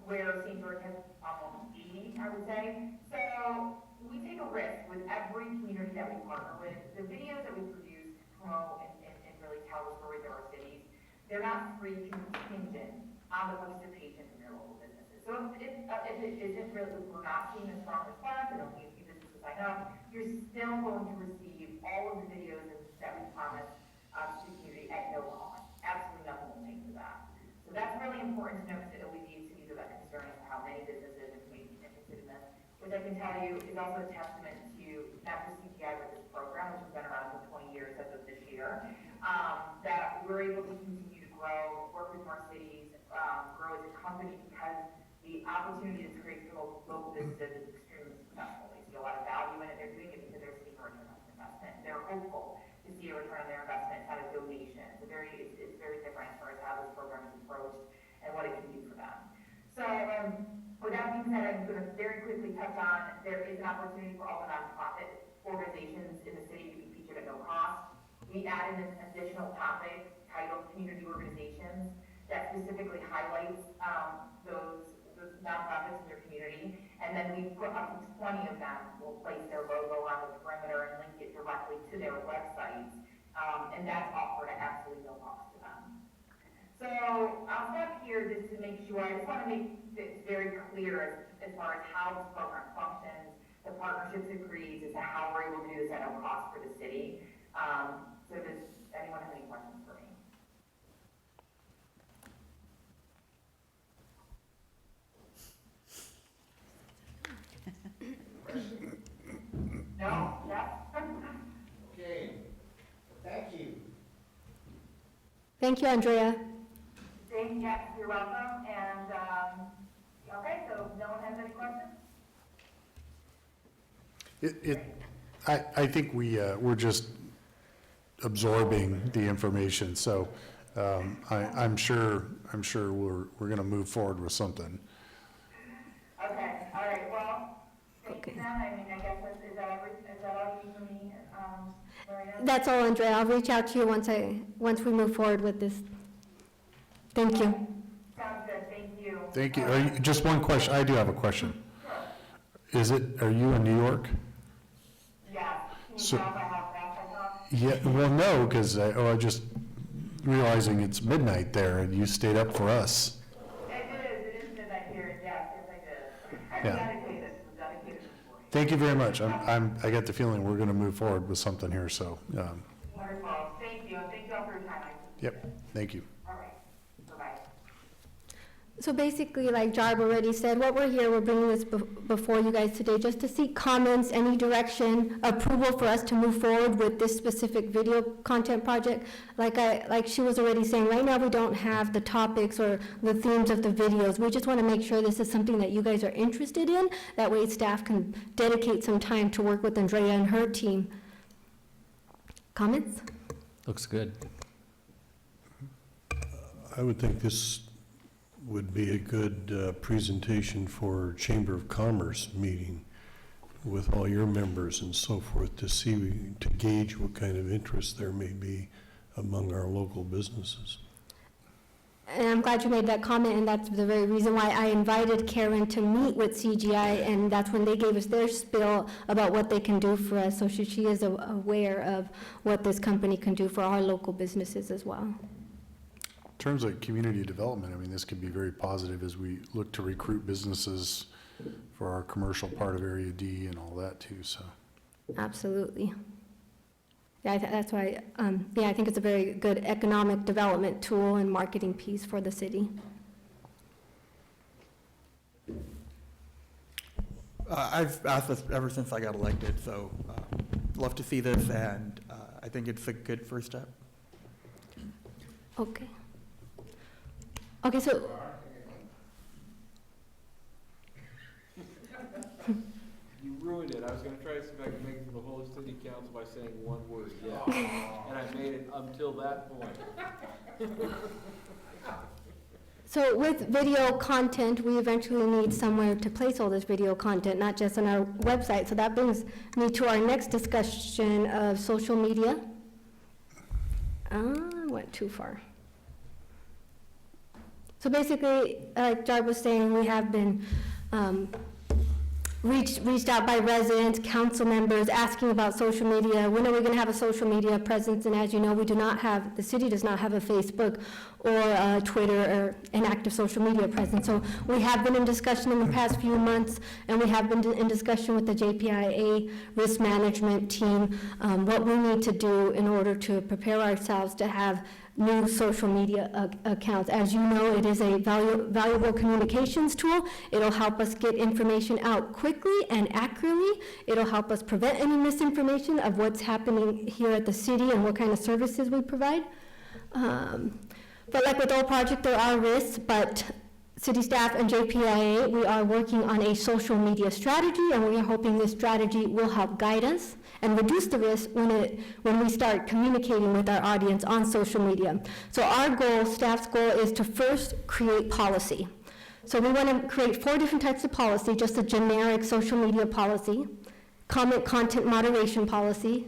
[SPEAKER 16] where St. George has almost 80, I would say. So we take a risk with every community that we partner with. The videos that we produce promote and really tell the stories of our cities. They're not free contingent on the participation from your local businesses. So if it isn't really, if we're not seeing a strong response, and only a few businesses sign up, you're still going to receive all of the videos that we promise to the community at no cost. Absolutely nothing will pay for that. So that's really important to note to alleviate cities of that concern as to how many businesses and communities are interested in this, which I can tell you is also a testament to not just CGI, but this program, which has been around for 20 years as of this year, that we're able to continue to grow, work with more cities, grow as a company because the opportunity to create for local businesses is extremely successful. They see a lot of value in it. They're doing it because they're seeing a return on investment. They're hopeful to see a return on their investment, not a donation. It's very different as far as how this program is approached and what it can do for them. So with that being said, I'm going to very quickly touch on there is an opportunity for all the nonprofit organizations in the city to be featured at no cost. We added an additional topic titled Community Organizations that specifically highlights those nonprofits in your community. And then we put up to 20 of them will place their logo on the perimeter and link it directly to their websites. And that's offered at absolutely no cost to them. So I'll stop here just to make sure, I just want to make it very clear as far as how this program functions, the partnerships agreed as to how we're able to do this at no cost for the city. So does anyone have any questions for me? No? Yes?
[SPEAKER 5] Okay, thank you.
[SPEAKER 13] Thank you, Andrea.
[SPEAKER 16] Yes, you're welcome. And, okay, so no one has any questions?
[SPEAKER 1] I think we're just absorbing the information, so I'm sure we're going to move forward with something.
[SPEAKER 16] Okay, all right, well, thank you then. I mean, I guess is that all you need from me, Maria?
[SPEAKER 13] That's all, Andrea. I'll reach out to you once we move forward with this. Thank you.
[SPEAKER 16] Sounds good, thank you.
[SPEAKER 1] Thank you. Just one question. I do have a question. Are you in New York?
[SPEAKER 16] Yeah, can you
[SPEAKER 1] So-
[SPEAKER 16] tell if I have that?
[SPEAKER 1] Yeah, well, no, because I just realizing it's midnight there and you stayed up for us.
[SPEAKER 16] It is midnight here, yes, I did.
[SPEAKER 1] Yeah.
[SPEAKER 16] I'm dedicated employee.
[SPEAKER 1] Thank you very much. I get the feeling we're going to move forward with something here, so,
[SPEAKER 16] Wonderful, thank you, and thank you all for your time.
[SPEAKER 1] yep, thank you.
[SPEAKER 16] All right, bye-bye.
[SPEAKER 13] So basically, like Jarb already said, what we're bringing this before you guys today just to seek comments, any direction, approval for us to move forward with this specific video content project. Like she was already saying, right now we don't have the topics or the themes of the videos. We just want to make sure this is something that you guys are interested in. That way staff can dedicate some time to work with Andrea and her team. Comments?
[SPEAKER 9] Looks good.
[SPEAKER 3] I would think this would be a good presentation for Chamber of Commerce meeting with all your members and so forth to gauge what kind of interest there may be among our local businesses.
[SPEAKER 13] And I'm glad you made that comment, and that's the very reason why I invited Karen to meet with CGI, and that's when they gave us their spiel about what they can do for us. So she is aware of what this company can do for our local businesses as well.
[SPEAKER 1] In terms of community development, I mean, this could be very positive as we look to recruit businesses for our commercial part of Area D and all that too, so.
[SPEAKER 13] Absolutely. Yeah, that's why, I think it's a very good economic development tool and marketing piece for the city.
[SPEAKER 6] I've asked this ever since I got elected, so love to see this, and I think it's a good first step.
[SPEAKER 13] Okay. Okay, so,
[SPEAKER 18] You ruined it. I was gonna try to see if I could make it to the whole city council by saying one word, yeah. And I made it until that point.
[SPEAKER 13] so with video content, we eventually need somewhere to place all this video content, not just on our website. So that brings me to our next discussion of social media. Went too far. So basically, like Jarb was saying, we have been reached out by residents, council members, asking about social media. When are we going to have a social media presence? And as you know, the city does not have a Facebook or Twitter or an active social media presence. So we have been in discussion in the past few months, and we have been in discussion with the JPIA risk management team, what we need to do in order to prepare ourselves to have new social media accounts. As you know, it is a valuable communications tool. It'll help us get information out quickly and accurately. It'll help us prevent any misinformation of what's happening here at the city and what kind of services we provide. But like with all projects, there are risks, but city staff and JPIA, we are working on a social media strategy, and we are hoping this strategy will help guide us and reduce the risk when we start communicating with our audience on social media. So our goal, staff's goal, is to first create policy. So we want to create 4 different types of policy, just a generic social media policy, content moderation policy,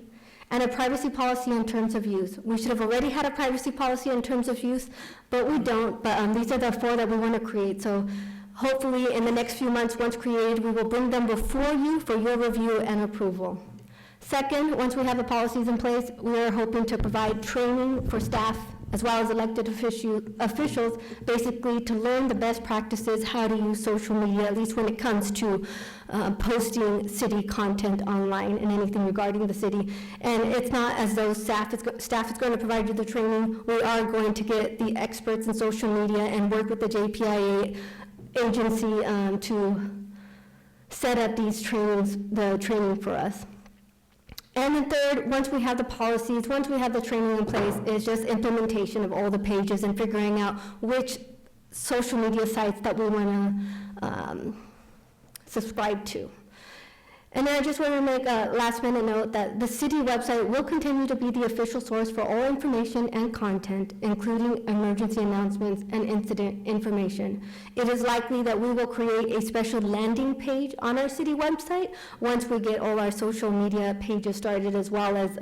[SPEAKER 13] and a privacy policy in terms of use. We should have already had a privacy policy in terms of use, but we don't. But these are the 4 that we want to create. So Hopefully, in the next few months, once created, we will bring them before you for your review and approval. Second, once we have the policies in place, we are hoping to provide training for staff as well as elected officials, basically to learn the best practices, how to use social media, at least when it comes to posting city content online and anything regarding the city. And it's not as though staff is going to provide you the training. We are going to get the experts in social media and work with the JPIA agency to set up these trainings, the training for us. And then third, once we have the policies, once we have the training in place, is just implementation of all the pages and figuring out which social media sites that we want to subscribe to. And then I just want to make a last minute note that the city website will continue to be the official source for all information and content, including emergency announcements and incident information. It is likely that we will create a special landing page on our city website once we get all our social media pages started, as well as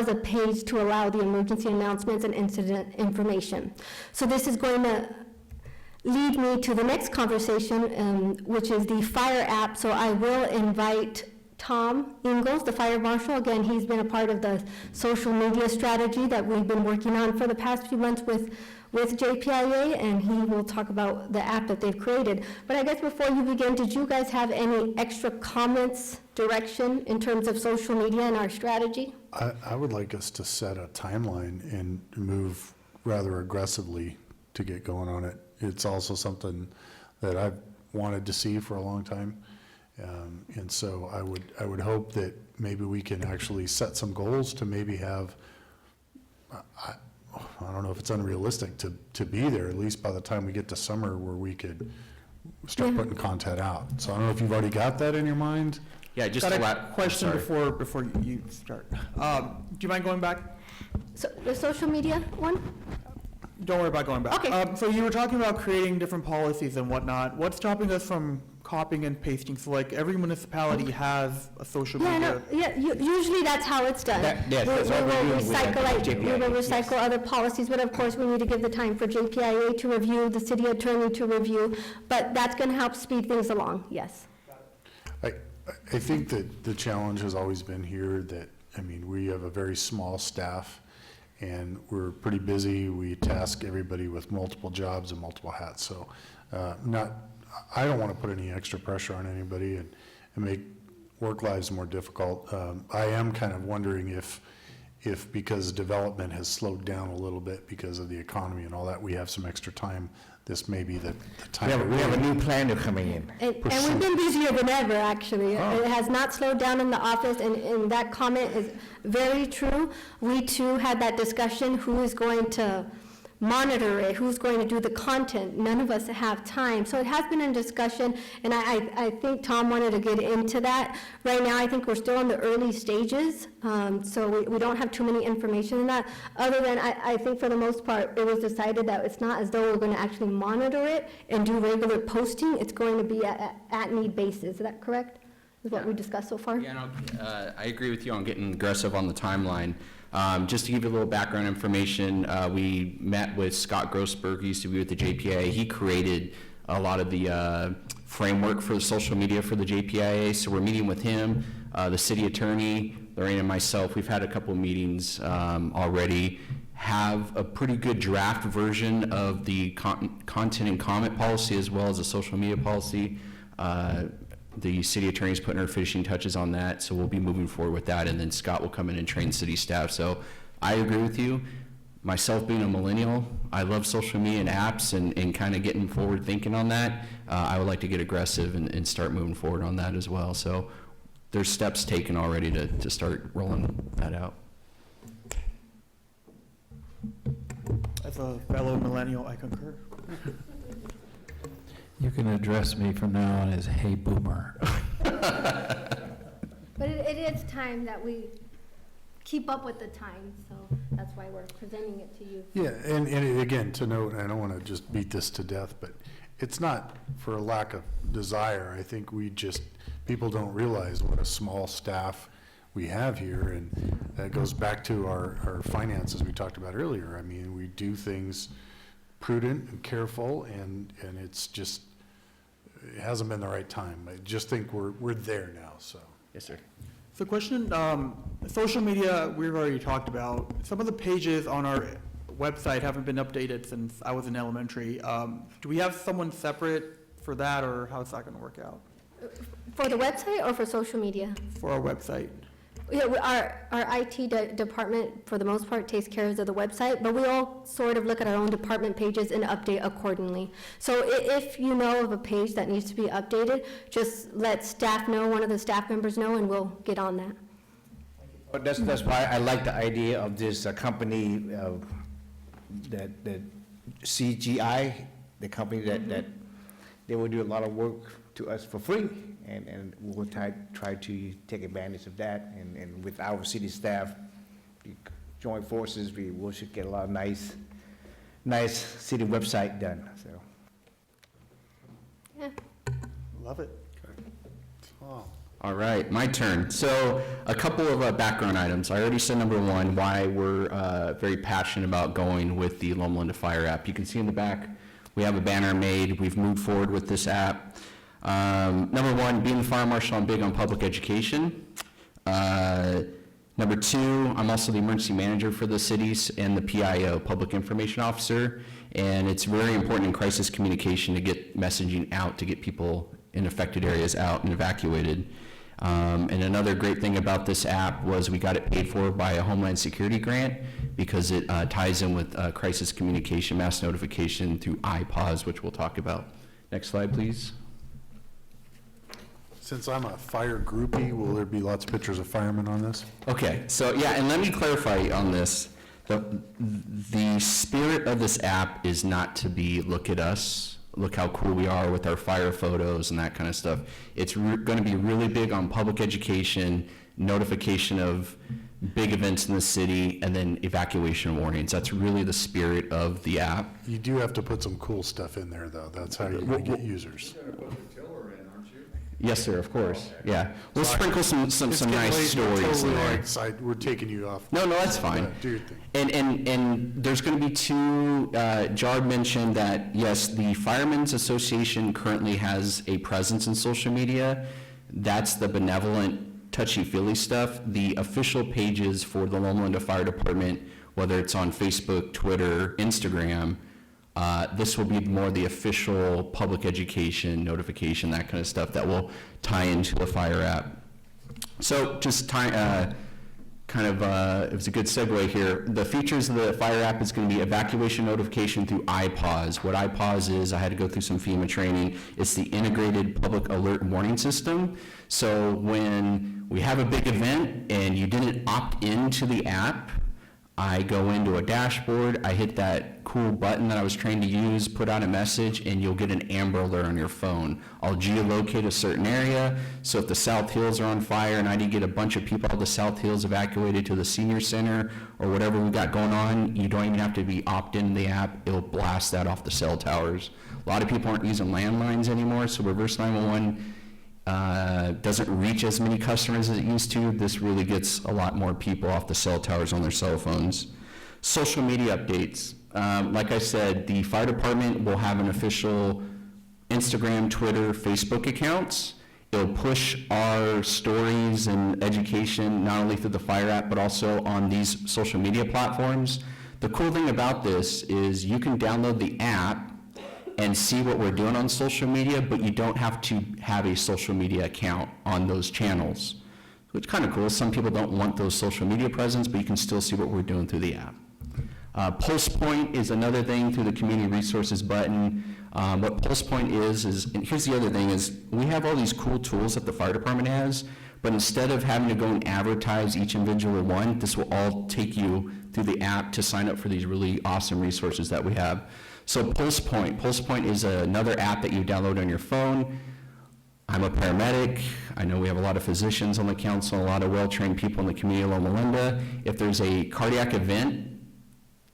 [SPEAKER 13] a page to allow the emergency announcements and incident information. So this is going to lead me to the next conversation, which is the fire app. So I will invite Tom Ingalls, the fire marshal. Again, he's been a part of the social media strategy that we've been working on for the past few months with JPIA, and he will talk about the app that they've created. But I guess before you begin, did you guys have any extra comments, direction in terms of social media and our strategy?
[SPEAKER 1] I would like us to set a timeline and move rather aggressively to get going on it. It's also something that I've wanted to see for a long time. And so I would hope that maybe we can actually set some goals to maybe have, I don't know if it's unrealistic to be there, at least by the time we get to summer, where we could start putting content out. So I don't know if you've already got that in your mind?
[SPEAKER 11] Yeah, just
[SPEAKER 6] Got a question before you start. Do you mind going back?
[SPEAKER 13] So the social media one?
[SPEAKER 6] Don't worry about going back.
[SPEAKER 13] Okay.
[SPEAKER 6] So you were talking about creating different policies and whatnot. What's stopping us from copying and pasting? So like every municipality has a social media.
[SPEAKER 13] Usually that's how it's done.
[SPEAKER 5] Yes, that's what we're doing with
[SPEAKER 13] We will
[SPEAKER 5] JPIA,
[SPEAKER 13] recycle other policies, but of course we need to give the time for JPIA to review, the city attorney to review, but that's going to help speed things along, yes.
[SPEAKER 1] I think that the challenge has always been here that, I mean, we have a very small staff and we're pretty busy. We task everybody with multiple jobs and multiple hats. So I don't want to put any extra pressure on anybody and make work lives more difficult. I am kind of wondering if because development has slowed down a little bit because of the economy and all that, we have some extra time. This may be the time.
[SPEAKER 5] We have a new planner coming in.
[SPEAKER 13] And we've been busier than ever, actually. It has not slowed down in the office, and that comment is very true. We too had that discussion, who is going to monitor it, who's going to do the content. None of us have time. So it has been in discussion, and I think Tom wanted to get into that. Right now, I think we're still in the early stages, so we don't have too many information in that, other than I think for the most part, it was decided that it's not as though we're going to actually monitor it and do regular posting. It's going to be at need basis. Is that correct? Is what we discussed so far?
[SPEAKER 14] Yeah, no, I agree with you on getting aggressive on the timeline. Just to give you a little background information, we met with Scott Grossberg, who used to be with the JPIA. He created a lot of the framework for the social media for the JPIA, so we're meeting with him, the city attorney, Lorraine and myself. We've had a couple meetings already, have a pretty good draft version of the content and comment policy as well as the social media policy. The city attorney's putting her finishing touches on that, so we'll be moving forward with that, and then Scott will come in and train city staff. So I agree with you. Myself being a millennial, I love social media and apps and kind of getting forward thinking on that. I would like to get aggressive and start moving forward on that as well. So there's steps taken already to start rolling that out.
[SPEAKER 6] As a fellow millennial, I concur.
[SPEAKER 9] You can address me from now on as, "Hey, boomer."
[SPEAKER 13] But it is time that we keep up with the time, so that's why we're presenting it to you.
[SPEAKER 1] Yeah, and again, to note, I don't want to just beat this to death, but it's not for a lack of desire. I think people don't realize what a small staff we have here, and that goes back to our finances we talked about earlier. I mean, we do things prudent and careful, and it's just, it hasn't been the right time. I just think we're there now, so.
[SPEAKER 11] Yes, sir.
[SPEAKER 6] So question, social media, we've already talked about. Some of the pages on our website haven't been updated since I was in elementary. Do we have someone separate for that, or how's that gonna work out
[SPEAKER 13] For the website or for social media?
[SPEAKER 6] for our website?
[SPEAKER 13] Yeah, our IT department, for the most part, takes care of the website, but we all sort of look at our own department pages and update accordingly. So if you know of a page that needs to be updated, just let staff know, one of the staff members know, and we'll get on that.
[SPEAKER 5] But that's why I like the idea of this company, that CGI, the company that they will do a lot of work to us for free, and we'll try to take advantage of that, and with our city staff, join forces, we should get a lot of nice city website done, so.
[SPEAKER 13] Yeah.
[SPEAKER 6] Love it.
[SPEAKER 14] All right, my turn. So a couple of background items. I already said number one, why we're very passionate about going with the Loma Linda Fire app. You can see in the back, we have a banner made. We've moved forward with this app. Number one, being the fire marshal, I'm big on public education. Number two, I'm also the emergency manager for the cities and the PIO, Public Information Officer, and it's very important in crisis communication to get messaging out, to get people in affected areas out and evacuated. And another great thing about this app was we got it paid for by a Homeland Security grant because it ties in with crisis communication, mass notification through iPause, which we'll talk about. Next slide, please.
[SPEAKER 1] Since I'm a fire groupie, will there be lots of pictures of firemen on this?
[SPEAKER 14] Okay, so yeah, and let me clarify on this. The spirit of this app is not to be, look at us, look how cool we are with our fire photos and that kind of stuff. It's going to be really big on public education, notification of big events in the city, and then evacuation warnings. That's really the spirit of the app.
[SPEAKER 1] You do have to put some cool stuff in there, though. That's how you're going to get users.
[SPEAKER 14] Yes, sir, of course, yeah. We'll sprinkle some
[SPEAKER 1] It's
[SPEAKER 14] nice
[SPEAKER 1] getting late,
[SPEAKER 14] stories
[SPEAKER 1] totally
[SPEAKER 14] in there.
[SPEAKER 1] like we're taking you off.
[SPEAKER 14] No, that's fine.
[SPEAKER 1] Yeah, do your thing.
[SPEAKER 14] And there's going to be two, Jard mentioned that, yes, the Firemen's Association currently has a presence in social media. That's the benevolent, touchy-feely stuff. The official pages for the Loma Linda Fire Department, whether it's on Facebook, Twitter, Instagram, this will be more the official public education, notification, that kind of stuff that will tie into the fire app. So just it was a good segue here. The features of the fire app is going to be evacuation notification through iPause. What iPause is, I had to go through some FEMA training. It's the integrated public alert warning system. So when we have a big event and you didn't opt into the app, I go into a dashboard, I hit that cool button that I was trained to use, put out a message, and you'll get an Amber Alert on your phone. I'll geolocate a certain area, so if the South Hills are on fire and I need to get a bunch of people out of the South Hills evacuated to the senior center or whatever we got going on, you don't even have to be opt in the app, it'll blast that off the cell towers. A lot of people aren't using landlines anymore, so reverse 911 doesn't reach as many customers as it used to. This really gets a lot more people off the cell towers on their cell phones. Social media updates. Like I said, the fire department will have an official Instagram, Twitter, Facebook accounts. It'll push our stories and education not only through the fire app, but also on these social media platforms. The cool thing about this is you can download the app and see what we're doing on social media, but you don't have to have a social media account on those channels. Which is kind of cool. Some people don't want those social media presence, but you can still see what we're doing through the app. Pulse Point is another thing through the community resources button. What Pulse Point is, and here's the other thing, is we have all these cool tools that the fire department has, but instead of having to go and advertise each individual one, this will all take you through the app to sign up for these really awesome resources that we have. So Pulse Point is another app that you download on your phone. I'm a paramedic. I know we have a lot of physicians on the council, a lot of well-trained people in the community of Loma Linda. If there's a cardiac event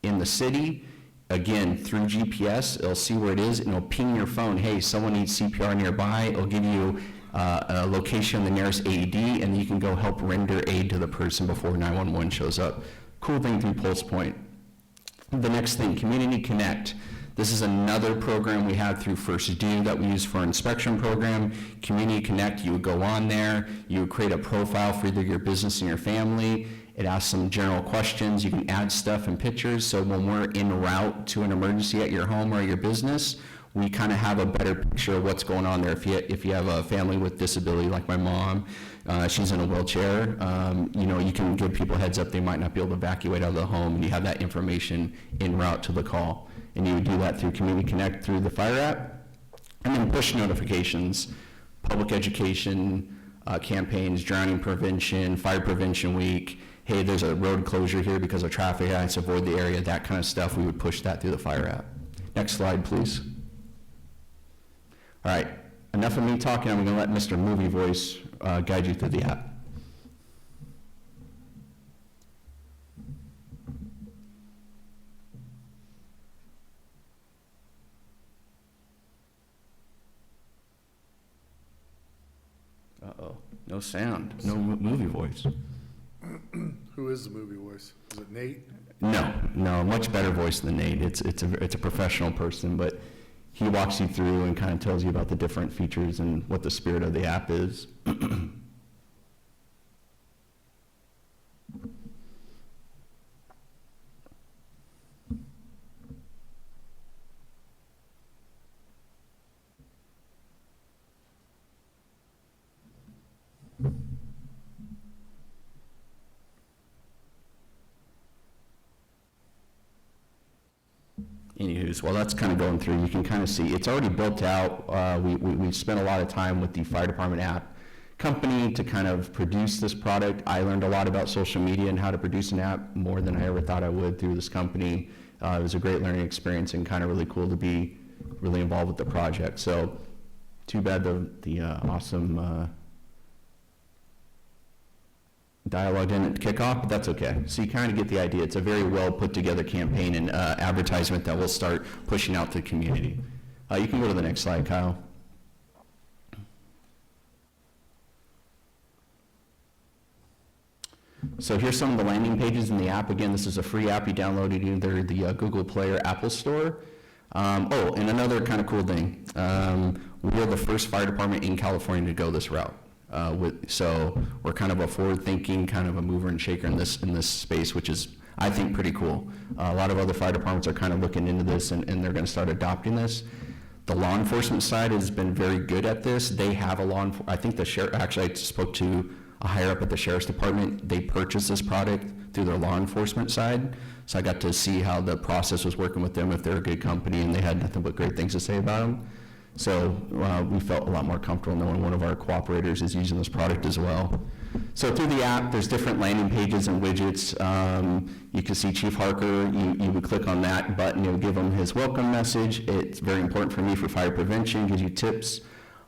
[SPEAKER 14] in the city, again, through GPS, it'll see where it is, and it'll ping your phone, hey, someone needs CPR nearby. It'll give you a location of the nearest AED, and you can go help render aid to the person before 911 shows up. Cool thing through Pulse Point. The next thing, Community Connect. This is another program we had through First Due that we use for our inspection program. Community Connect, you would go on there, you would create a profile for either your business and your family. It asks some general questions. You can add stuff and pictures, so when we're en route to an emergency at your home or your business, we kind of have a better picture of what's going on there. If you have a family with disability like my mom, she's in a wheelchair, you know, you can give people heads up they might not be able to evacuate out of the home, and you have that information en route to the call. And you would do that through Community Connect through the Fire app. And then push notifications, public education, campaigns, drowning prevention, fire prevention week. Hey, there's a road closure here because of traffic lights, avoid the area, that kind of stuff. We would push that through the Fire app. Next slide, please. All right, enough of me talking. I'm going to let Mr. Movie Voice guide you through the app. Uh-oh, no sound, no movie voice.
[SPEAKER 1] Who is the movie voice? Is it Nate?
[SPEAKER 14] No, much better voice than Nate. It's a professional person, but he walks you through and kind of tells you about the different features and what the spirit of the app is. Anywho's, while that's kind of going through, you can kind of see it's already built out. We spent a lot of time with the fire department app company to kind of produce this product. I learned a lot about social media and how to produce an app more than I ever thought I would through this company. It was a great learning experience and kind of really cool to be really involved with the project. So too bad the awesome dialogue didn't kick off, but that's okay. So you kind of get the idea. It's a very well put together campaign and advertisement that we'll start pushing out to the community. You can go to the next slide, Kyle. So here's some of the landing pages in the app. Again, this is a free app. You download it either the Google Play or Apple Store. Oh, and another kind of cool thing. We're the first fire department in California to go this route. So we're kind of a forward-thinking, kind of a mover and shaker in this space, which is, I think, pretty cool. A lot of other fire departments are kind of looking into this, and they're going to start adopting this. The law enforcement side has been very good at this. They have a I think the sheriff, actually I spoke to a higher up at the sheriff's department. They purchased this product through their law enforcement side. So I got to see how the process was working with them, if they're a good company, and they had nothing but great things to say about them. So we felt a lot more comfortable knowing one of our cooperators is using this product as well. So through the app, there's different landing pages and widgets. You can see Chief Harker. You would click on that button. It would give him his welcome message. It's very important for me for fire prevention. Gives you tips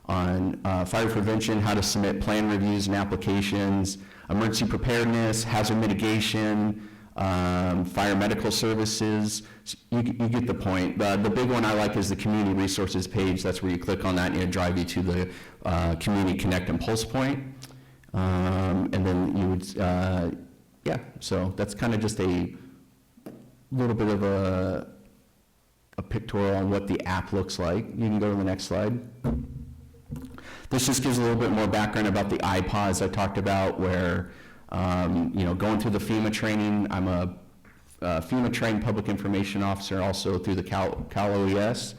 [SPEAKER 14] on fire prevention, how to submit plan reviews and applications, emergency preparedness, hazard mitigation, fire medical services. You get the point. The big one I like is the community resources page. That's where you click on that and it'll drive you to the Community Connect and Pulse Point. And then you would, yeah, so that's kind of just a little bit of a pictorial on what the app looks like. You can go to the next slide. This just gives a little bit more background about the iPods I talked about, where going through the FEMA training. I'm a FEMA trained public information officer, also through the Cal OES.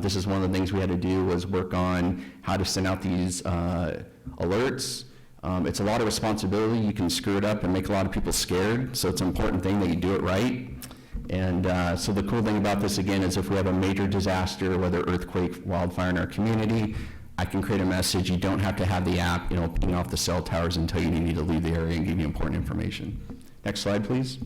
[SPEAKER 14] This is one of the things we had to do, was work on how to send out these alerts. It's a lot of responsibility. You can screw it up and make a lot of people scared, so it's an important thing that you do it right. And so the cool thing about this, again, is if we have a major disaster, whether earthquake, wildfire in our community, I can create a message. You don't have to have the app, ping off the cell towers and tell you need to leave the area and give you important information. Next slide, please.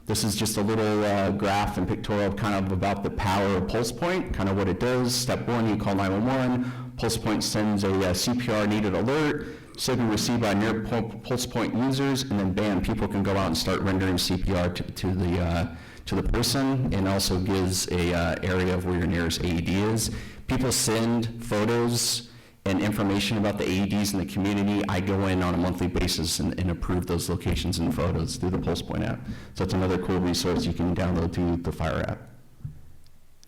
[SPEAKER 14] This is just a little graph and pictorial kind of about the power of Pulse Point, kind of what it does. Step one, you call 911. Pulse Point sends a CPR needed alert, signal received by near Pulse Point users, and then bam, people can go out and start rendering CPR to the person, and also gives a area of where your nearest AED is. People send photos and information about the AEDs in the community, I go in on a monthly basis and approve those locations and photos through the Pulse Point app. So it's another cool resource you can download through the Fire app.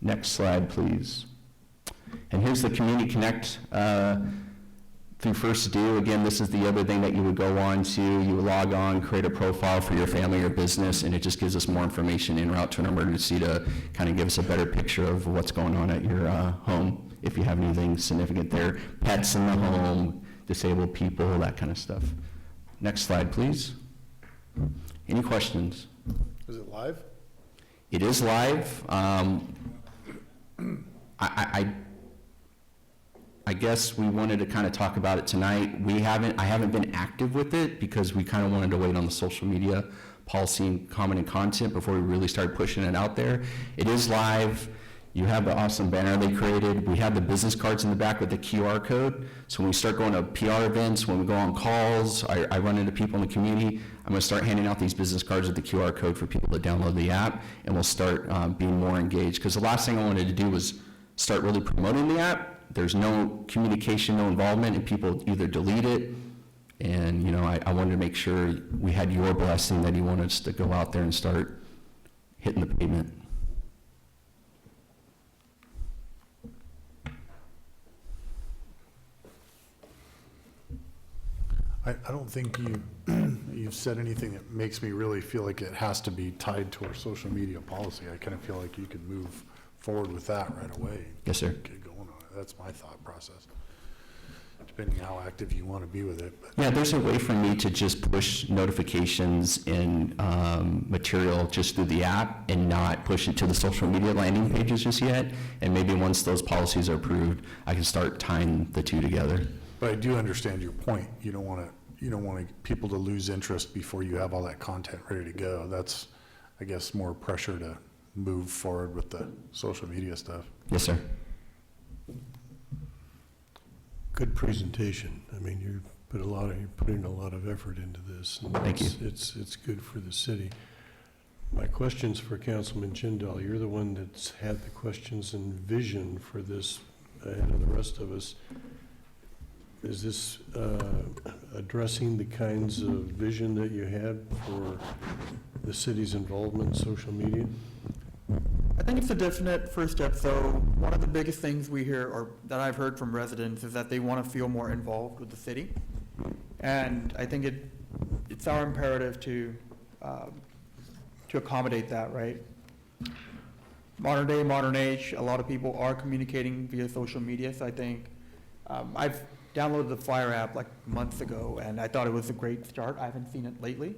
[SPEAKER 14] Next slide, please. And here's the Community Connect through First Due. Again, this is the other thing that you would go on to. You would log on, create a profile for your family or business, and it just gives us more information en route to an emergency to kind of give us a better picture of what's going on at your home, if you have anything significant there. Pets in the home, disabled people, that kind of stuff. Next slide, please. Any questions?
[SPEAKER 1] Is it live?
[SPEAKER 14] It is live. I guess we wanted to kind of talk about it tonight. I haven't been active with it because we kind of wanted to wait on the social media policy and comment and content before we really started pushing it out there. It is live. You have the awesome banner they created. We have the business cards in the back with the QR code. So when we start going to PR events, when we go on calls, I run into people in the community, I'm going to start handing out these business cards with the QR code for people to download the app, and we'll start being more engaged. Because the last thing I wanted to do was start really promoting the app. There's no communication, no involvement, and people either delete it, and I wanted to make sure we had your blessing that you wanted us to go out there and start hitting the pavement.
[SPEAKER 1] I don't think you've said anything that makes me really feel like it has to be tied to our social media policy. I kind of feel like you could move forward with that right away.
[SPEAKER 14] Yes, sir.
[SPEAKER 1] Get going on it. That's my thought process, depending how active you want to be with it. But
[SPEAKER 14] Yeah, there's a way for me to just push notifications and material just through the app and not push it to the social media landing pages just yet. And maybe once those policies are approved, I can start tying the two together.
[SPEAKER 1] But I do understand your point. You don't want people to lose interest before you have all that content ready to go. That's, I guess, more pressure to move forward with the social media stuff.
[SPEAKER 14] Yes, sir.
[SPEAKER 3] Good presentation. I mean, you're putting a lot of effort into this. And
[SPEAKER 14] Thank you.
[SPEAKER 3] It's good for the city. My question's for Councilman Jindal. You're the one that's had the questions and vision for this ahead of the rest of us. Is this addressing the kinds of vision that you had for the city's involvement in social media?
[SPEAKER 6] I think it's a definite first step, though. One of the biggest things we hear, or that I've heard from residents, is that they want to feel more involved with the city. And I think it's our imperative to accommodate that, right? Modern day, modern age, a lot of people are communicating via social media, so I think I've downloaded the Fire app like months ago, and I thought it was a great start. I haven't seen it lately.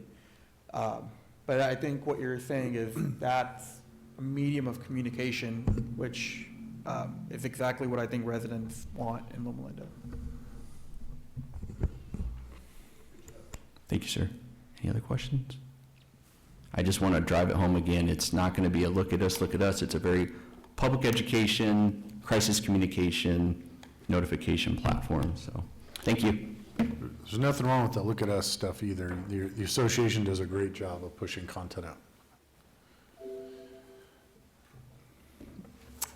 [SPEAKER 6] But I think what you're saying is that's a medium of communication, which is exactly what I think residents want in Loma Linda.
[SPEAKER 14] Thank you, sir. Any other questions? I just want to drive it home again. It's not going to be a look at us, look at us. It's a very public education, crisis communication, notification platform. So thank you.
[SPEAKER 1] There's nothing wrong with that look at us stuff either. The association does a great job of pushing content out.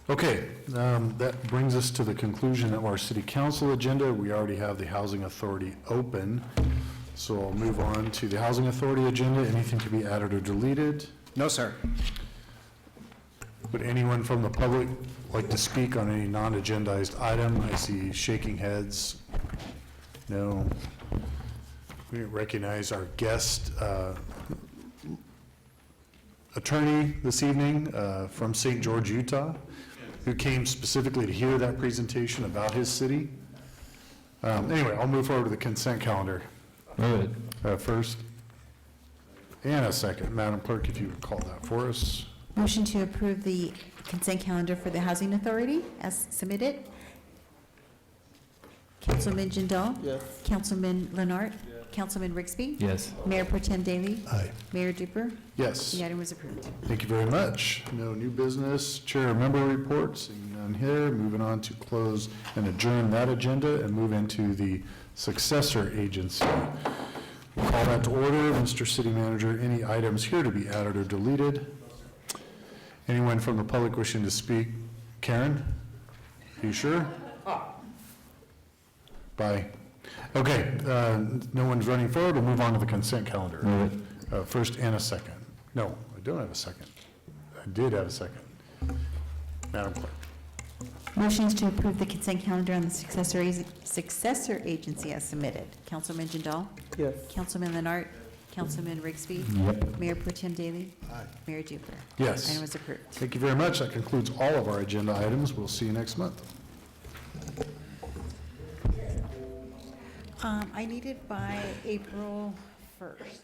[SPEAKER 1] Okay, that brings us to the conclusion of our city council agenda. We already have the housing authority open. So I'll move on to the housing authority agenda. Anything to be added or deleted?
[SPEAKER 5] No, sir.
[SPEAKER 1] Would anyone from the public like to speak on any non-agendized item? I see shaking heads. No. We recognize our guest attorney this evening from St. George, Utah, who came specifically to hear that presentation about his city. Anyway, I'll move forward to the consent calendar.
[SPEAKER 9] Move it.
[SPEAKER 1] First and a second. Madam Clerk, if you would call that for us.
[SPEAKER 2] Motion to approve the consent calendar for the Housing Authority as submitted. Councilman Jindal?
[SPEAKER 6] Yes.
[SPEAKER 2] Councilman Leonard? Councilman Rigsby?
[SPEAKER 9] Yes.
[SPEAKER 2] Mayor Pro Tem Daly?
[SPEAKER 3] Aye.
[SPEAKER 2] Mayor Duper?
[SPEAKER 1] Yes.
[SPEAKER 2] The item was approved.
[SPEAKER 1] Thank you very much. No new business. Chair member reports, seeing none here. Moving on to close and adjourn that agenda and move into the successor agency. We'll call that to order. Mr. City Manager, any items here to be added or deleted? Anyone from the public wishing to speak? Karen? Are you sure? Bye. Okay, no one's running forward, we'll move on to the consent calendar.
[SPEAKER 9] Move it.
[SPEAKER 1] First and a second. No, I don't have a second. I did have a second. Madam Clerk.
[SPEAKER 2] Motions to approve the consent calendar on the successor agency as submitted. Councilman Jindal?
[SPEAKER 6] Yes.
[SPEAKER 2] Councilman Leonard? Councilman Rigsby?
[SPEAKER 9] Yep.
[SPEAKER 2] Mayor Pro Tem Daly? Mayor Duper?
[SPEAKER 1] Yes.
[SPEAKER 2] Item is approved.
[SPEAKER 1] Thank you very much. That concludes all of our agenda items. We'll see you next month.
[SPEAKER 2] I need it by April 1st.